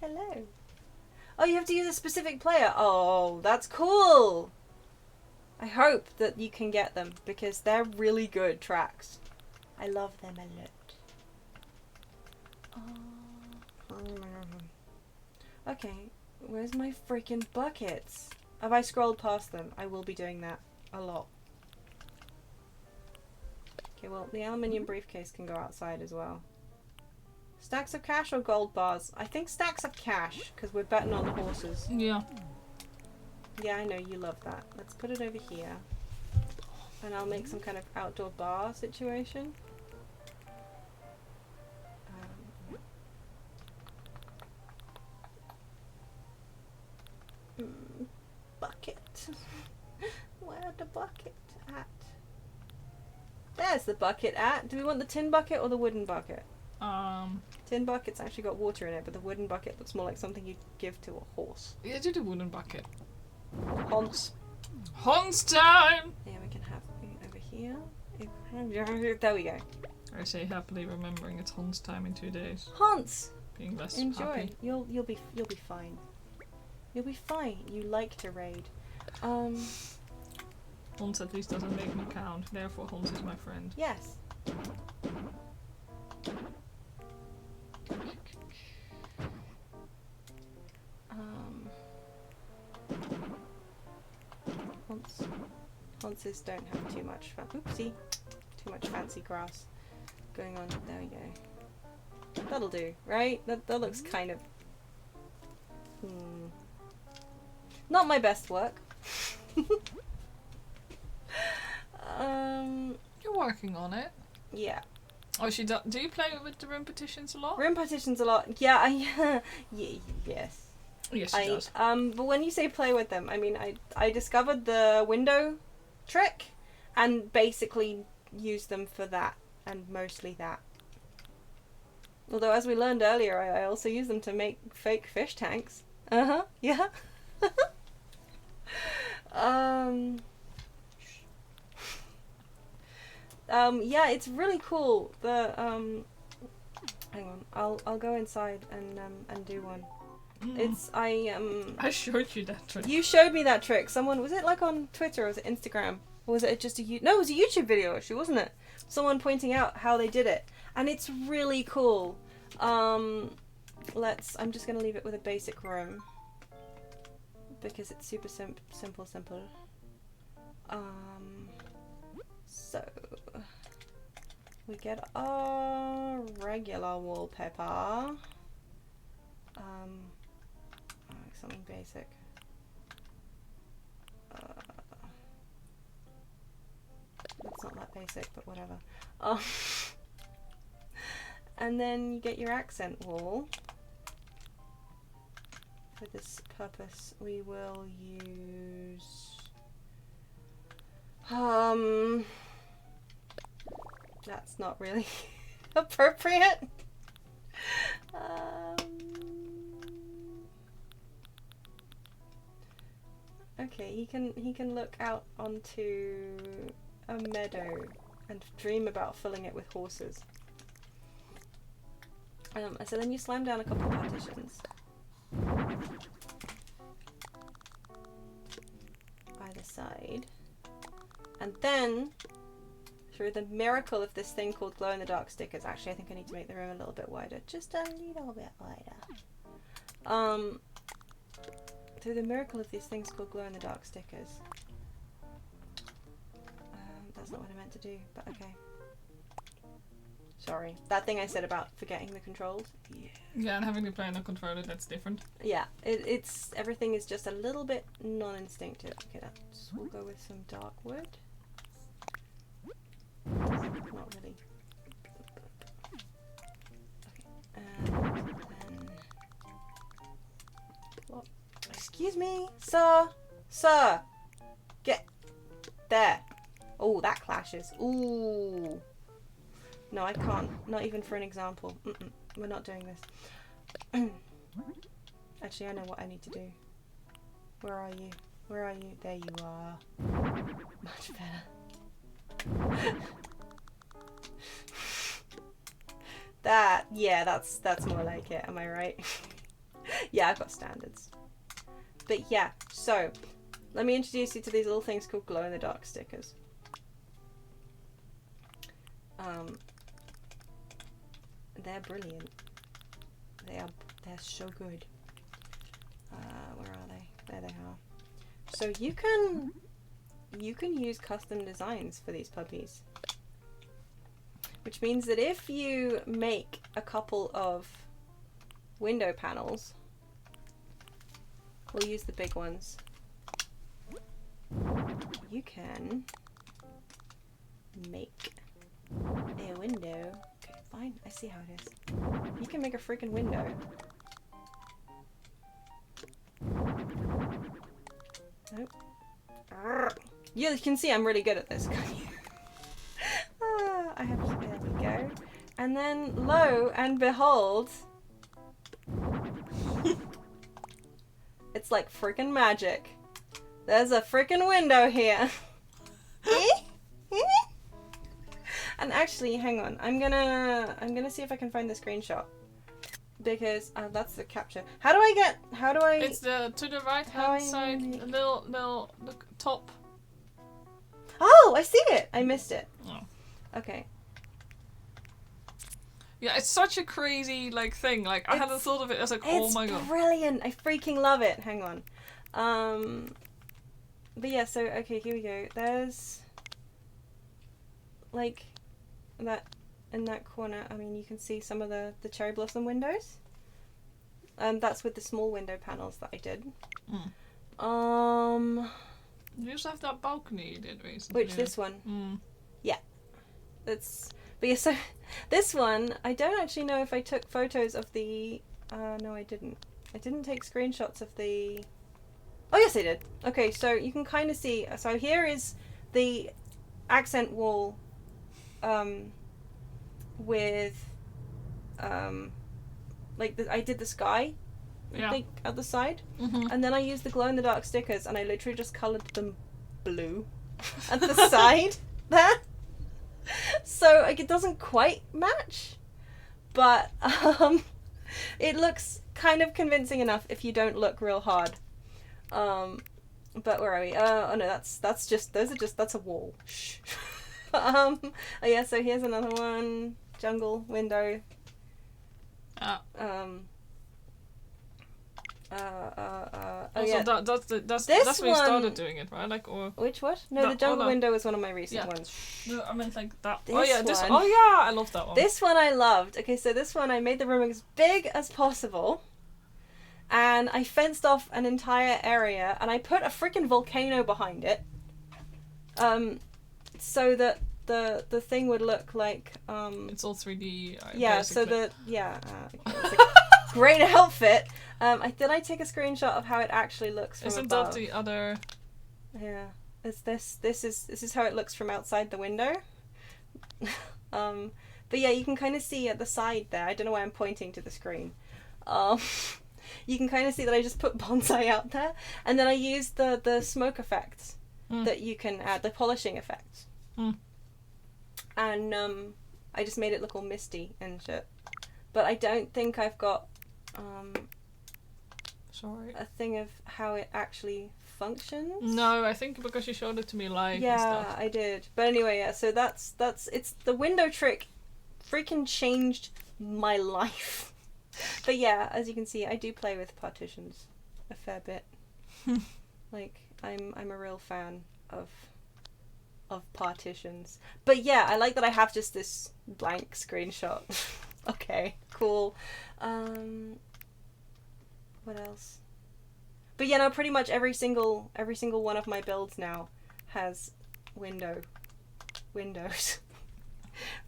Hello. Oh, you have to use a specific player. Oh, that's cool. I hope that you can get them because they're really good tracks. I love them a lot. Oh. Okay, where's my freaking buckets? Have I scrolled past them? I will be doing that a lot. Okay, well, the aluminium briefcase can go outside as well. Stacks of cash or gold bars? I think stacks of cash, because we're betting on the horses. Yeah. Yeah, I know, you love that. Let's put it over here. And I'll make some kind of outdoor bar situation. Bucket. Where the bucket at? There's the bucket at. Do we want the tin bucket or the wooden bucket? Tin bucket's actually got water in it, but the wooden bucket looks more like something you'd give to a horse. Yeah, do the wooden bucket. Hans. Hans time! Yeah, we can have it over here. There we go. I say happily remembering it's Hans time in 2 days. Hans! Being less Enjoy. happy. You'll be fine. You'll be fine. You like to raid. Hans at least doesn't make me count, therefore Hans is my friend. Yes. Hanses don't have too much too much fancy grass going on. There we go. That'll do, right? That looks kind of not my best work. You're working on it. Yeah. Oh, do you play with the room partitions a lot? Room partitions a lot. Yeah, yes. Yes, she does. But when you say play with them, I mean I discovered the window trick and basically used them for that, and mostly that. Although, as we learned earlier, I also use them to make fake fish tanks. Yeah. Yeah, it's really cool. The hang on, I'll go inside and do one. I showed you that trick. You showed me that trick. Someone, was it like on Twitter or was it Instagram? Or was it just no, it was a YouTube video actually, wasn't it? Someone pointing out how they did it. And it's really cool. I'm just going to leave it with a basic room. Because it's super simple. So we get our regular wallpaper. Something basic. It's not that basic, but whatever. And then you get your accent wall. For this purpose, we will use. That's not really appropriate. Okay, he can look out onto a meadow and dream about filling it with horses. So then you slam down a couple of partitions. Either side. And then, through the miracle of this thing called glow-in-the-dark stickers, actually I think I need to make the room a little bit wider. Just a little bit wider. Through the miracle of these things called glow-in-the-dark stickers. That's not what I meant to do, but okay. Sorry. That thing I said about forgetting the controls. Yeah. Yeah, and having to play on a controller, that's different. Yeah, everything is just a little bit non-instinctive. Okay, we'll go with some dark wood. Not really. Okay, and then... What? Excuse me, sir! Sir! Get there! Oh, that clashes. Ooh. No, I can't. Not even for an example. We're not doing this. Actually, I know what I need to do. Where are you? Where are you? There you are. Much better. That's more like it. Am I right? Yeah, I've got standards. But yeah, so let me introduce you to these little things called glow-in-the-dark stickers. They're brilliant. They're so good. Where are they? There they are. So you can use custom designs for these puppies. Which means that if you make a couple of window panels, we'll use the big ones. You can make a window. Okay, fine. I see how it is. You can make a freaking window. Nope. You can see I'm really good at this. I have to, there we go. And then, lo and behold, it's like freaking magic. There's a freaking window here. And actually, hang on. I'm gonna see if I can find the screenshot. Because that's the capture. How do I It's to the right hand side, a little top. Oh, I see it. I missed it. Oh. Okay. Yeah, it's such a crazy like thing. Like I hadn't thought of it as like, oh my god. It's brilliant. I freaking love it. Hang on. But yeah, so okay, here we go. There's like that in that corner. I mean, you can see some of the cherry blossom windows. That's with the small window panels that I did. You also have that balcony you did recently. Which this one? Mm. Yeah. But yeah, so this one, I don't actually know if I took photos of the. No, I didn't. I didn't take screenshots of the. Oh yes, I did. Okay, so you can kind of see. So here is the accent wall, with, like I did the sky, like at the side, and then I used the glow in the dark stickers, and I literally just colored them blue at the side there. So like it doesn't quite match, but it looks kind of convincing enough if you don't look real hard. But where are we? Oh no, that's just that's a wall. Shh. Oh yeah, so here's another one. Jungle window. Also, that's when you started doing it, right? Like, or which what? No, the jungle window is one of my recent ones. No, I meant like that. This oh yeah, this. one. Oh yeah, I love that one. This one I loved. Okay, so this one I made the room as big as possible, and I fenced off an entire area, and I put a freaking volcano behind it, so that the thing would look like it's all 3D. Yeah. Basically. So it's a great outfit. Did I take a screenshot of how it actually looks from Isn't above? that the other? Yeah. This is how it looks from outside the window. But yeah, you can kind of see at the side there. I don't know why I'm pointing to the screen. You can kind of see that I just put bonsai out there, and then I used the smoke effects that you can add, the polishing effects. And I just made it look all misty and shit. But I don't think I've got a thing of how it actually functions. No, I think because you showed it to me live. Yeah, and stuff. I did. But anyway, yeah. So that's it's the window trick. Freaking changed my life. But yeah, as you can see, I do play with partitions a fair bit. Like I'm a real fan of partitions. But yeah, I like that I have just this blank screenshot. Okay, cool. What else? But yeah, no, pretty much every single one of my builds now has windows.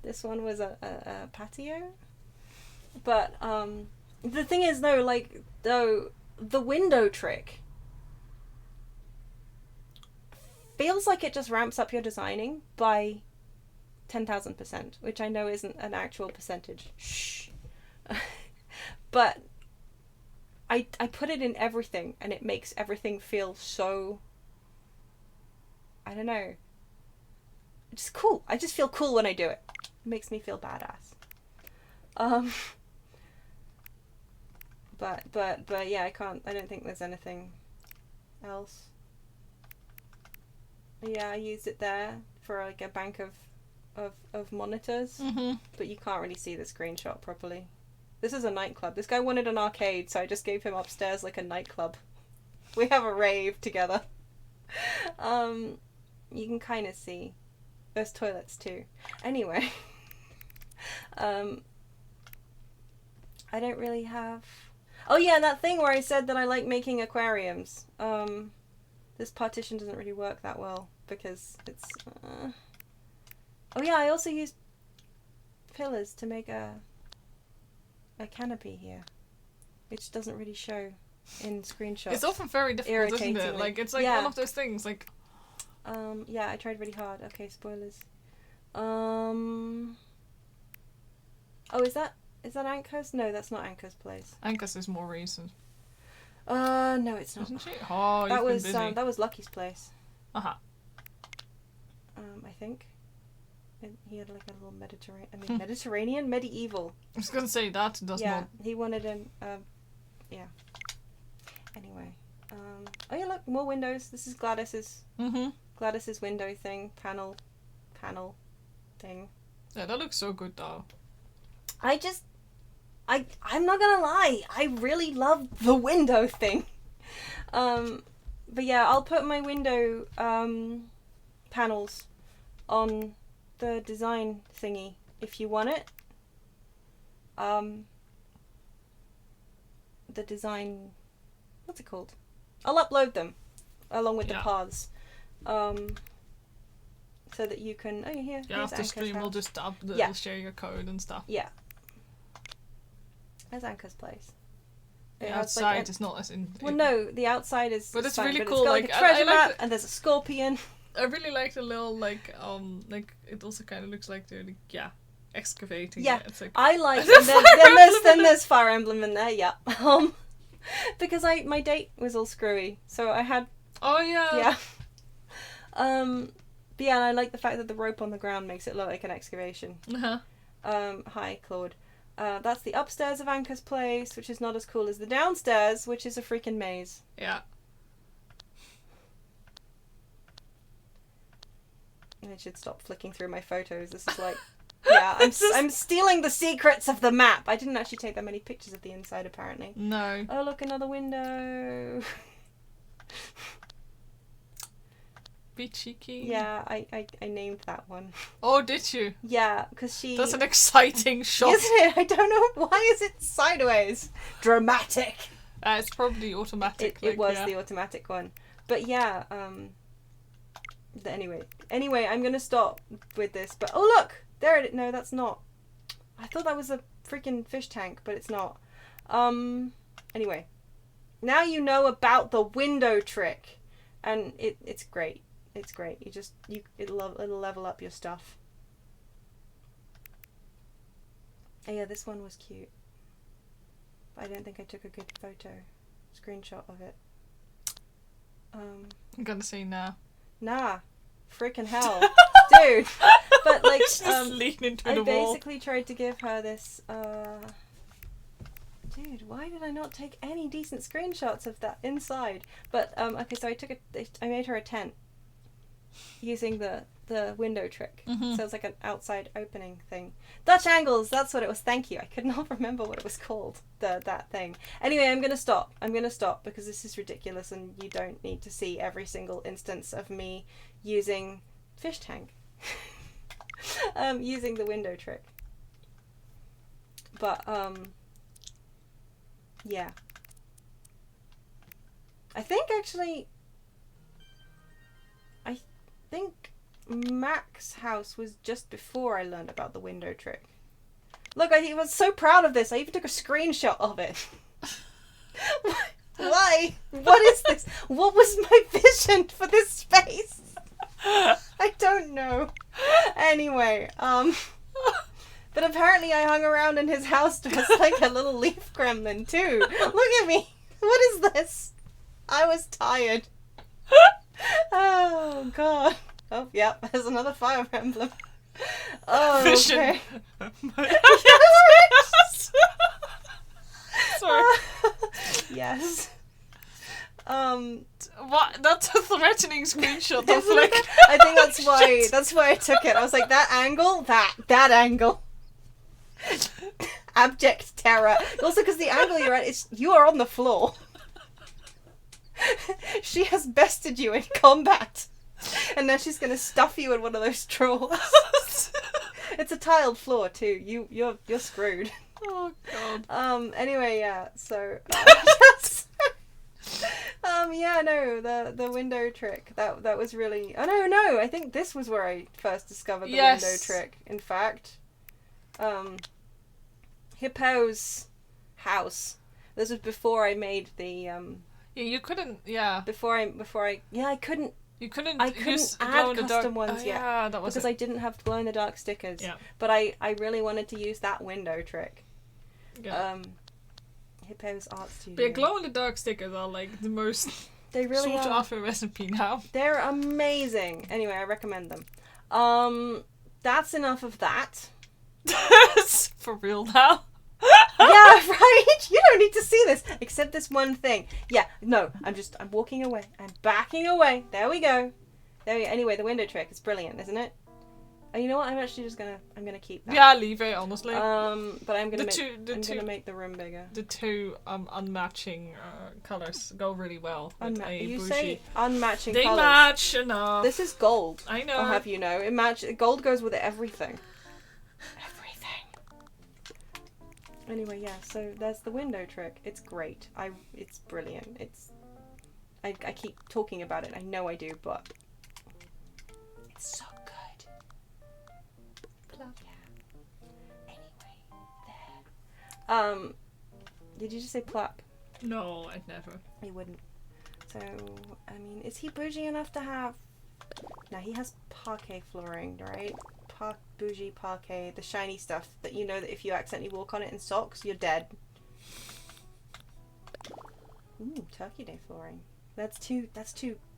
This one was a patio. But the thing is though, like the window trick feels like it just ramps up your designing by 10,000%, which I know isn't an actual percentage. Shh. But I put it in everything, and it makes everything feel so, I don't know, it's cool. I just feel cool when I do it. It makes me feel badass. But yeah, I don't think there's anything else. Yeah, I used it there for like a bank of monitors, but you can't really see the screenshot properly. This is a nightclub. This guy wanted an arcade, so I just gave him upstairs like a nightclub. We have a rave together. You can kind of see. There's toilets too. Anyway, I don't really have. Oh yeah, and that thing where I said that I like making aquariums. This partition doesn't really work that well because it's. Oh yeah, I also used pillars to make a canopy here, which doesn't really show in screenshots. It's often very difficult, isn't it? Like it's like one of those things. Like. Yeah, I tried really hard. Okay, spoilers. Oh, is that Anka's? No, that's not Anka's place. Anka's is more recent. No, it's not. Isn't she? Oh, that you've was been busy. That was Lucky's place. Uh-huh. I think. And he had like a little Mediterranean, medieval. I was gonna say that does not. Yeah, he wanted an. Yeah. Anyway. Oh yeah, look, more windows. This is Gladys's Gladys's window thing, panel thing. Yeah, that looks so good though. I'm not gonna lie, I really love the window thing. But yeah, I'll put my window panels on the design thingy if you want it. The design, what's it called? I'll upload them along with the paths. So that you can, Yeah, after Anka's stream house. we'll just share your code and stuff. Yeah. There's Anka's place. The It has, outside like, is not as in. well, no, the outside is. But it's fine, really but cool. It's got, Like, a treasure I like map, and there's a scorpion. I really like the little like it also kind of looks like they're excavating. Yeah, it. It's like, I like. There's Then there's Fire Emblem in there. Yeah. Because my date was all screwy, so I had. Oh yeah. Yeah. But yeah, and I like the fact that the rope on the ground makes it look like an excavation. Uh-huh. Hi, Claude. That's the upstairs of Anka's place, which is not as cool as the downstairs, which is a freaking maze. Yeah. I should stop flicking through my photos. This is like, yeah, I'm stealing the secrets of the map. I didn't actually take that many pictures of the inside, apparently. No. Oh, look, another window. Be cheeky. Yeah, I named that one. Oh, did you? Yeah, because she... That's an exciting shot. Isn't it? I don't know. Why is it sideways? Dramatic. It's probably automatic. It was the automatic one. But yeah, anyway, I'm going to stop with this. But, oh, look! There it is. No, that's not. I thought that was a freaking fish tank, but it's not. Anyway. Now you know about the window trick. And it's great. It's great. It'll level up your stuff. Oh yeah, this one was cute. But I don't think I took a good screenshot of it. I'm gonna say nah. Nah. Freaking hell. Dude. But like, Just lean into I the wall. basically tried to give her this, Dude, why did I not take any decent screenshots of that inside? But, okay, so I made her a tent using the window trick. Mm-hmm. So it's like an outside opening thing. Dutch angles, that's what it was. Thank you. I could not remember what it was called, that thing. Anyway, I'm going to stop because this is ridiculous and you don't need to see every single instance of me using fish tank. Using the window trick. But, yeah. I think Mac's house was just before I learned about the window trick. Look, I was so proud of this. I even took a screenshot of it. Why? What is this? What was my vision for this space? I don't know. Anyway, but apparently I hung around in his house dressed like a little leaf gremlin too. Look at me. What is this? I was tired. Oh, God. Oh, yeah, there's another Fire Emblem. Oh, Vision. okay. Sorry. Yes. What? That's a threatening screenshot of Isn't like. it? I think that's why I took it. I was like, that angle, that angle. Abject terror. Also, because the angle you're at, you are on the floor. She has bested you in combat, and now she's gonna stuff you in one of those drawers. It's a tiled floor too. You're screwed. Oh God. Anyway, yeah. So. Yeah, no, the window trick. That was really. Oh no! I think this was where I first discovered the window trick. In fact, Hippo's house. This was before I made the. Yeah, you couldn't. Yeah. Before I. Yeah, I couldn't. You couldn't. I couldn't add custom ones yet. Yeah, that was because I didn't have glow in the dark stickers. Yeah. But I really wanted to use that window trick. Yeah. Hippo's art studio. But yeah, glow in the dark stickers are like the most They really sought are. after recipe now. They're amazing. Anyway, I recommend them. That's enough of that. For real now. Yeah, right? You don't need to see this, except this one thing. Yeah, no, I'm walking away. I'm backing away. There we go. There we go. Anyway, the window trick is brilliant, isn't it? Oh, you know what? I'm actually just gonna keep that. Yeah, leave it, honestly. But I'm gonna make the room bigger. The two unmatching colours go really well with a You bougie. say unmatching They colours. match enough. This is gold. I know. I'll have you know. Gold goes with everything. Anyway, yeah, so there's the window trick. It's great. It's brilliant. I keep talking about it. I know I do, but it's so good. Yeah. Anyway, there. Did you just say plop? No, I'd never. He wouldn't. So, I mean, is he bougie enough to have... No, he has parquet flooring, right? Bougie parquet, the shiny stuff that you know that if you accidentally walk on it in socks, you're dead. Ooh, Turkey Day flooring. That's too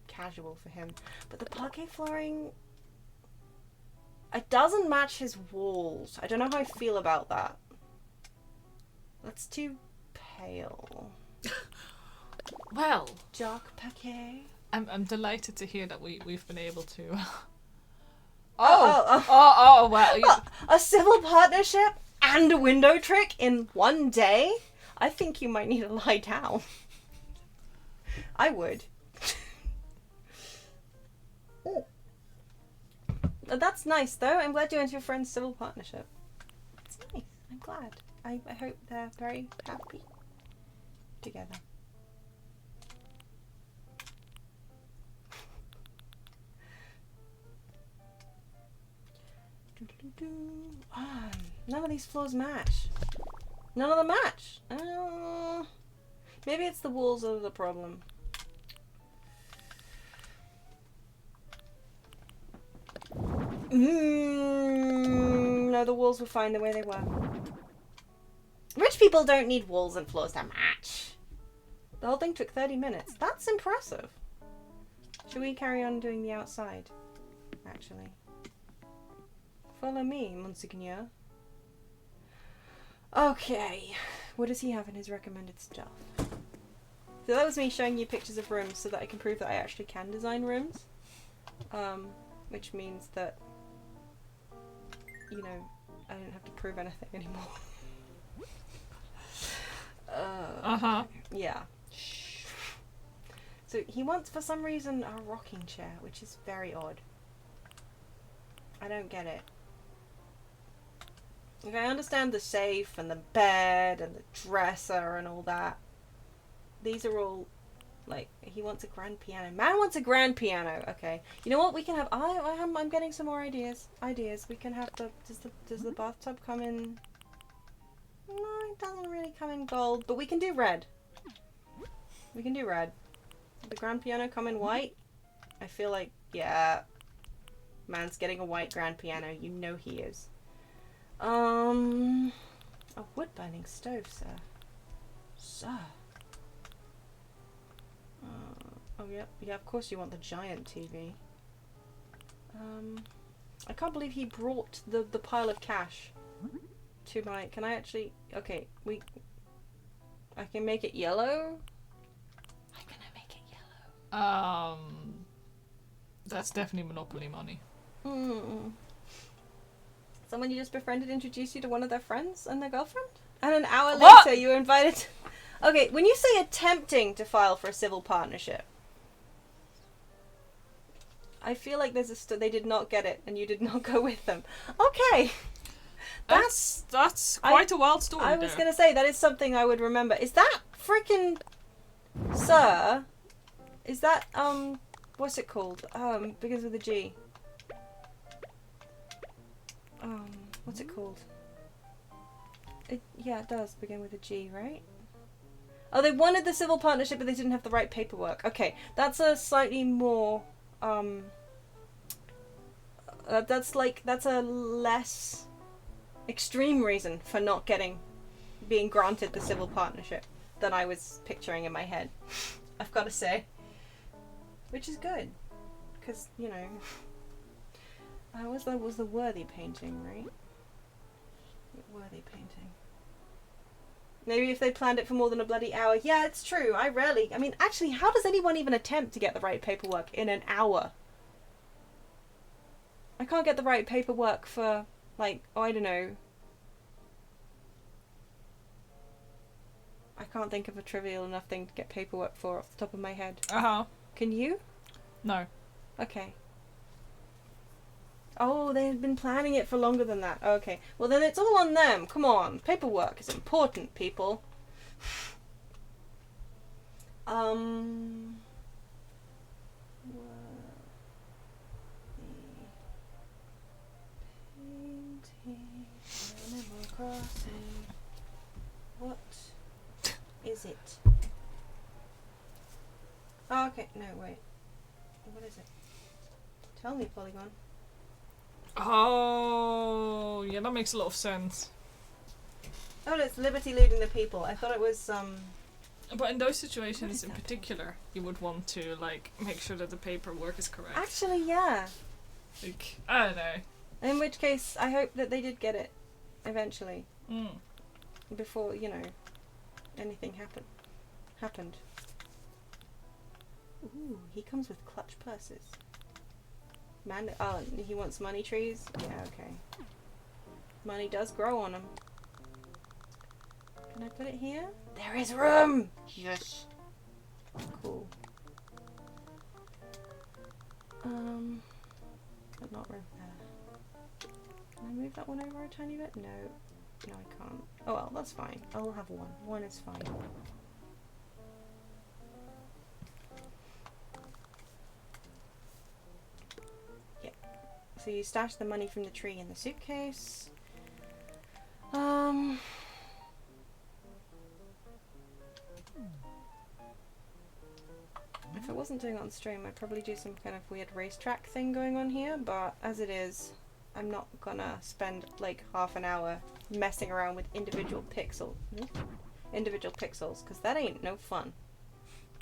casual for him. But the parquet flooring, it doesn't match his walls. I don't know how I feel about that. That's too pale. Well, Dark parquet. I'm delighted to hear that we've been able to. Well. A civil partnership and a window trick in one day? I think you might need to lie down. I would. That's nice, though. I'm glad you and your friend's civil partnership. It's nice. I'm glad. I hope they're very happy together. None of these floors match. None of them match. Maybe it's the walls that are the problem. No, the walls were fine the way they were. Rich people don't need walls and floors to match. The whole thing took 30 minutes. That's impressive. Should we carry on doing the outside? Actually. Follow me, Monseigneur. Okay. What does he have in his recommended stuff? So that was me showing you pictures of rooms so that I can prove that I actually can design rooms. Which means that, you know, I don't have to prove anything anymore. Yeah. So he wants, for some reason, a rocking chair, which is very odd. I don't get it. Like, I understand the safe and the bed and the dresser and all that. These are all, like, he wants a grand piano. Man wants a grand piano. Okay. You know what? We can have, I'm getting some more ideas. We can have does the bathtub come in? No, it doesn't really come in gold, but we can do red. The grand piano come in white? I feel like, yeah. Man's getting a white grand piano. You know he is. A wood-burning stove, sir. Sir. Yeah, of course you want the giant TV. I can't believe he brought the pile of cash to my... Can I actually... Okay, I can make it yellow? How can I make it yellow? That's definitely Monopoly money. Someone you just befriended introduced you to one of their friends and their girlfriend? And an hour later you were invited... Okay, when you say attempting to file for a civil partnership, I feel like there's they did not get it and you did not go with them. Okay. That's quite a wild story. I was going to say, that is something I would remember. Is that freaking... Sir? Is that, what's it called? Begins with a G. What's it called? Yeah, it does begin with a G, right? Oh, they wanted the civil partnership, but they didn't have the right paperwork. Okay, that's a slightly more, that's a less extreme reason for not being granted the civil partnership than I was picturing in my head. I've got to say. Which is good. Because, you know, was the worthy painting, right? Worthy painting. Maybe if they planned it for more than a bloody hour. Yeah, it's true. I mean, actually, how does anyone even attempt to get the right paperwork in an hour? I can't get the right paperwork for, like, oh, I don't know. I can't think of a trivial enough thing to get paperwork for off the top of my head. Uh-huh. Can you? No. Okay. Oh, they've been planning it for longer than that. Okay. Well, then it's all on them. Come on. Paperwork is important, people. Animal Crossing. What is it? Oh, okay. No, wait. What is it? Tell me, Polygon. Oh, yeah, that makes a lot of sense. Oh, no, it's liberty looting the people. I thought it was, But in those situations in particular, you would want to, like, make sure that the paperwork is correct. Actually, yeah. Like, I don't know. In which case, I hope that they did get it eventually. Mm. Before, you know, anything happened. Ooh, he comes with clutch purses. Man, oh, he wants money trees? Yeah, okay. Money does grow on him. Can I put it here? There is room! Yes. Cool. But not room there. Can I move that one over a tiny bit? No. No, I can't. Oh well, that's fine. I'll have one. One is fine. Yeah. So you stash the money from the tree in the suitcase. If I wasn't doing it on stream, I'd probably do some kind of weird racetrack thing going on here, but as it is, I'm not gonna spend like half an hour messing around with individual pixels, because that ain't no fun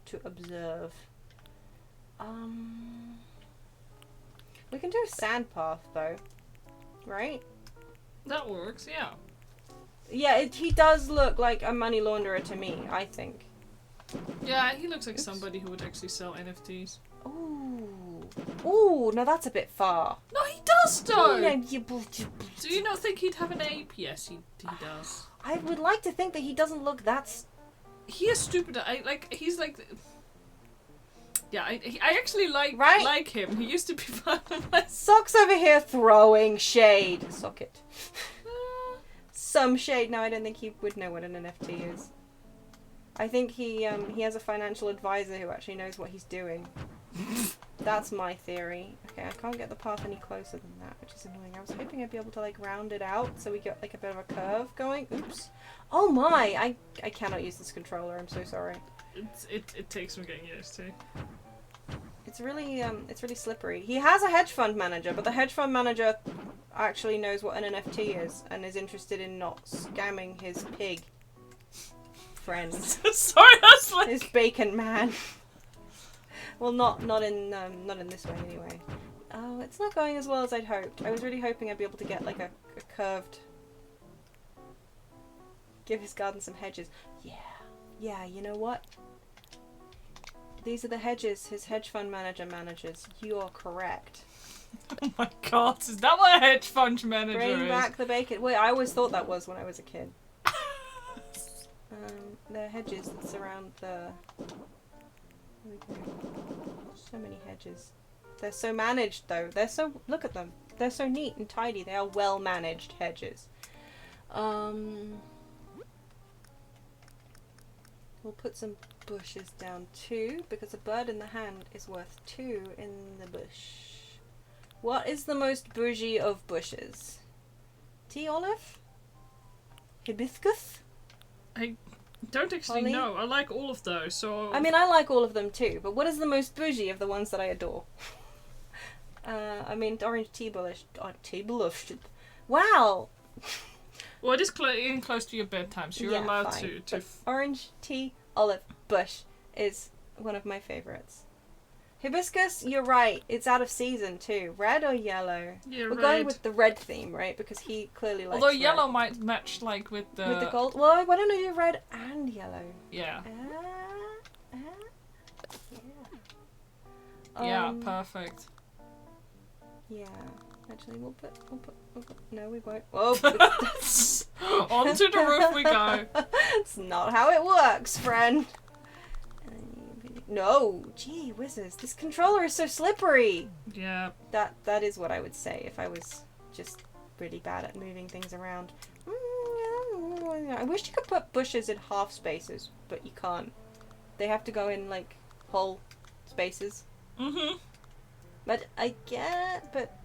to observe. We can do a sand path though, right? That works, yeah. Yeah, he does look like a money launderer to me, I think. Yeah, he looks like somebody who would actually sell NFTs. Ooh. Ooh, now that's a bit far. No, he does though! Do Do you not think he'd have an ape? Yes, he does. I would like to think that he doesn't look that... He is stupid. He's like... Yeah, I actually like him. He used to be fun. Sock's over here throwing shade. Socket. Some shade. No, I don't think he would know what an NFT is. I think he has a financial advisor who actually knows what he's doing. That's my theory. Okay, I can't get the path any closer than that, which is annoying. I was hoping I'd be able to like round it out so we get like a bit of a curve going. Oops. Oh my! I cannot use this controller. I'm so sorry. It takes some getting used to. It's really slippery. He has a hedge fund manager, but the hedge fund manager actually knows what an NFT is and is interested in not scamming his pig friend. Sorry, I was like... His bacon man. Well, not in this way anyway. Oh, it's not going as well as I'd hoped. I was really hoping I'd be able to get like a curved. Give his garden some hedges. Yeah. You know what? These are the hedges his hedge fund manager manages. You're correct. Oh my god, is that what a hedge fund manager is? Bring back the bacon. Wait, I always thought that was when I was a kid. There are hedges that surround the... So many hedges. They're so managed though. They're so... Look at them. They're so neat and tidy. They are well managed hedges. We'll put some bushes down too, because a bird in the hand is worth 2 in the bush. What is the most bougie of bushes? Tea olive? Hibiscus? I don't actually Holly? know. I like all of those, so... I mean, I like all of them too, but what is the most bougie of the ones that I adore? I mean, orange tea bullish. Oh, tea bullish. Wow! Well, it is getting close to your bedtime, so you're allowed fine. to... Orange tea olive bush is one of my favourites. Hibiscus, you're right. It's out of season too. Red or yellow? Yeah, We're going with the red theme, right? Because he clearly likes Although red. yellow might match, like, with the... With the gold? Well, why don't I do red and yellow? Yeah. Yeah. Yeah, perfect. Yeah. Actually, we'll put. No, we won't. Whoa! Onto the roof we go. It's not how it works, friend. No, gee whizzes! This controller is so slippery. Yeah. That is what I would say if I was just really bad at moving things around. I wish you could put bushes in half spaces, but you can't. They have to go in like whole spaces. Mhm. But I get. But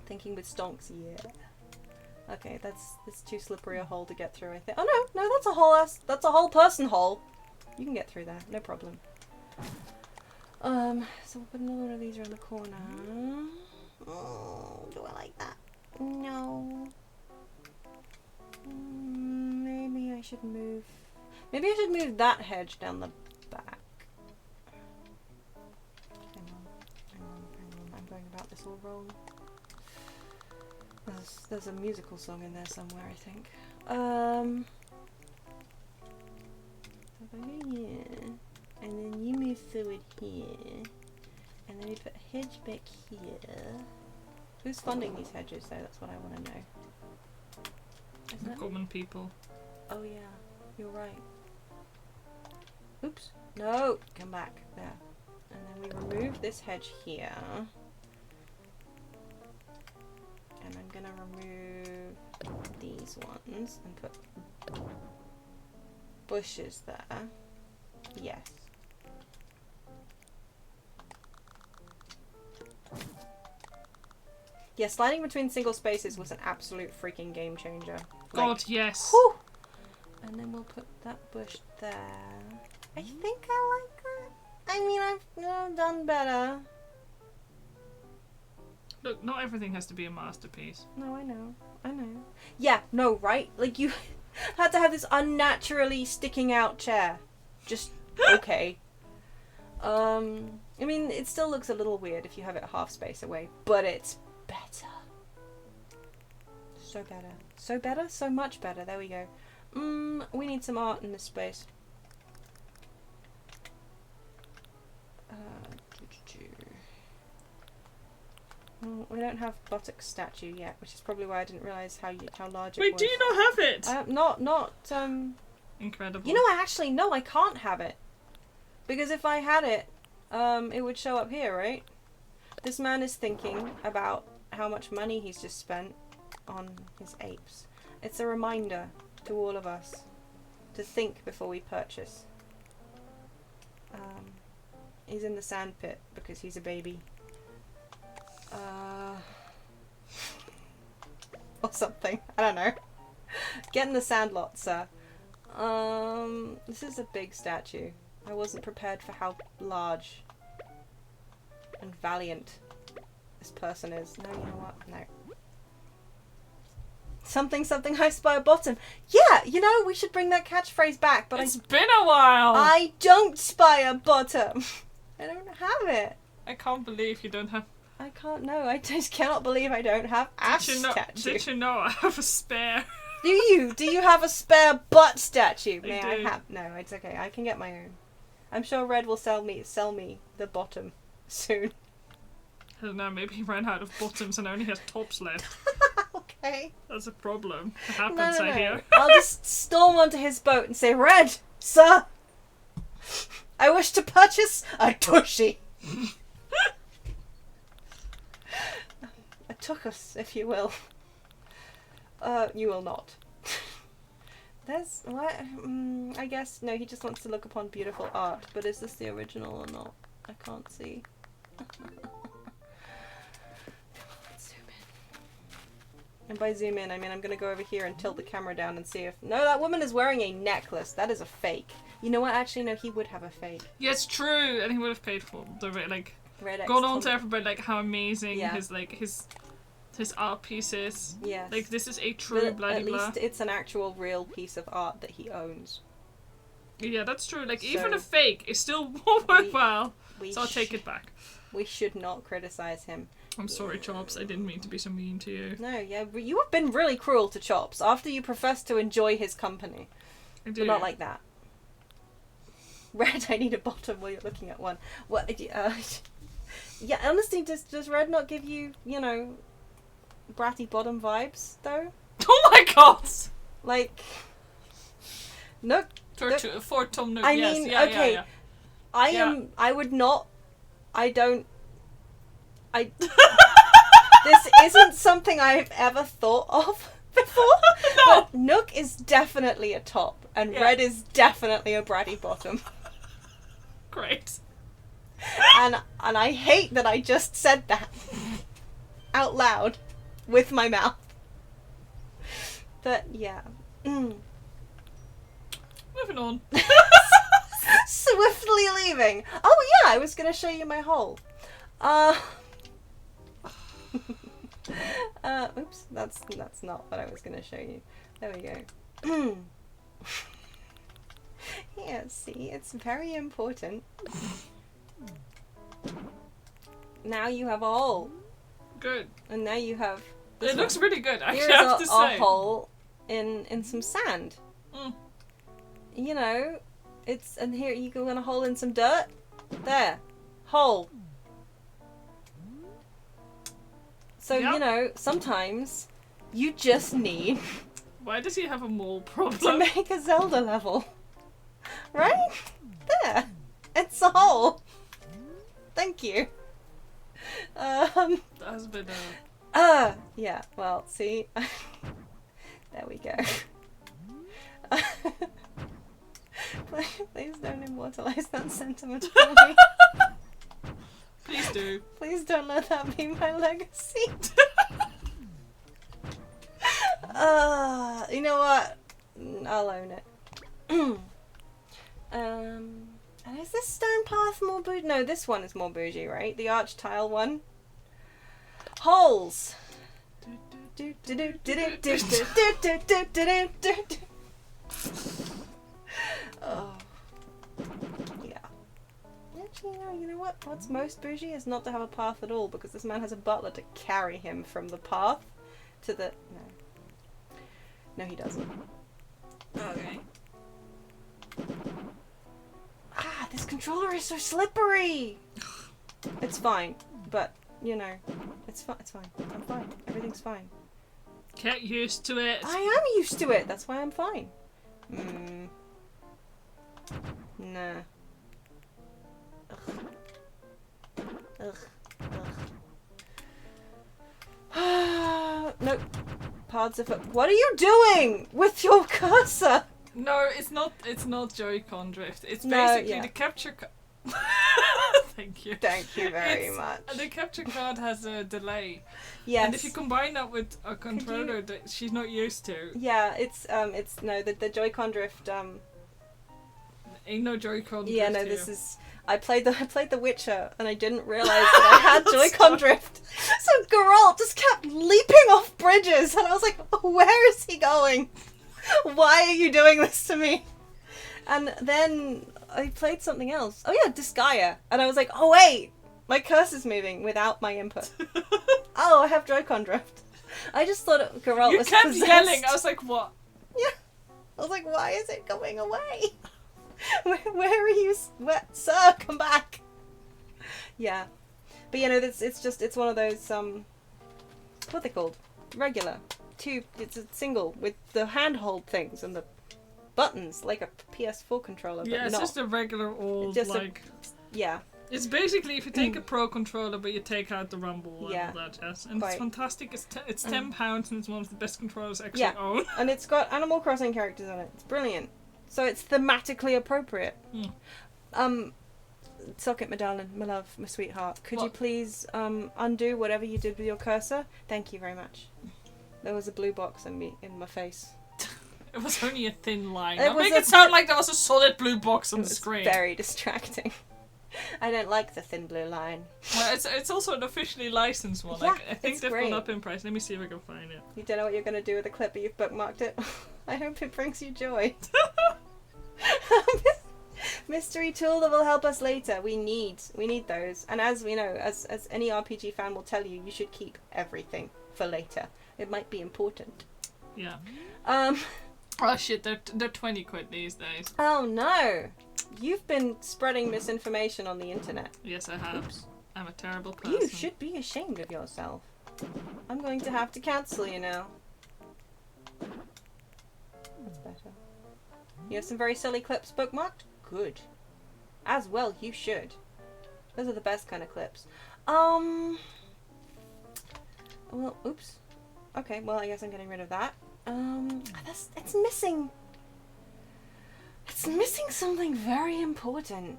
thinking with stonks, yeah. Okay, that's too slippery a hole to get through. I think. Oh no, that's a whole ass. That's a whole person hole. You can get through there, no problem. So we'll put another one of these around the corner. Oh, do I like that? No. Maybe I should move. Maybe I should move that hedge down the back. Hang on. I'm going about this all wrong. There's a musical song in there somewhere, I think. Here, and then you move forward here, and then we put a hedge back here. Who's funding these hedges though? That's what I want to know. The common people. Oh yeah, you're right. Oops. No, come back there. And then we remove this hedge here. And I'm gonna remove these ones and put bushes there. Yes. Yeah, sliding between single spaces was an absolute freaking game changer. God, yes. Whew! And then we'll put that bush there. I think I like that. I mean, I've done better. Look, not everything has to be a masterpiece. No, I know. Yeah, no, right? Like, you had to have this unnaturally sticking out chair. Just okay. I mean, it still looks a little weird if you have it half space away, but it's better. So better. So better? So much better. There we go. We need some art in this space. We don't have buttock statue yet, which is probably why I didn't realise how large it was. Wait, do you not have it? Not Incredible. You know, I can't have it. Because if I had it, it would show up here, right? This man is thinking about how much money he's just spent on his apes. It's a reminder to all of us to think before we purchase. He's in the sand pit because he's a baby. Or something. I don't know. Get in the sand lot, sir. This is a big statue. I wasn't prepared for how large and valiant this person is. No, you know what? No. Something, I spy a bottom. Yeah, you know, we should bring that catchphrase back, but it's been a while! I don't spy a bottom! I don't have it. I can't believe you don't have... I can't, no, I just cannot believe I don't have ass statue. Did you know I have a spare? Do you? Do you have a spare butt statue? May I do. have? No, it's okay. I can get my own. I'm sure Red will sell me the bottom soon. I don't know, maybe he ran out of bottoms and only has tops left. Okay. That's a problem. It happens, No. I hear. I'll just storm onto his boat and say, Red, sir, I wish to purchase a tushy. A tuchus, if you will. You will not. There's what? I guess no. He just wants to look upon beautiful art. But is this the original or not? I can't see. Zoom in. And by zoom in, I mean I'm gonna go over here and tilt the camera down and see if no, that woman is wearing a necklace. That is a fake. You know what? Actually, no. He would have a fake. Yeah, it's true, and he would have paid for the like. Red gone on to everybody like how amazing Yeah. his art pieces. Yes. Like this is a true But bloody at blah. least it's an actual real piece of art that he owns. Yeah, that's true. Like So- even a fake is still more worthwhile. We So I'll take it back. We should not criticize him. I'm sorry, Chops. I didn't mean to be so mean to you. No, yeah, you have been really cruel to Chops after you profess to enjoy his company. I do. But not like that. Red, I need a bottom while you're looking at one. What? Yeah, honestly, does Red not give you, you know, bratty bottom vibes, though? Oh my god! Like, Nook. For Tom Nook, I yes. mean, Yeah, okay. yeah. I would not. I don't. I. This isn't something I've ever thought of before. No. But Nook is definitely a top, and Yeah. Red is definitely a bratty bottom. Great. And I hate that I just said that out loud with my mouth. But yeah. Moving on. Swiftly leaving. Oh yeah, I was gonna show you my hole. Oops, that's not what I was gonna show you. There we go. Yeah, see, it's very important. Now you have a hole, Good. and now you have. It looks really good, Here actually, I have to is say. a hole in some sand. Mm. You know, and here you go in a hole in some dirt. There, hole. So Yep. you know, sometimes you just need Why does he have a mole to problem? make a Zelda level, right? There, it's a hole. Thank you. That has been Yeah. Well, see, there we go. Please don't immortalize that sentiment for me. Please do. Please don't let that be my legacy. You know what? I'll own it. And is this stone path more bougie? No, this one is more bougie, right? The arch tile one. Holes. Oh. Yeah. Actually, no, you know what? What's most bougie is not to have a path at all, because this man has a butler to carry him from the path to the... No. No, he doesn't. Okay. Ah, this controller is so slippery! It's fine, but, you know, it's fine. I'm fine. Everything's fine. Get used to it. I am used to it. That's why I'm fine. Nah. Ugh. Nope. Paths of... What are you doing with your cursor? No, it's not Joy-Con drift. It's No, basically yeah. the capture Thank you. Thank you very much. The capture card has a delay. Yes. And if you combine that with a controller that she's not used to, Yeah, it's no, the Joy-Con drift, ain't no Joy-Con yeah, drift no, here. this is... I played The Witcher, and I didn't realise that I had Joy-Con drift. So Geralt just kept leaping off bridges, and I was like, where is he going? Why are you doing this to me? And then I played something else. Oh yeah, Disgaea. And I was like, oh wait, my cursor's moving without my input. Oh, I have Joy-Con drift. I just thought Geralt You was kept possessed. yelling. I was like, what? Yeah. I was like, why is it going away? Where are you? Sir, come back. Yeah. But you know, it's one of those, what are they called? Regular. It's a single with the handhold things and the buttons, like a PS4 controller, but Yeah, it's not. just a regular old, Just a- like... Yeah. It's basically if you take a Pro controller but you take out the rumble Yeah. and all that jazz. And Quite. it's fantastic. It's £10 and it's one of the best controllers I actually Yeah. own. And it's got Animal Crossing characters on it. It's brilliant. So it's thematically appropriate. Socket, my darling, my love, my sweetheart, could you What? please undo whatever you did with your cursor? Thank you very much. There was a blue box in my face. It was only a thin line. It Don't was make a it sound like there was a solid blue box on It the was screen. very distracting. I don't like the thin blue line. Well, it's also an officially licensed one. Yeah, Like, I think it's they've great. gone up in price. Let me see if I can find it. You don't know what you're going to do with the clip, but you've bookmarked it. I hope it brings you joy. Mystery tool that will help us later. We need those. And as we know, as any RPG fan will tell you, you should keep everything for later. It might be important. Yeah. Oh shit, they're 20 quid these days. Oh no! You've been spreading misinformation on the internet. Yes, I have. I'm a terrible person. You should be ashamed of yourself. I'm going to have to cancel you now. That's better. You have some very silly clips bookmarked? Good. As well, you should. Those are the best kind of clips. Well, oops. Okay, well, I guess I'm getting rid of that. It's missing. It's missing something very important.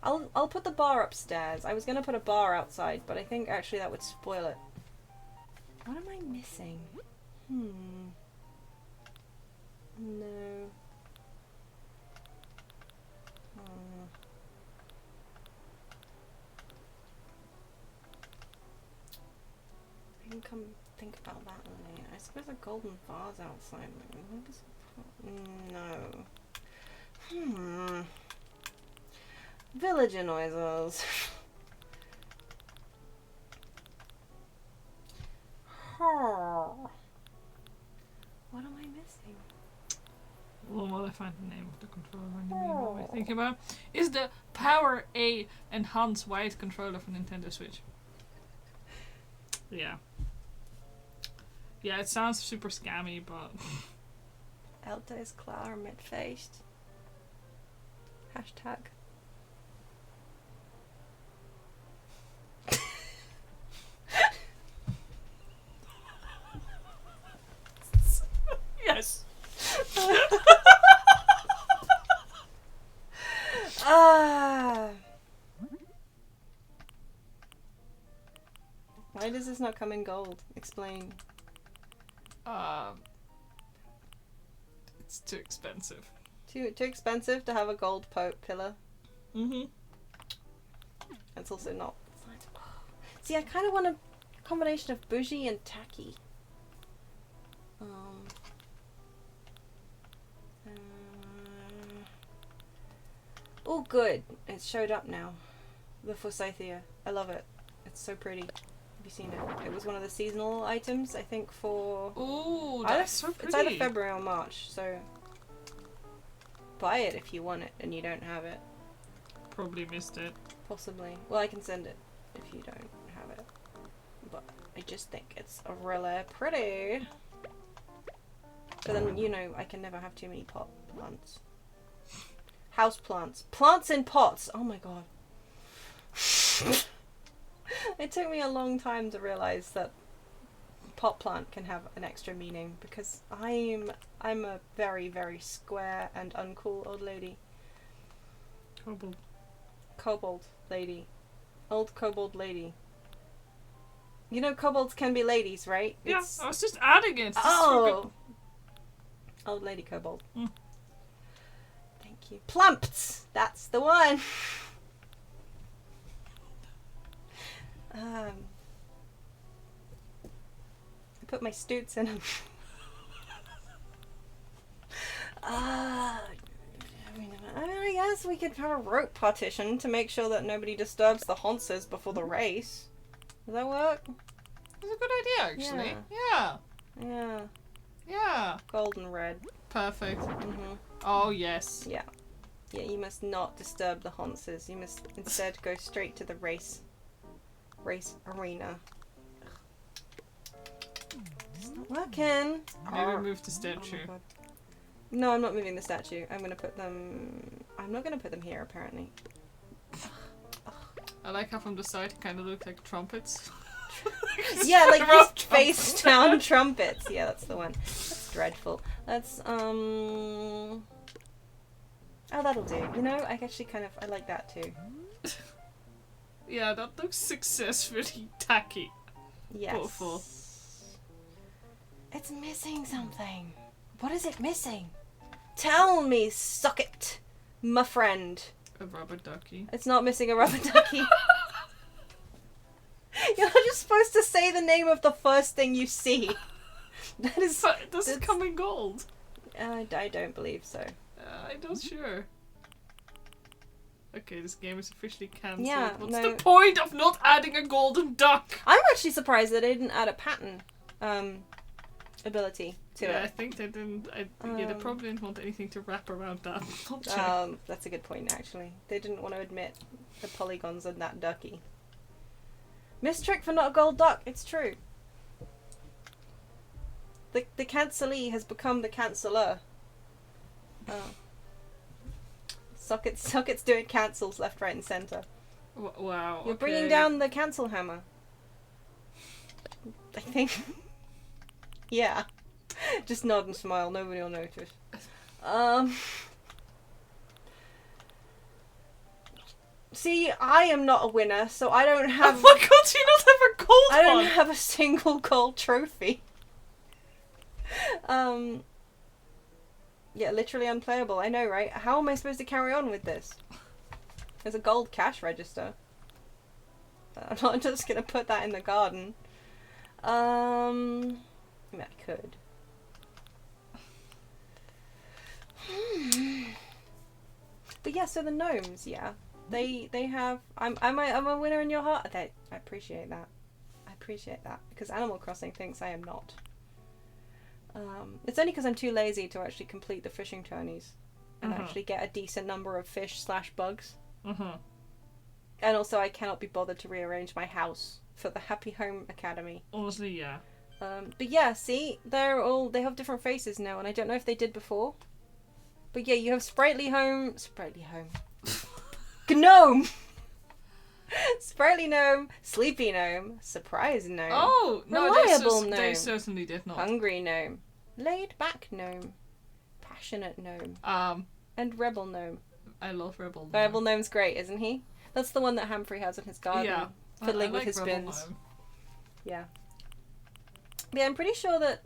I'll put the bar upstairs. I was gonna put a bar outside, but I think actually that would spoil it. What am I missing? No. I can come think about that later. I suppose a golden vase outside. What was no. Villager noises. What am I missing? Well, while I find the name of the controller in the meanwhile, I think about is the Power A Enhanced Wide controller for Nintendo Switch. Yeah. Yeah, it sounds super scammy, but Elta is klar met feest. Hashtag. yes. Why does this not come in gold? Explain. It's too expensive. Too expensive to have a gold pillar. Mm-hmm. It's also not. See, I kind of want a combination of bougie and tacky. Oh, good. It showed up now. The Forsythia. I love it. It's so pretty. Have you seen it? It was one of the seasonal items, I think, for... Ooh, that's so pretty. It's either February or March, so... Buy it if you want it and you don't have it. Probably missed it. Possibly. Well, I can send it if you don't have it. But I just think it's really pretty. But then, you know, I can never have too many pot plants. House plants. Plants in pots! Oh my god. It took me a long time to realise that pot plant can have an extra meaning because I'm a very, very square and uncool old lady. Kobold lady. Old kobold lady. You know kobolds can be ladies, right? Yeah, I was just adding it. Oh! Old lady kobold. Mm. Thank you. Plumped! That's the one! I put my stoots in them. I guess we could have a rope partition to make sure that nobody disturbs the honces before the race. Does that work? That's a good idea, actually. Yeah. Yeah. Yeah. Yeah. Gold and red. Perfect. Mm-hmm. Oh, yes. Yeah. Yeah, you must not disturb the honces. You must instead go straight to the race arena. It's not working. Maybe move the statue. Oh no, I'm not moving the statue. I'm gonna put them... I'm not gonna put them here, apparently. I like how from the side it kind of look like trumpets. Yeah, like these face down trumpets. Yeah, that's the one. That's dreadful. That's, Oh, that'll do. You know, I actually I like that too. Yeah, that looks successfully tacky. Yes. Awful. It's missing something. What is it missing? Tell me, Socket, my friend. A rubber ducky. It's not missing a rubber ducky. You're not just supposed to say the name of the first thing you see. That is. But does it come in gold? I don't believe so. I'm not sure. Okay, this game is officially cancelled. Yeah, What's no. the point of not adding a golden duck? I'm actually surprised that they didn't add a pattern ability. to Yeah, I it. think they didn't. Yeah, they probably didn't want anything to wrap around that object. That's a good point, actually. They didn't want to admit the polygons in that ducky. Mistrick for not a gold duck. It's true. The cancellee has become the canceller. Oh. Sockets doing cancels left, right, and centre. Wow. You're bringing down the cancel hammer. I think. Yeah. Just nod and smile. Nobody will notice. See, I am not a winner, so I don't have. Oh my god, do you not have a gold I don't one? have a single gold trophy. Yeah, literally unplayable. I know, right? How am I supposed to carry on with this? There's a gold cash register. I'm not just gonna put that in the garden. I mean, I could. But yeah, so the gnomes, yeah, they have. I'm a winner in your heart. I appreciate that. I appreciate that because Animal Crossing thinks I am not. It's only because I'm too lazy to actually complete the fishing tourneys and actually get a decent number of fish/bugs. And also, I cannot be bothered to rearrange my house for the Happy Home Academy. Honestly, yeah. But yeah, see, they have different faces now, and I don't know if they did before. But yeah, you have Sprightly Home, Gnome, Sprightly Gnome, Sleepy Gnome, Surprise Gnome. Oh no, Reliable they Gnome. certainly did not. Hungry Gnome, Laid Back Gnome, Passionate Gnome, and Rebel Gnome. I love Rebel Gnome. Rebel Gnome's great, isn't he? That's the one that Humphrey has in his garden, Yeah, fiddling I with like his Rebel spins. Gnome. Yeah. Yeah, I'm pretty sure that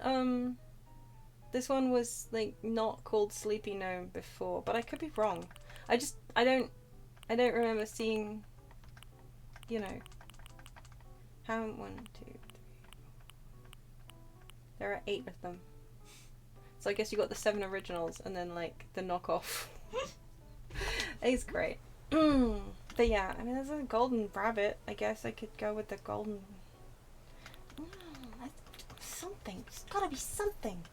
this one was like not called Sleepy Gnome before, but I could be wrong. I don't remember seeing, you know, how 1, 2, 3. There are 8 of them. So I guess you got the 7 originals and then like the knockoff. It's great. But yeah, I mean, there's a golden rabbit. I guess I could go with the golden. Something. There's gotta be something.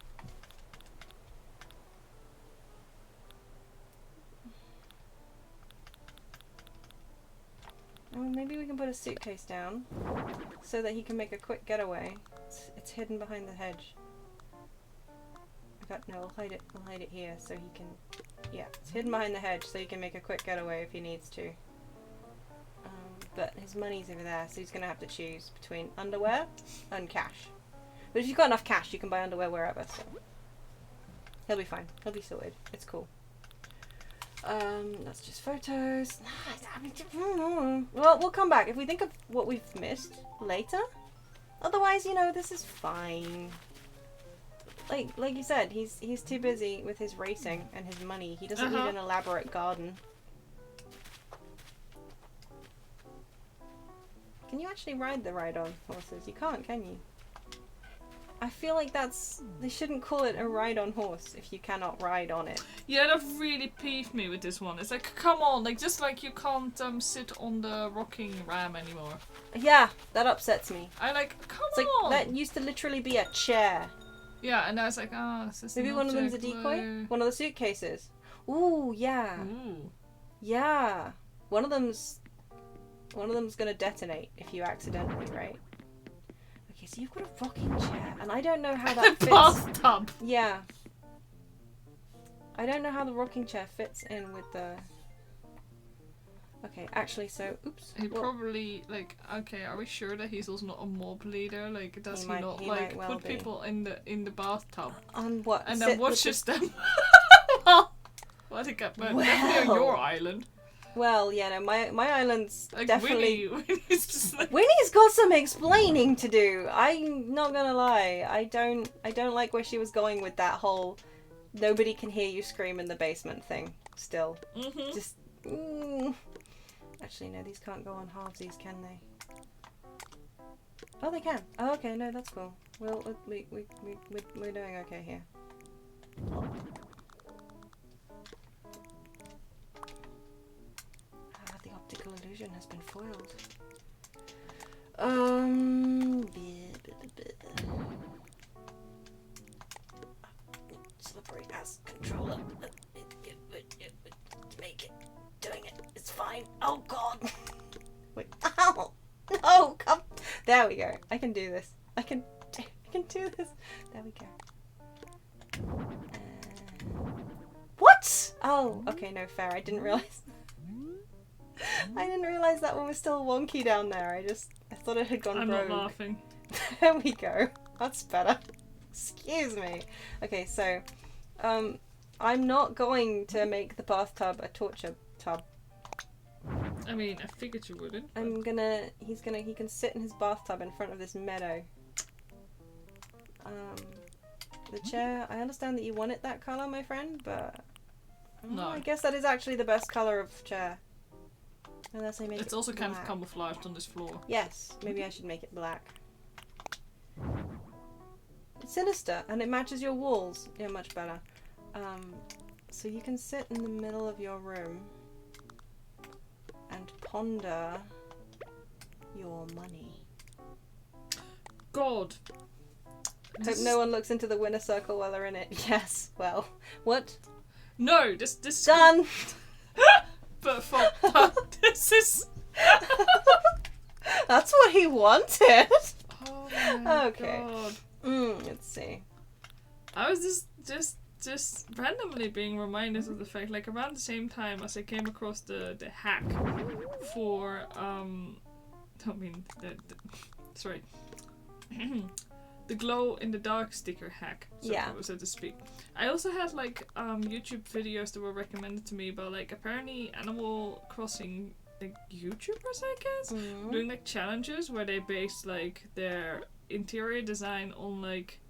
Oh, maybe we can put a suitcase down so that he can make a quick getaway. It's hidden behind the hedge. No, we'll hide it. We'll hide it here so he can. Yeah, it's hidden behind the hedge so he can make a quick getaway if he needs to. But his money's over there, so he's gonna have to choose between underwear and cash. But if you've got enough cash, you can buy underwear wherever. So he'll be fine. He'll be sorted. It's cool. That's just photos. Well, we'll come back if we think of what we've missed later. Otherwise, you know, this is fine. Like you said, he's too busy with his racing and his money. He doesn't need an elaborate garden. Can you actually ride the ride-on horses? You can't, can you? I feel like they shouldn't call it a ride-on horse if you cannot ride on it. Yeah, that really peeved me with this one. It's like, come on, like just like you can't sit on the rocking ram anymore. Yeah, that upsets me. Come It's like, on. that used to literally be a chair. Yeah, and I was like, this is Maybe an one of them's a object, decoy? whoa. One of the suitcases. Ooh, yeah. Ooh. Yeah. One of them's gonna detonate if you accidentally, right? Okay, so you've got a rocking chair, and I don't know how that The fits. bathtub. Yeah. I don't know how the rocking chair fits in with the... Okay, actually, so... Oops. He Well, probably, okay, are we sure that he's also not a mob leader? Like, does he, might well put be. people in the bathtub on what? and Sit then with watches the- them? Well, definitely on Well. your island. Well, yeah, no, my island's Like, definitely... Winnie's just like... Winnie's got some explaining to do. I'm not gonna lie. I don't like where she was going with that whole nobody can hear you scream in the basement thing. Still, just. Actually, no, these can't go on halvesies, can they? Oh, they can. Oh, okay, no, that's cool. We're doing okay here. The optical illusion has been foiled. slippery ass controller. Make it. Doing it. It's fine. Oh god. Wait. Ow. No. Come. There we go. I can do this. I can do this. There we go. What? Oh. Okay. No fair. I didn't realize. I didn't realize that one was still wonky down there. I thought it had gone I'm rogue. not laughing. There we go. That's better. Excuse me. Okay, so I'm not going to make the bathtub a torture tub. I mean, I figured you wouldn't. He can sit in his bathtub in front of this meadow. The chair, I understand that you want it that colour, my friend, but No. I guess that is actually the best colour of chair. Unless I make It's it also kind of black. camouflaged on this floor. Yes, maybe I should make it black. It's sinister, and it matches your walls. Yeah, much better. So you can sit in the middle of your room and ponder your money. God. Hope no one looks into the winner circle while they're in it. Yes, well, what? No, this is Done! But this is. That's what he wanted! Oh my Okay. god. Let's see. I was just randomly being reminded of the fact, like around the same time as I came across the hack for sorry. The glow in the dark sticker hack, so to speak. I also had like YouTube videos that were recommended to me about like apparently Animal Crossing like YouTubers, I guess, doing like challenges where they base like their interior design on like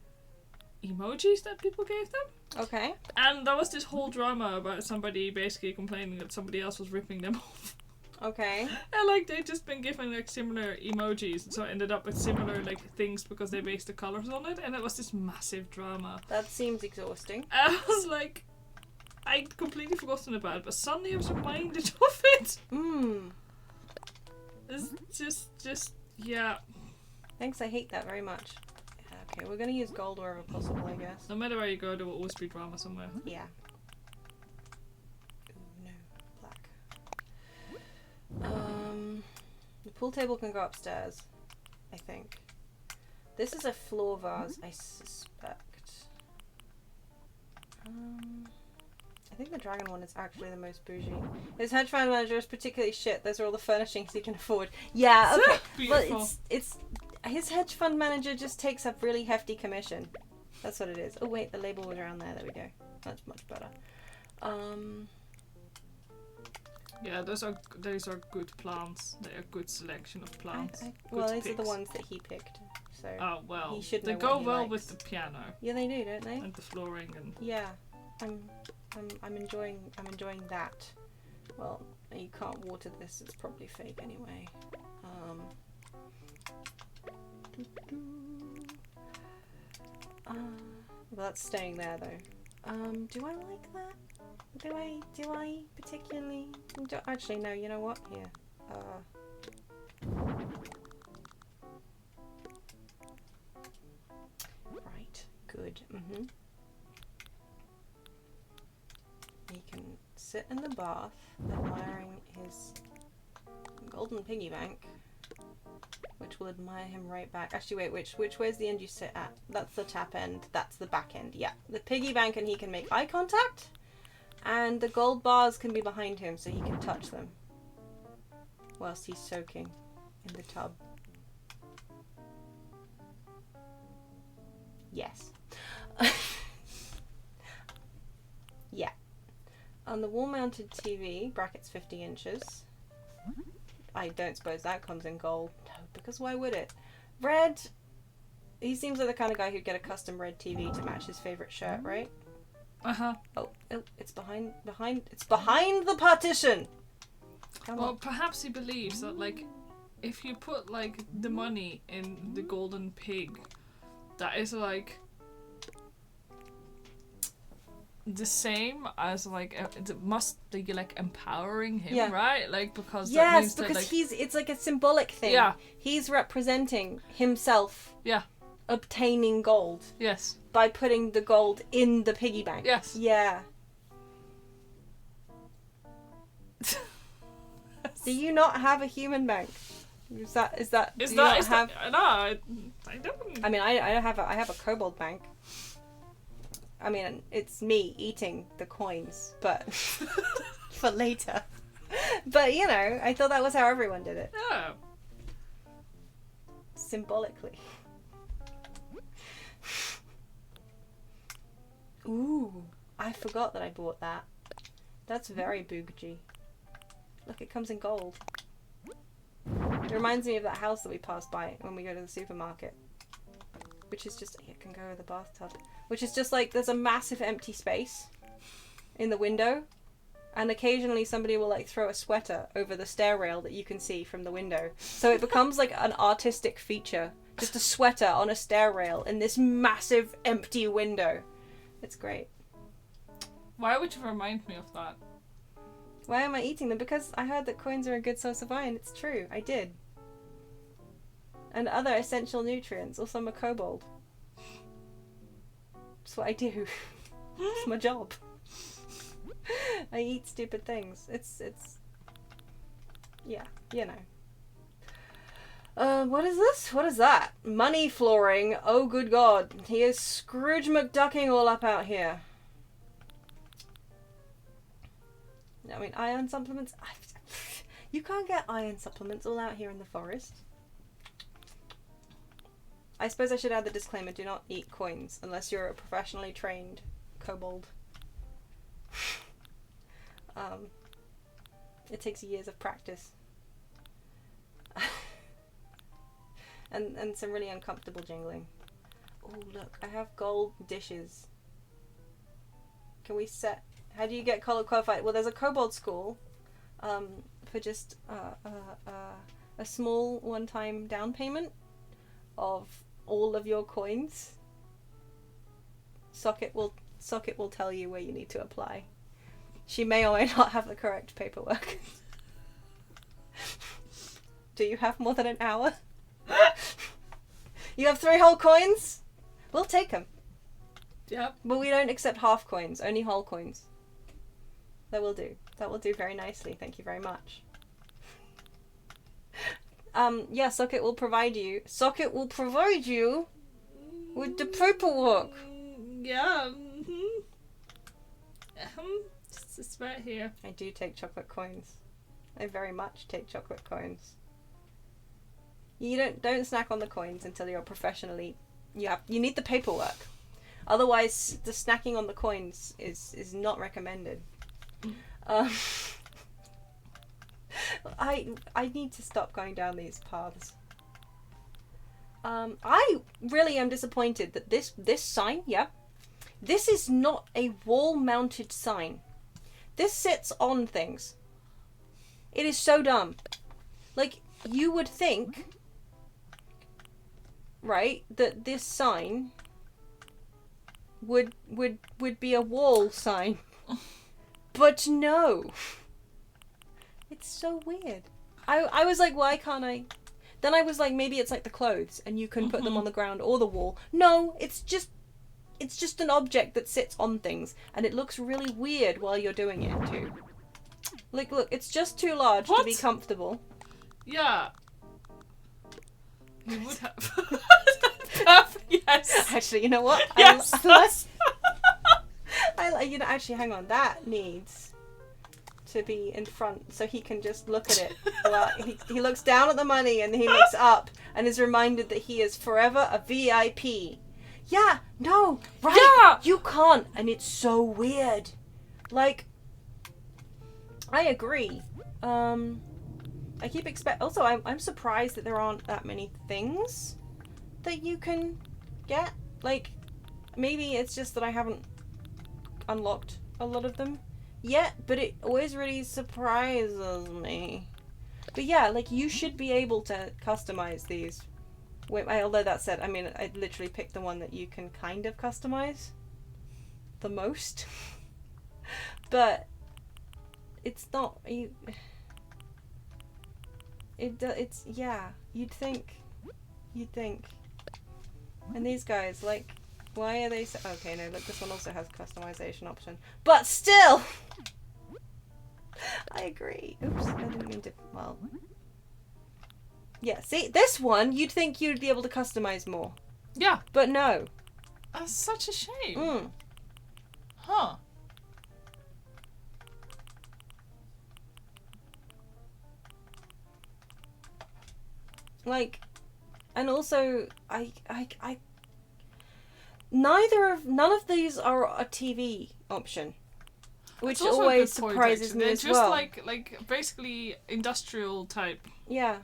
emojis that people gave them. Okay. And there was this whole drama about somebody basically complaining that somebody else was ripping them off. Okay. And like they'd just been given like similar emojis, so I ended up with similar like things because they based the colors on it, and it was this massive drama. That seems exhausting. And I was like, I'd completely forgotten about it, but suddenly I was reminded of it. It's just yeah. Thanks, I hate that very much. Okay, we're gonna use gold wherever possible, I guess. No matter where you go, there will always be drama somewhere. Yeah. Ooh, no. Black. The pool table can go upstairs, I think. This is a floor vase, I suspect. I think the dragon one is actually the most bougie. His hedge fund manager is particularly shit. Those are all the furnishings he can afford. Yeah, okay. Beautiful. Well, it's his hedge fund manager just takes a really hefty commission. That's what it is. Oh wait, the label was around there. There we go. That's much better. Yeah, those are good plants. They are a good selection of plants. Well, Good these are the picks. ones that he picked. So Oh well, he should they know go what he well likes. with the piano Yeah, they do, don't they? and the flooring and. Yeah, I'm enjoying that. Well, you can't water this. It's probably fake anyway. Well, that's staying there though. Do I like that? Do I particularly? Actually, no. You know what? Here. Right. Good. He can sit in the bath, admiring his golden piggy bank, which will admire him right back. Actually, wait, which way's the end you sit at? That's the tap end, that's the back end, yeah. The piggy bank, and he can make eye contact, and the gold bars can be behind him so he can touch them whilst he's soaking in the tub. Yes. Yeah. On the wall-mounted TV, brackets 50 inches. I don't suppose that comes in gold. No, because why would it? Red. He seems like the kind of guy who'd get a custom red TV to match his favorite shirt, right? Oh, it's behind. It's behind the partition. Come Well, on. perhaps he believes that like, if you put like the money in the golden pig, that is like the same as like it must be like empowering him, Yeah. right? Like because that Yes, means because that, like, it's like a symbolic thing. Yeah. He's representing himself. Yeah. obtaining gold Yes. by putting the gold in the piggy bank. Yes. Yeah. Do you not have a human bank? Do you not have? No, I don't. I mean, I have a kobold bank. I mean, it's me eating the coins, but for later. But you know, I thought that was how everyone did it. Yeah. Symbolically. Ooh, I forgot that I bought that. That's very booggy. Look, it comes in gold. It reminds me of that house that we passed by when we go to the supermarket. Which is just, it can go with the bathtub. Which is just like, there's a massive empty space in the window. And occasionally somebody will like throw a sweater over the stair rail that you can see from the window. So it becomes like an artistic feature. Just a sweater on a stair rail in this massive empty window. It's great. Why would you remind me of that? Why am I eating them? Because I heard that coins are a good source of iron. It's true. I did. And other essential nutrients. Also, I'm a kobold. That's what I do. It's my job. I eat stupid things. It's yeah, you know. What is this? What is that? Money flooring. Oh, good God. He is Scrooge McDucking all up out here. I mean, iron supplements. You can't get iron supplements all out here in the forest. I suppose I should add the disclaimer, do not eat coins unless you're a professionally trained kobold. It takes years of practice. and some really uncomfortable jingling. Oh, look, I have gold dishes. Can we set... How do you get qualified? Well, there's a kobold school for just a small one-time down payment of all of your coins. Socket will tell you where you need to apply. She may or may not have the correct paperwork. Do you have more than an hour? You have 3 whole coins? We'll take them. Yep. But we don't accept half coins, only whole coins. That will do. That will do very nicely. Thank you very much. Yeah, Socket will provide you with the paperwork. Yeah. It's right here. I do take chocolate coins. I very much take chocolate coins. You don't snack on the coins until you're professionally... You need the paperwork. Otherwise, the snacking on the coins is not recommended. I need to stop going down these paths. I really am disappointed that this sign, yeah, this is not a wall-mounted sign. This sits on things. It is so dumb. Like, you would think, right, that this sign would be a wall sign. But no. It's so weird. I was like, why can't I? Then I was like, maybe it's like the clothes and you can put them on the ground or the wall. No, it's just an object that sits on things and it looks really weird while you're doing it too. Like, look, it's just too large to be comfortable. Yeah. You would have. Yes. Actually, you know what? Yes. You know, actually, hang on. That needs to be in front so he can just look at it. Well, he looks down at the money and he looks up and is reminded that he is forever a VIP. Yeah, no, right? Yeah. You can't, and it's so weird. Like, I agree. I keep also, I'm surprised that there aren't that many things that you can get. Like, maybe it's just that I haven't unlocked a lot of them yet, but it always really surprises me. But yeah, like, you should be able to customize these. Wait, although that said, I mean, I literally picked the one that you can kind of customize the most. But it's not... It's... Yeah, you'd think... And these guys, like, why are they so... Okay, no, look, this one also has customization option. But still! I agree. Oops, I didn't mean to... Well... Yeah, see, this one, you'd think you'd be able to customize more. Yeah. But no. That's such a shame. Mm. Huh. Like, and also, none of these are a TV option, which That's also a always good point, surprises actually. me They're as just well. like basically industrial type. Yeah.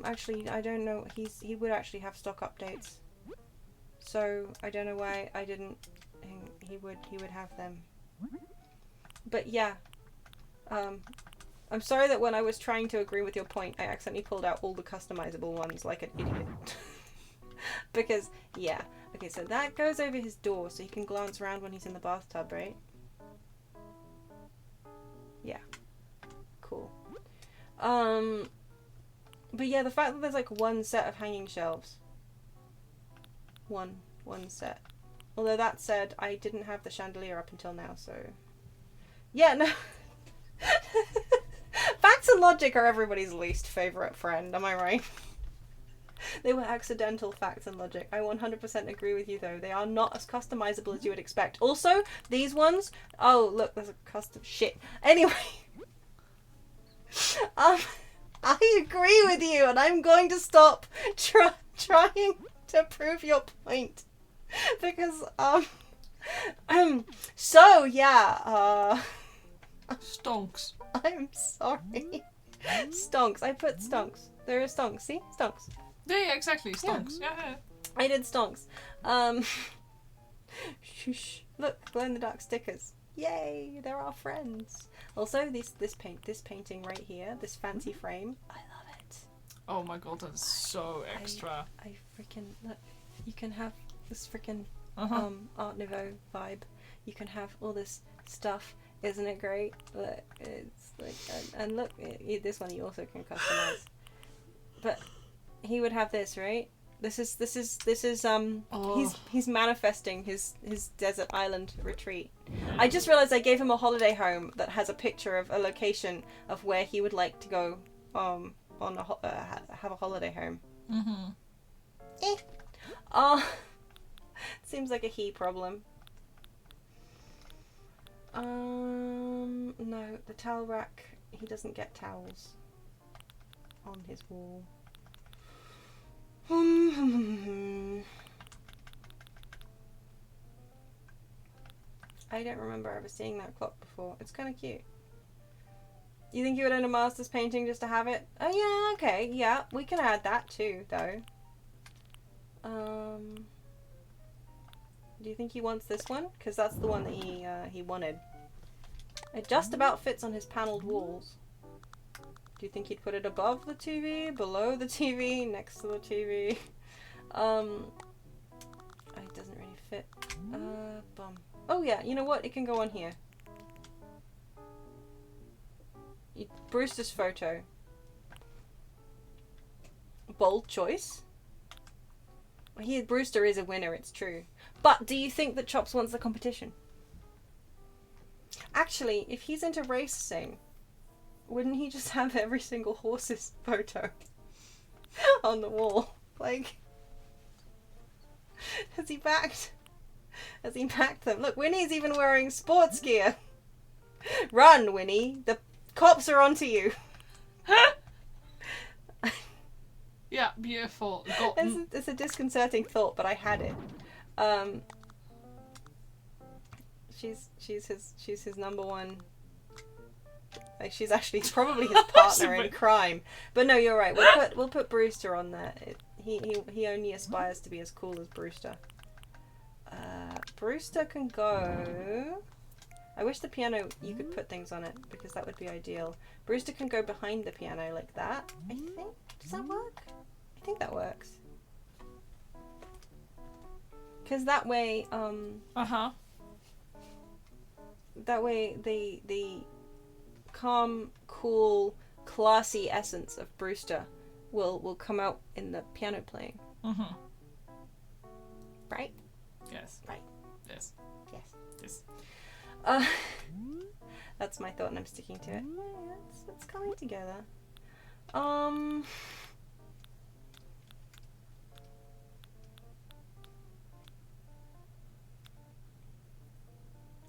Actually, I don't know. He would actually have stock updates, so I don't know why I didn't. He would have them. But yeah. I'm sorry that when I was trying to agree with your point, I accidentally pulled out all the customizable ones like an idiot. Because, yeah. Okay, so that goes over his door so he can glance around when he's in the bathtub, right? Yeah. Cool. But yeah, the fact that there's like one set of hanging shelves. One set. Although that said, I didn't have the chandelier up until now, so... Yeah, no... Facts and logic are everybody's least favourite friend, am I right? They were accidental facts and logic. I 100% agree with you though. They are not as customizable as you would expect. Also, these ones... Oh, look, there's a custom... Shit. Anyway. I agree with you and I'm going to stop trying to prove your point. Because, so, yeah, Stonks. I'm sorry. Stonks. I put stonks. There are stonks. See? Stonks. Yeah, exactly. Stonks. Yeah. I did stonks. Shush. Look, glow in the dark stickers. Yay! They're our friends. Also, this painting right here, this fancy frame. I love it. Oh my god, that's so extra. I freaking look. You can have this freaking Uh-huh. Art Nouveau vibe. You can have all this stuff. Isn't it great? Look, it's like, and look, this one you also can customize. But he would have this, right? This is Oh. he's manifesting his desert island retreat. I just realized I gave him a holiday home that has a picture of a location of where he would like to go on have a holiday home. Seems like a he problem. No, the towel rack, he doesn't get towels on his wall. I don't remember ever seeing that clock before. It's kind of cute. You think you would own a master's painting just to have it? Oh yeah, okay, yeah, we can add that too, though. Do you think he wants this one? Because that's the one that he wanted. It just about fits on his panelled walls. Do you think he'd put it above the TV, below the TV, next to the TV? It doesn't really fit. Bum. Oh yeah, you know what? It can go on here. Brewster's photo. Bold choice. Well, Brewster is a winner, it's true. But do you think that Chops wants the competition? Actually, if he's into racing, wouldn't he just have every single horse's photo on the wall? Like, has he backed them? Look, Winnie's even wearing sports gear. Run, Winnie. The cops are onto you. Yeah, beautiful. It's a disconcerting thought, but I had it. She's his number one. Like, she's actually probably his partner in crime. But no, you're right. We'll put Brewster on there. He only aspires to be as cool as Brewster. Brewster can go. I wish the piano you could put things on it because that would be ideal. Brewster can go behind the piano like that. I think. Does that work? I think that works. Because that way, that way the calm, cool, classy essence of Brewster will come out in the piano playing. Right? Yes. Right. Yes. Yes. Yes. That's my thought and I'm sticking to it. Yeah, it's coming together. Oh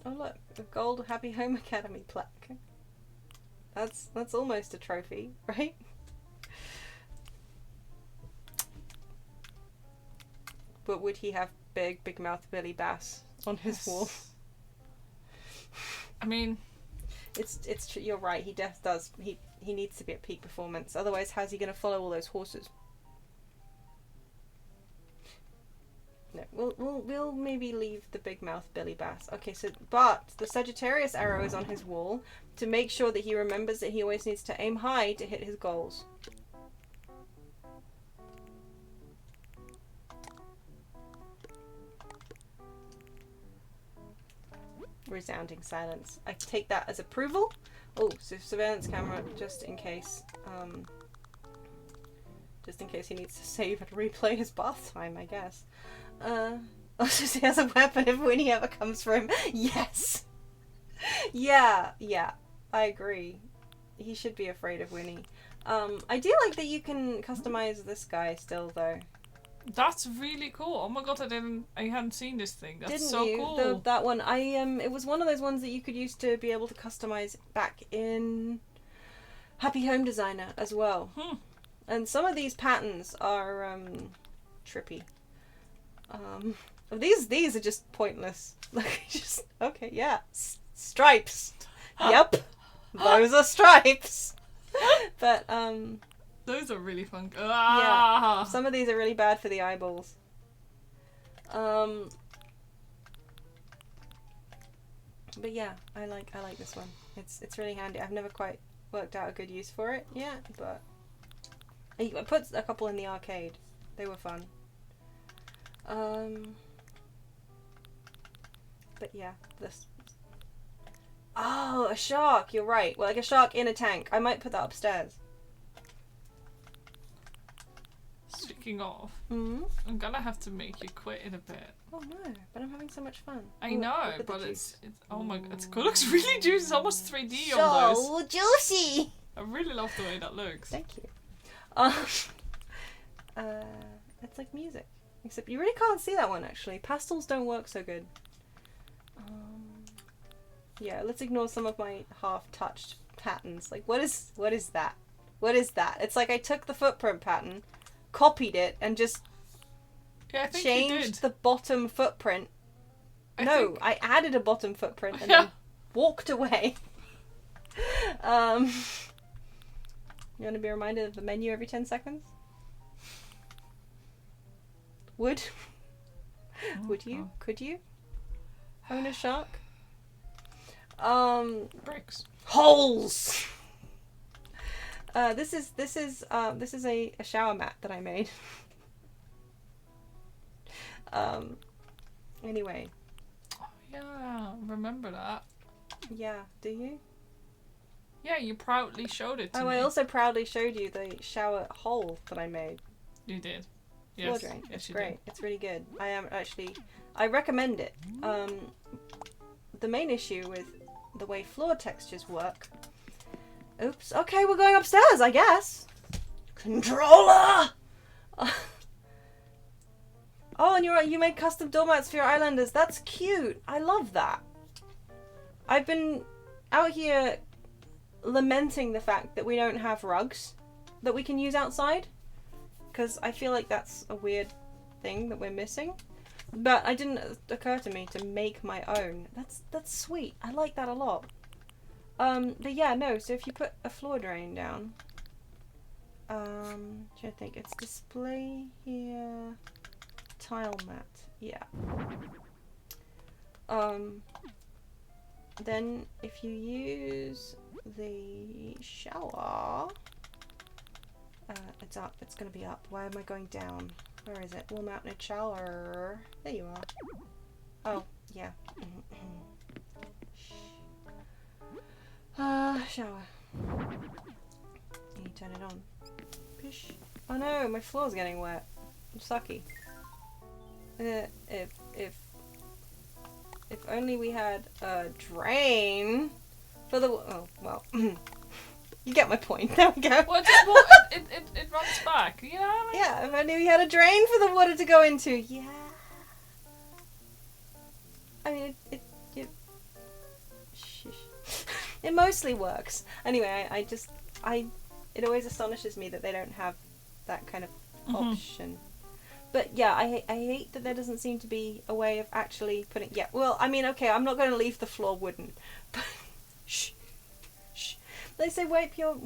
look, a gold Happy Home Academy plaque. That's almost a trophy, right? But would he have big mouth Billy Bass on his wall? I mean, it's true. You're right. He does. He needs to be at peak performance. Otherwise, how's he going to follow all those horses? No, we'll maybe leave the big mouth Billy Bass. Okay, so but the Sagittarius arrow is on his wall to make sure that he remembers that he always needs to aim high to hit his goals. Resounding silence. I take that as approval. Oh, so surveillance camera just in case. Just in case he needs to save and replay his bath time, I guess. Oh, so he has a weapon if Winnie ever comes for him. Yes! Yeah, I agree. He should be afraid of Winnie. I do like that you can customize this guy still, though. that's really cool. Oh my god, I hadn't seen this thing. That's Didn't so you? cool. That one, it was one of those ones that you could use to be able to customize back in Happy Home Designer as well. And some of these patterns are trippy. These are just pointless. Like, just okay, yeah, stripes. Yep, those are stripes. But those are really fun. Yeah, some of these are really bad for the eyeballs. But yeah, I like this one. It's really handy. I've never quite worked out a good use for it yet, but I put a couple in the arcade. They were fun. But yeah, this. Oh, a shark. You're right. Well, like a shark in a tank. I might put that upstairs. Speaking of, Mm-hmm. I'm gonna have to make you quit in a bit. Oh no, but I'm having so much fun. I Ooh, know, look at the but juice. it's oh my god, it looks really juicy. It's almost 3D So almost. juicy. I really love the way that looks. Thank you. It's like music, except you really can't see that one actually. Pastels don't work so good. Yeah, let's ignore some of my half-touched patterns. Like, what is that? What is that? It's like I took the footprint pattern, copied it, and just Yeah, I think changed you did. the bottom footprint. I added a bottom footprint and Yeah. then walked away. You want to be reminded of the menu every 10 seconds? Would you? Could you own a shark? Bricks. Holes. This is a shower mat that I made. Anyway. Oh, yeah, remember that. Yeah, do you? Yeah, you proudly showed it to me. Oh, I also proudly showed you the shower hole that I made. You did. Floor Yes. drain. Yes, It's you great. did. It's really good. I recommend it. The main issue with the way floor textures work. Oops. Okay, we're going upstairs, I guess. Controller. Oh, and you made custom doormats for your islanders. That's cute. I love that. I've been out here lamenting the fact that we don't have rugs that we can use outside, because I feel like that's a weird thing that we're missing. But it didn't occur to me to make my own. That's sweet. I like that a lot. But yeah, no. So if you put a floor drain down, trying to think, it's display here, tile mat. Yeah. Then if you use the shower, it's up. It's gonna be up. Why am I going down? Where is it? Wall mounted shower. There you are. Oh, yeah. Shower. You turn it on. Pish. Oh no, my floor's getting wet. I'm sucky. If only we had a drain for the. Oh well, you get my point. There we go. Well, just well, it runs back. You know what I mean? Yeah, if only we had a drain for the water to go into. Yeah. I mean, it mostly works. Anyway, it always astonishes me that they don't have that kind of option. But yeah, I hate that there doesn't seem to be a way of actually putting. Yeah, well, I mean, okay, I'm not going to leave the floor wooden, but shh. They say wipe your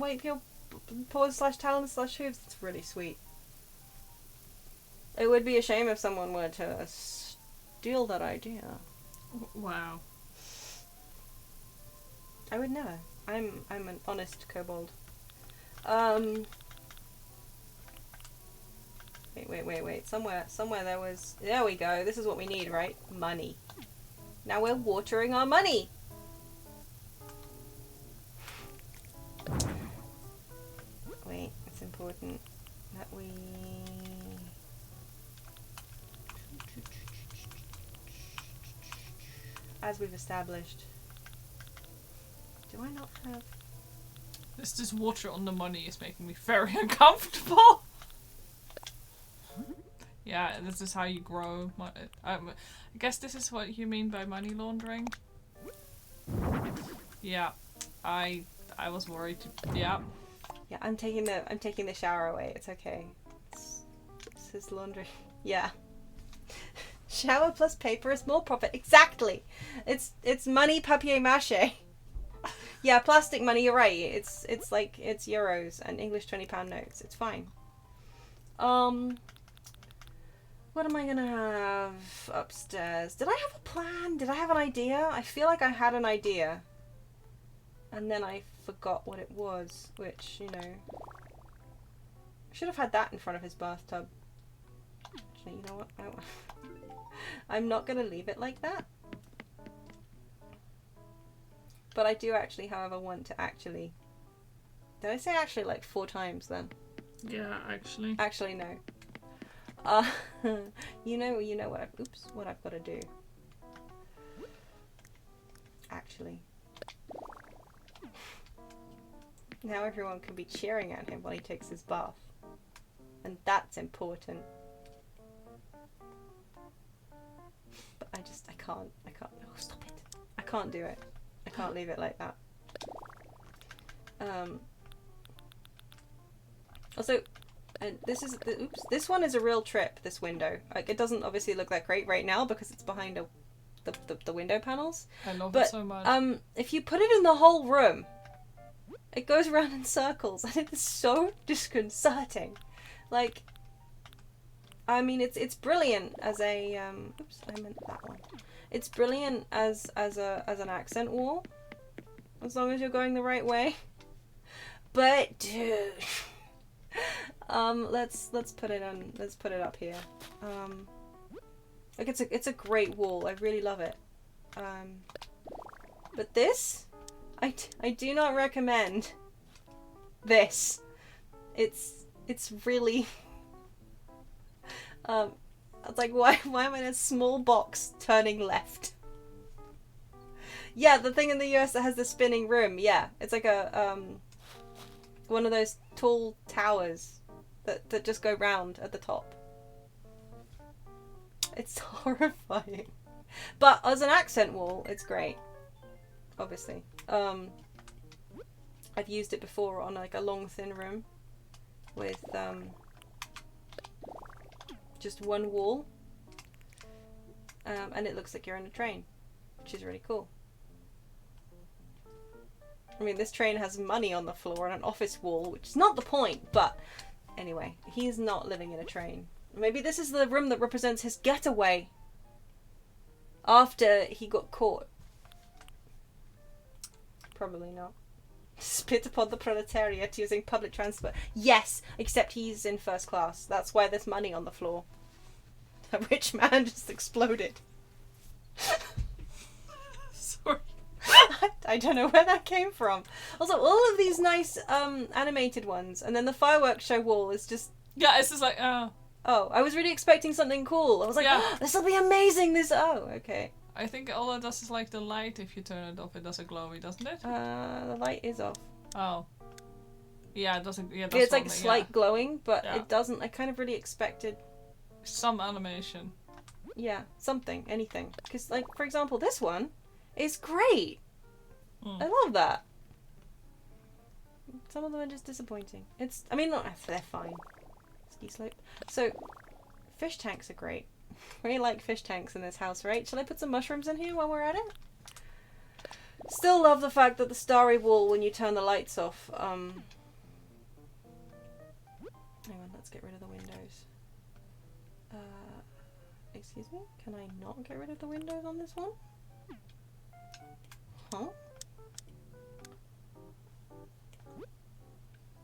paws/talons/hooves. It's really sweet. It would be a shame if someone were to steal that idea. Wow. I would never. I'm an honest kobold. Wait. Somewhere there was. There we go. This is what we need, right? Money. Now we're watering our money. Wait, it's important that we. As we've established. Do I not have. This just water on the money is making me very uncomfortable. Yeah, this is how you grow. I guess this is what you mean by money laundering. Yeah, I was worried. Yeah. Yeah, I'm taking the shower away. It's okay. This is laundry. Yeah. Shower plus paper is more profit. Exactly. It's money papier mâché. Yeah, plastic money. You're right. It's euros and English £20 notes. It's fine. What am I gonna have upstairs? Did I have a plan? Did I have an idea? I feel like I had an idea. And then I forgot what it was, which, you know. I should have had that in front of his bathtub. Actually, you know what? I'm not gonna leave it like that. But I do actually, however, want to actually... Did I say actually like 4 times then? Yeah, actually. Actually, no. You know what I've got to do. Actually. Now everyone can be cheering at him while he takes his bath. And that's important. But I can't. Oh, stop it. I can't do it. I can't leave it like that. Also, and this one is a real trip, this window. Like, it doesn't obviously look that great right now because it's behind the window panels. I love it so much. If you put it in the whole room, it goes around in circles and it is so disconcerting. Like, I mean, it's brilliant as a oops, I meant that one. It's brilliant as an accent wall, as long as you're going the right way. But dude, let's put it on. Let's put it up here. Like it's a great wall. I really love it. But this, I do not recommend. This, it's really. It's like, why am I in a small box turning left? Yeah, the thing in the US that has the spinning room. Yeah, it's like a one of those tall towers that just go round at the top. It's horrifying, but as an accent wall, it's great. Obviously, I've used it before on like a long thin room with just one wall, and it looks like you're in a train, which is really cool. I mean, this train has money on the floor and an office wall, which is not the point, but anyway, he's not living in a train. Maybe this is the room that represents his getaway after he got caught. Probably not. Spit upon the proletariat using public transport. Yes, except he's in first class. That's why there's money on the floor. A rich man just exploded. Sorry. I don't know where that came from. Also, all of these nice animated ones, and then the fireworks show wall is just... Yeah, it's just like, oh. Oh, I was really expecting something cool. I was like, Yeah. oh, this will be amazing. Oh, okay. I think all it does is like the light. If you turn it off, it does a glowy, doesn't it? The light is off. Oh. Yeah, it doesn't. Yeah, that's It's like one thing, slight glowing, but Yeah. it doesn't. I kind of really expected. Some animation. Yeah, something, anything. Because, like, for example, this one is great. I love that. Some of them are just disappointing. I mean, not, they're fine. Ski slope. So, fish tanks are great. Really like fish tanks in this house, right? Shall I put some mushrooms in here while we're at it? Still love the fact that the starry wall, when you turn the lights off, hang on, let's get rid of the windows. Excuse me? Can I not get rid of the windows on this one? Huh?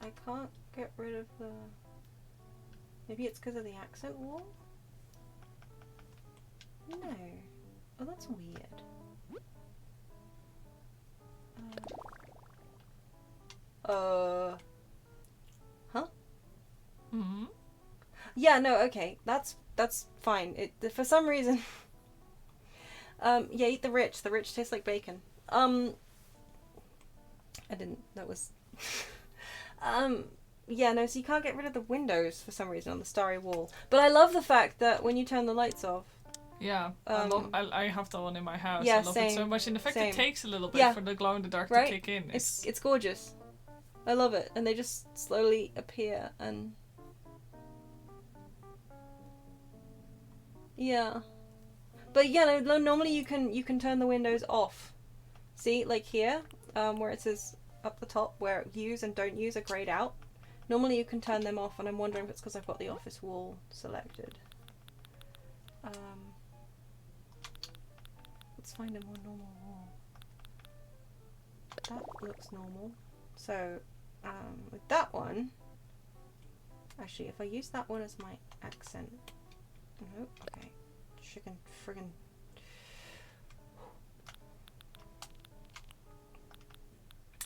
I can't get rid of the... Maybe it's because of the accent wall? No. Oh, that's weird. Huh? Mm-hmm. Yeah, no, okay. That's fine. For some reason... yeah, eat the rich. The rich tastes like bacon. I didn't. That was... yeah, no, so you can't get rid of the windows for some reason on the starry wall. But I love the fact that when you turn the lights off... Yeah, I have that one in my house. Yeah, I love it so much. And the fact same. it takes a little bit for the glow in the dark to kick in. It's gorgeous. I love it. And they just slowly appear and... Yeah. But yeah, no, normally you can turn the windows off. See, like here, where it says up the top where use and don't use are grayed out. Normally you can turn them off, and I'm wondering if it's because I've got the office wall selected. Let's find a more normal wall. That looks normal. So, with that one, actually, if I use that one as my accent, no, okay, friggin'.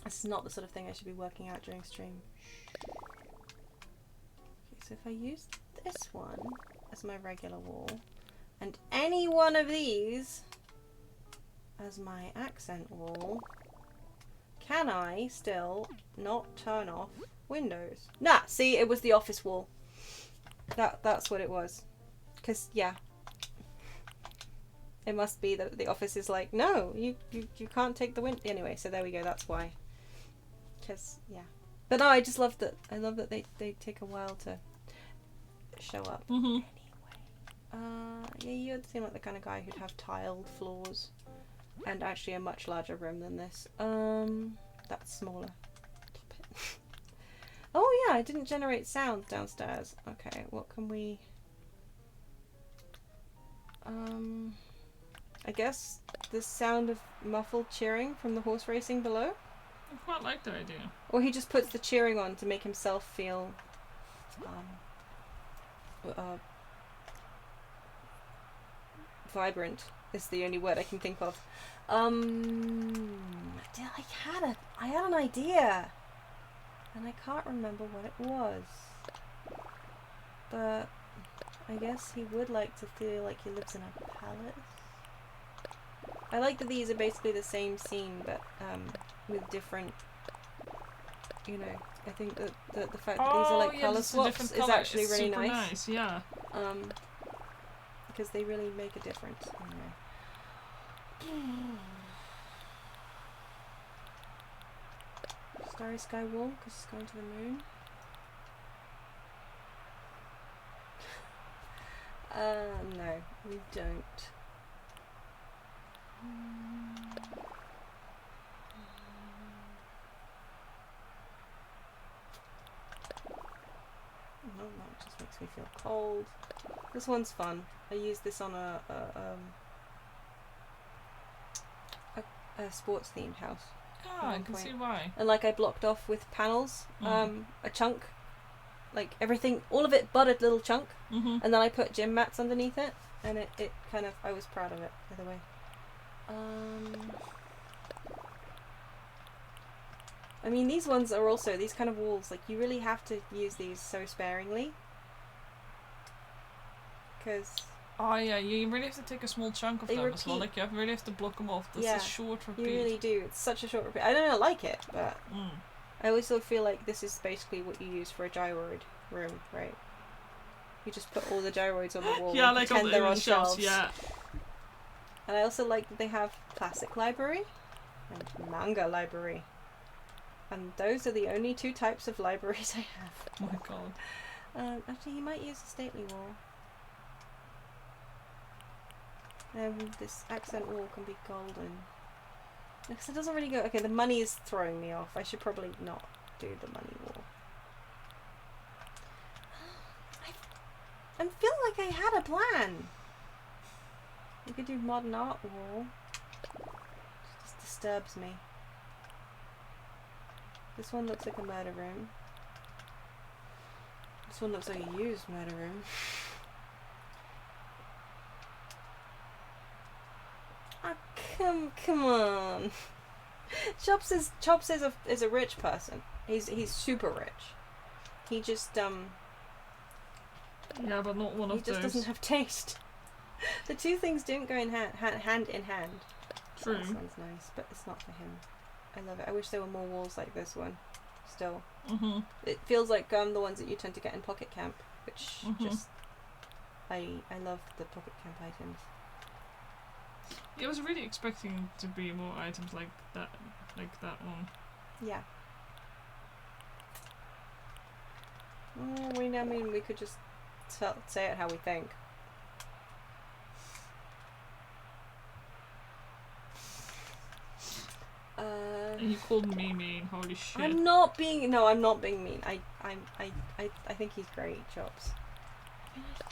This is not the sort of thing I should be working out during stream. Okay, so if I use this one as my regular wall, and any one of these as my accent wall, can I still not turn off windows? Nah, see, it was the office wall. That's what it was. Because, yeah. It must be that the office is like, no, you can't take the window. Anyway, so there we go, that's why. Because, yeah. But no, I just love that. I love that they take a while to show up. Mm-hmm. Yeah, you'd seem like the kind of guy who'd have tiled floors. And actually a much larger room than this. That's smaller. Stop it. Oh yeah, I didn't generate sound downstairs. Okay, what can we... I guess the sound of muffled cheering from the horse racing below? I quite like the idea. Or he just puts the cheering on to make himself feel... vibrant is the only word I can think of. I had an idea, and I can't remember what it was. But I guess he would like to feel like he lives in a palace. I like that these are basically the same scene, but with different. You know, I think that the fact that these are like colour swaps is actually really nice. Yeah. Because they really make a difference. Anyway. Starry sky wall because it's going to the moon. No, we don't. No, that just makes me feel cold. This one's fun. I used this on a sports themed house. Ah, I can see why. And like I blocked off with panels, a chunk, like everything, all of it buttered little chunk, and then I put gym mats underneath it, and it kind of, I was proud of it, by the way. I mean, these ones are also, these kind of walls, like you really have to use these so sparingly. because Oh yeah, you really have to take a small chunk of They them as well. repeat. Like you really have to block them off. This Yeah, is short repeat. you really do. It's such a short repeat. I don't like it, but Mm. I also feel like this is basically what you use for a gyroid room, right? You just put all the gyroids on the wall Yeah, and like pretend they're on shelves. Yeah. And I also like that they have classic library and manga library. And those are the only 2 types of libraries I have. Oh my god. Actually, you might use a stately wall. This accent wall can be golden. Because it doesn't really go... Okay, the money is throwing me off. I should probably not do the money wall. I feel like I had a plan. We could do modern art wall. It just disturbs me. This one looks like a murder room. This one looks like a used murder room. Oh, come on. Chops is a rich person. He's super rich. He just Yeah, but not one he of just those. doesn't have taste. The 2 things don't go in hand in hand. True. This one's nice, but it's not for him. I love it. I wish there were more walls like this one. Still, it feels like the ones that you tend to get in Pocket Camp, which just I love the Pocket Camp items. I was really expecting to be more items like that one. Yeah. I mean, we could just say it how we think. And you called me mean. Holy shit. I'm not being mean. I think he's great, Chops.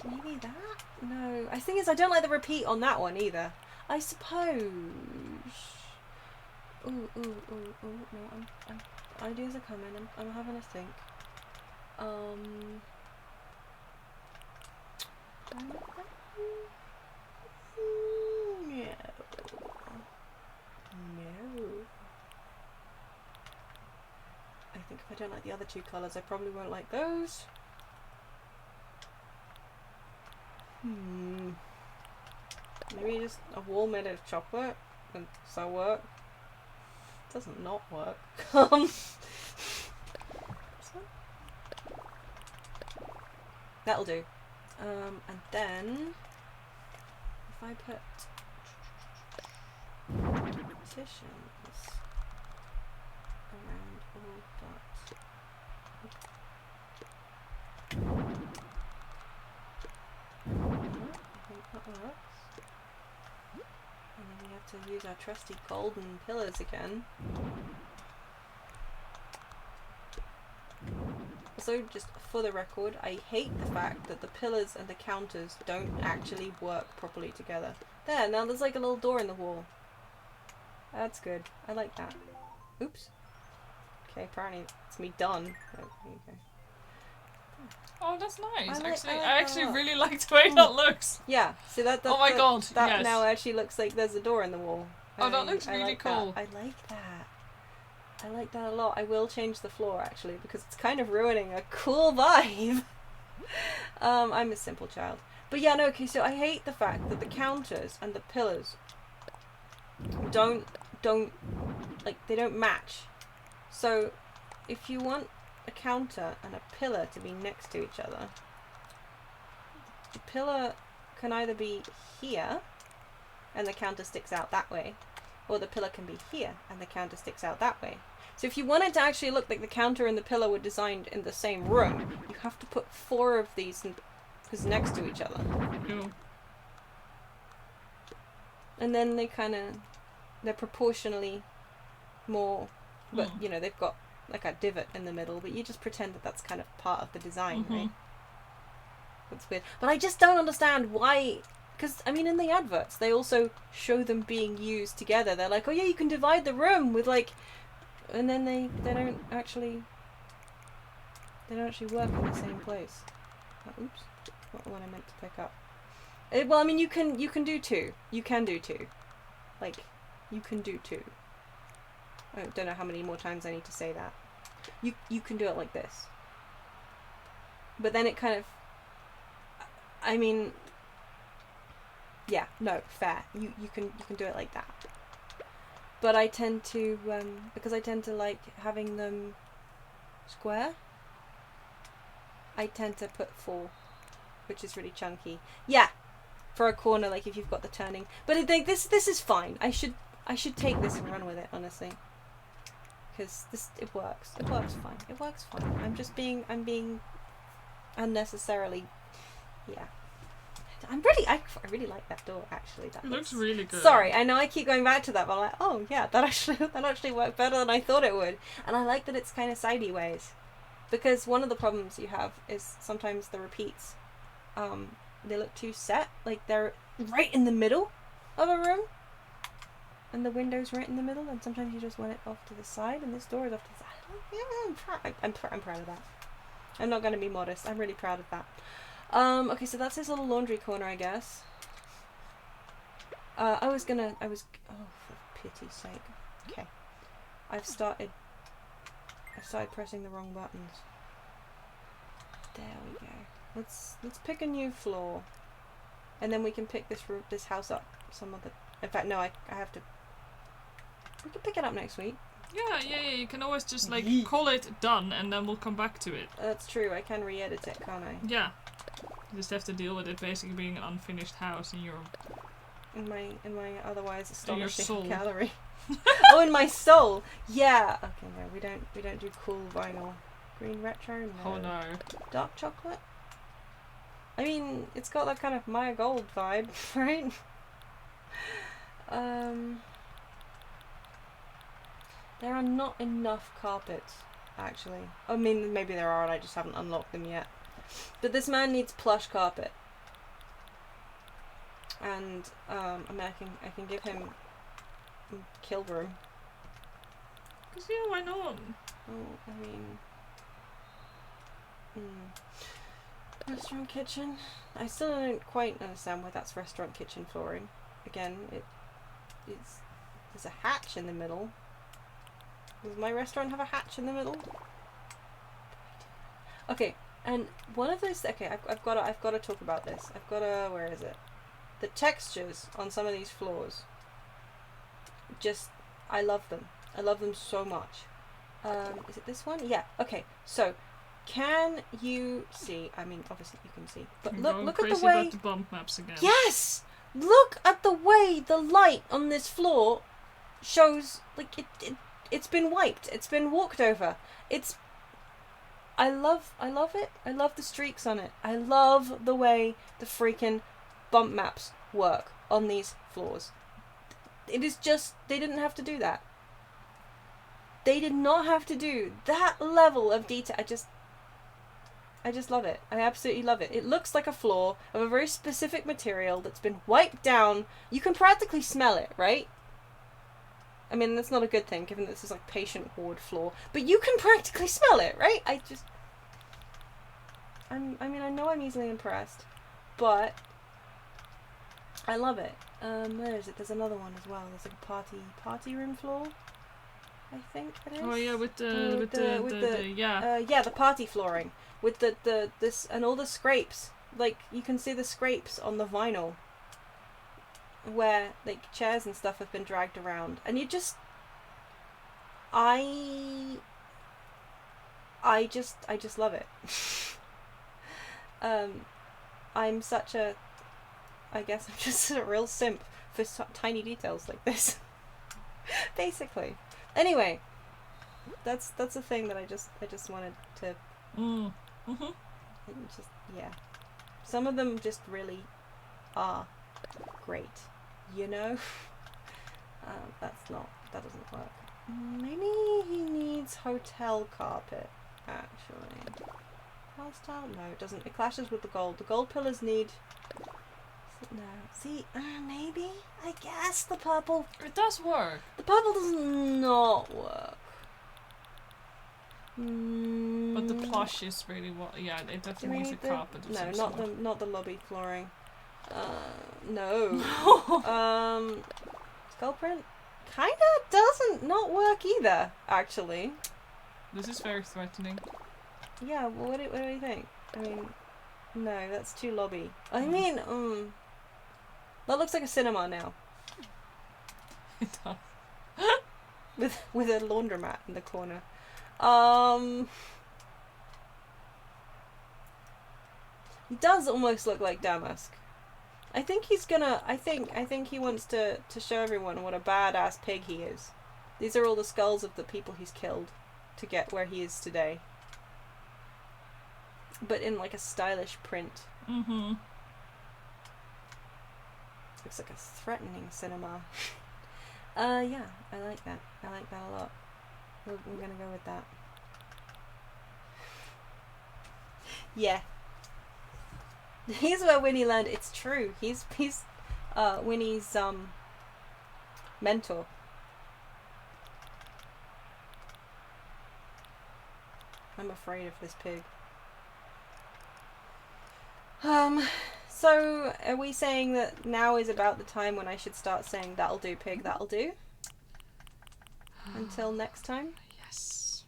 Maybe that? No. I think I don't like the repeat on that one either. I suppose. Ooh. No, ideas are coming. I'm having a think. No. I think if I don't like the other 2 colours, I probably won't like those. Maybe just a wall made of chocolate and so work. Doesn't not work. This one? That'll do. And then if I put partitions around all but I think that works. And then we have to use our trusty golden pillars again. Also, just for the record, I hate the fact that the pillars and the counters don't actually work properly together. There, now there's like a little door in the wall. That's good. I like that. Oops. Okay, apparently it's me done. Oh, there you go. Oh, that's nice. I I actually really like the way that looks. Yeah, so that Oh my god, that yes. now actually looks like there's a door in the wall. Oh, that looks really like cool. that. I like that. I like that a lot. I will change the floor actually because it's kind of ruining a cool vibe. I'm a simple child. But yeah, no, okay, so I hate the fact that the counters and the pillars don't like they don't match. So if you want a counter and a pillar to be next to each other, the pillar can either be here and the counter sticks out that way, or the pillar can be here and the counter sticks out that way. So if you want it to actually look like the counter and the pillar were designed in the same room, you have to put 4 of these next to each other. Ew. And then they're proportionally more, but you know, they've got like a divot in the middle, but you just pretend that that's kind of part of the design, right? That's weird. But I just don't understand why, because, I mean, in the adverts, they also show them being used together. They're like, oh yeah, you can divide the room with like, and then they don't actually work in the same place. Oh, oops, not the one I meant to pick up. Well, I mean, you can do 2. You can do 2. Like, you can do 2. I don't know how many more times I need to say that. You can do it like this. But then it kind of, I mean, Yeah, no, fair. You can do it like that. But I tend to because I tend to like having them square. I tend to put 4, which is really chunky. Yeah, for a corner, like if you've got the turning. But this is fine. I should take this and run with it, honestly. Because it works. It works fine. It works fine. I'm being unnecessarily, yeah. I really like that door, actually. That looks really good. Sorry, I know I keep going back to that, but I'm like, oh yeah, that actually worked better than I thought it would. And I like that it's kind of sideways. Because one of the problems you have is sometimes the repeats, they look too set. Like they're right in the middle of a room. And the window's right in the middle, and sometimes you just want it off to the side, and this door is off to the side. Yeah, I'm proud of that. I'm not going to be modest. I'm really proud of that. Okay, so that's his little laundry corner, I guess. Oh, for pity's sake. Okay. I've started pressing the wrong buttons. There we go. Let's pick a new floor. And then we can pick this house up some other... In fact, no, I have to... We can pick it up next week. Yeah, you can always just, like, call it done, and then we'll come back to it. That's true, I can re-edit it, can't I? Yeah. You just have to deal with it basically being an unfinished house in your... In my otherwise astonishing soul. gallery. Oh, in my soul! Yeah! Okay, no, we don't do cool vinyl. Green retro? No. Oh no. Dark chocolate? I mean, it's got that kind of Maya Gold vibe, right? There are not enough carpets, actually. I mean, maybe there are and I just haven't unlocked them yet. But this man needs plush carpet. And, I mean, I can give him kill room. 'Cause yeah, why not? Oh, I mean... Restaurant kitchen? I still don't quite understand why that's restaurant kitchen flooring. Again, there's a hatch in the middle. Does my restaurant have a hatch in the middle? Okay, and one of those... Okay, I've got to talk about this. Where is it? The textures on some of these floors. Just... I love them. I love them so much. Is it this one? Yeah, okay. So, can you see... I mean, obviously you can see. But look at the way... About the bump maps again. Yes! Look at the way the light on this floor shows... Like, it's been wiped. It's been walked over. I love it. I love the streaks on it. I love the way the freaking bump maps work on these floors. It is just... They didn't have to do that. They did not have to do that level of detail. I just love it. I absolutely love it. It looks like a floor of a very specific material that's been wiped down. You can practically smell it, right? I mean, that's not a good thing, given that this is like patient ward floor. But you can practically smell it, right? I mean, I know I'm easily impressed, but I love it. Where is it? There's another one as well. There's like a party room floor, I think it is. Oh yeah, with the party flooring with this and all the scrapes. Like you can see the scrapes on the vinyl where like chairs and stuff have been dragged around, and you just I just love it. I'm such a... I guess I'm just a real simp for tiny details like this. Basically. Anyway, that's a thing that I just wanted to... Just, yeah. Some of them just really are great, you know? That doesn't work. Maybe he needs hotel carpet, actually. Style? No, it doesn't. It clashes with the gold. The gold pillars need... No. See, maybe? I guess the purple... It does work. The purple does not work. But the plush is really what... Yeah, it definitely needs a carpet of some sort. Not the lobby flooring. No. Skull print kinda doesn't not work either, actually. This is very threatening. Yeah, well, what do you think? I mean, no, that's too lobby. I mean, That looks like a cinema now. It does. With a laundromat in the corner. He does almost look like Damask. I think he's gonna. I think he wants to show everyone what a badass pig he is. These are all the skulls of the people he's killed to get where he is today. But in like a stylish print. Mm-hmm. Looks like a threatening cinema. Yeah, I like that. I like that a lot. We're gonna go with that. Yeah. Here's where Winnie learned it's true. He's Winnie's mentor. I'm afraid of this pig. So are we saying that now is about the time when I should start saying that'll do, pig, that'll do? Until next time? Yes.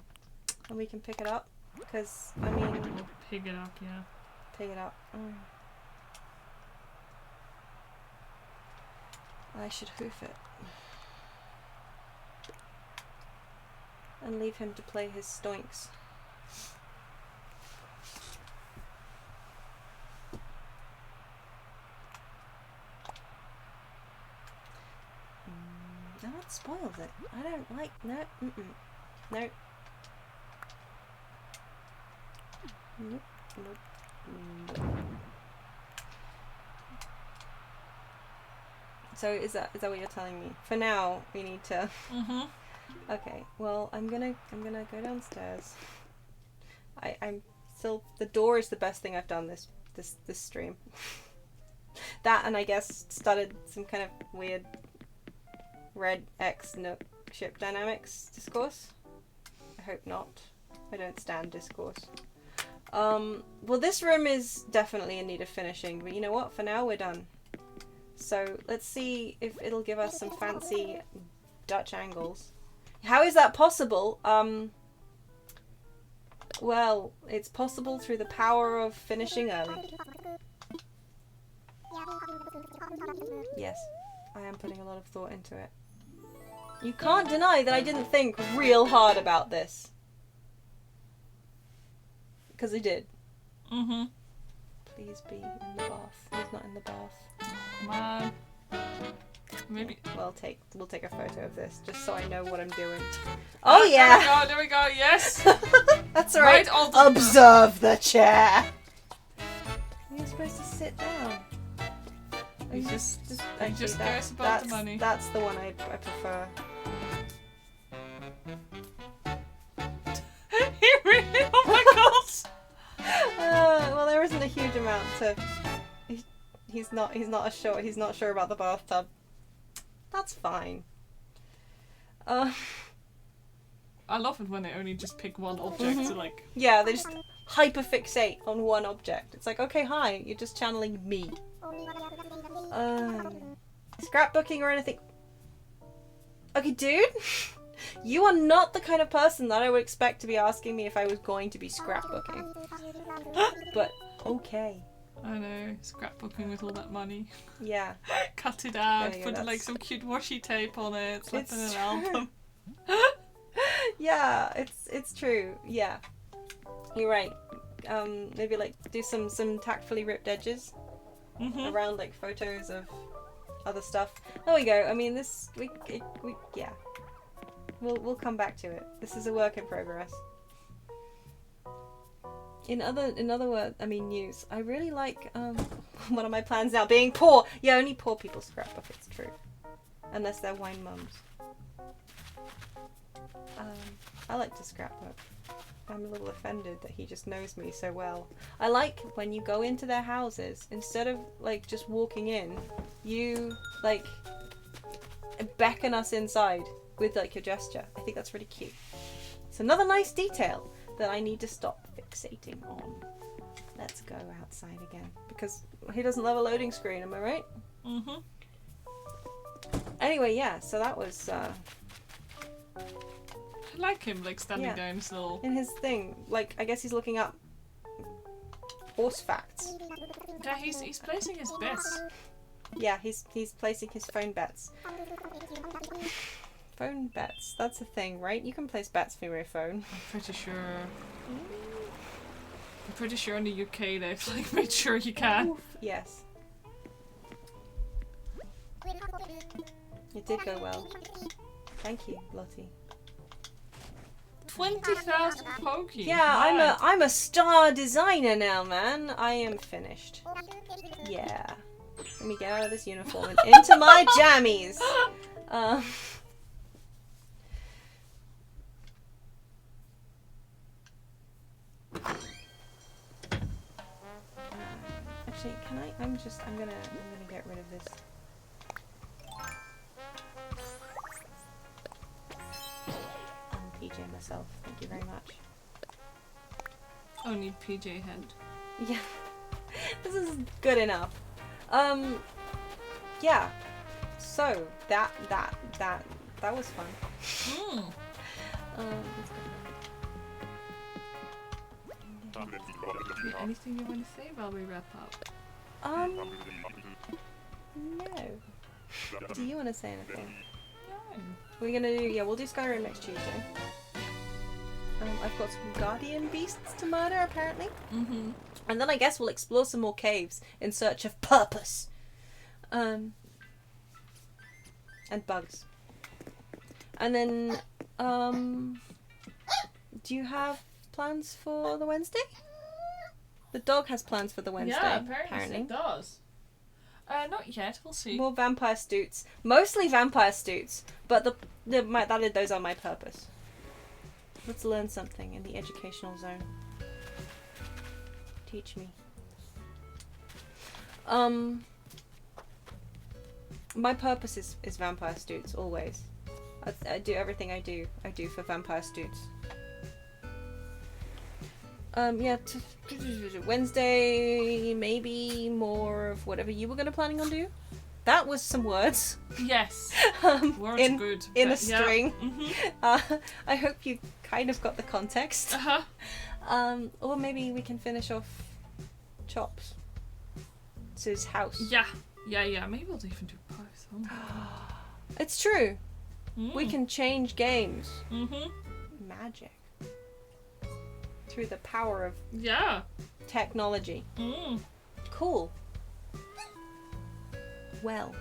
And we can pick it up? Because, I mean... We'll pick it up, yeah. Pick it up. Mm. I should hoof it. And leave him to play his stoinks. No, that spoils it. I don't like... No. Mm-mm. No. Nope. Nope. Nope. So is that what you're telling me? For now, we need to... Mm-hmm. Okay, well, I'm gonna go downstairs. I'm still... The door is the best thing I've done this stream. That, and I guess started some kind of weird Red X Nook ship dynamics discourse. I hope not. I don't stand discourse. Well, this room is definitely in need of finishing, but you know what? For now, we're done. So let's see if it'll give us some fancy Dutch angles. How is that possible? Well, it's possible through the power of finishing early. Yes, I am putting a lot of thought into it. You can't deny that I didn't think real hard about this. Because I did. Mm-hmm. Please be in the bath. He's not in the bath. Man. Maybe. We'll take a photo of this just so I know what I'm doing. Oh yeah! There we go, yes! That's right. Observe the chair! You're supposed to sit down. He just cares about that's the money. That's the one I prefer. He really? Oh my god! Well, there isn't a huge amount to. He's not sure about the bathtub. That's fine. I love it when they only just pick one object to like. Yeah, they just hyperfixate on one object. It's like, okay, hi, you're just channeling me. Scrapbooking or anything. Okay, dude. You are not the kind of person that I would expect to be asking me if I was going to be scrapbooking. But, okay. I know, scrapbooking with all that money. Yeah. Cut it out, Yeah, put like some cute washi tape on it, slap It's in an true. album. Yeah, it's true. Yeah. You're right. Maybe like do some tactfully ripped edges around like photos of other stuff. There we go. I mean, this we yeah. We'll come back to it. This is a work in progress. In other words, I mean news. I really like one of my plans now being poor. Yeah, only poor people scrapbook. It's true, unless they're wine mums. I like to scrapbook. I'm a little offended that he just knows me so well. I like when you go into their houses, instead of like just walking in, you like beckon us inside with like your gesture. I think that's really cute. It's another nice detail that I need to stop fixating on. Let's go outside again because he doesn't love a loading screen, am I right? Mm-hmm. Anyway, yeah, so that was I like him like standing there in his little... in his thing. Like, I guess he's looking up horse facts. Yeah, he's placing his bets. Yeah, he's placing his phone bets. Phone bets. That's a thing, right? You can place bets for your phone. I'm pretty sure in the UK they've like made sure you can. Oof. Yes. It did go well. Thank you, Lottie. 20,000 Pokies. Yeah, I'm a star designer now, man. I am finished. Yeah. Let me get out of this uniform and into my jammies. Actually, can I? I'm gonna get rid of this. PJ myself. Thank you very much. Only PJ head. Yeah. This is good enough. Yeah. So that was fun. Anything you want to say while we wrap up? No. Do you want to say anything? No. We're gonna do, we'll do Skyrim next Tuesday. I've got some guardian beasts to murder, apparently. Mm-hmm. And then I guess we'll explore some more caves in search of purpose. And bugs. And then, do you have plans for the Wednesday? The dog has plans for the Wednesday. Yeah, apparently it does. Not yet. We'll see. More vampire stoots. Mostly vampire stoots. But those are my purpose. Let's learn something in the educational zone. Teach me. My purpose is vampire stoots, always. I do everything I do for vampire stoots. Yeah, Wednesday, maybe more of whatever you were planning on do. That was some words. Yes. Words in, good. In but, a string. Yeah. I hope you kind of got the context. Uh-huh. Or maybe we can finish off Chops. It's his house. Yeah. Maybe we'll even do both. Oh. It's true. We can change games. Mm-hmm. Magic. Through the power of technology. Cool. Well.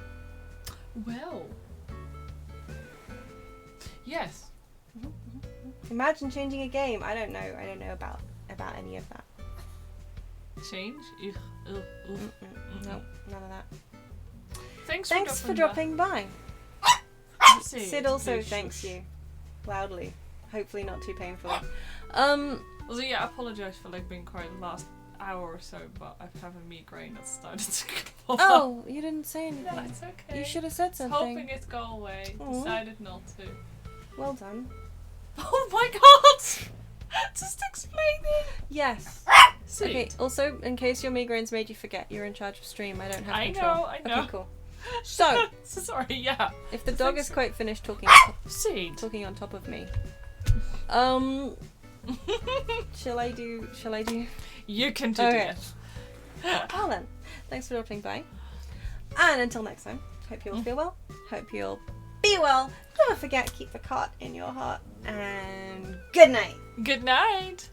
Yes. Imagine changing a game. I don't know about any of that. Change? No, none of that. Thanks for dropping by. Sid also thanks you. Loudly. Hopefully not too painfully. Also, I apologise for being quiet the last hour or so, but I have a migraine that's started to come up. Oh, you didn't say anything. No, it's okay. You should have said something. Hoping it go away. Decided not to. Well done. Oh my god! Just explaining. Yes. Okay, also, in case your migraine's made you forget, you're in charge of stream. I don't have control. I know. Okay, cool. So, sorry, yeah. If the dog is quite finished talking on top of me. Shall I do? You can do it. Well then, thanks for dropping by. And until next time, hope you all feel well. Hope you'll be well. Never forget, keep the cot in your heart. And good night. Good night.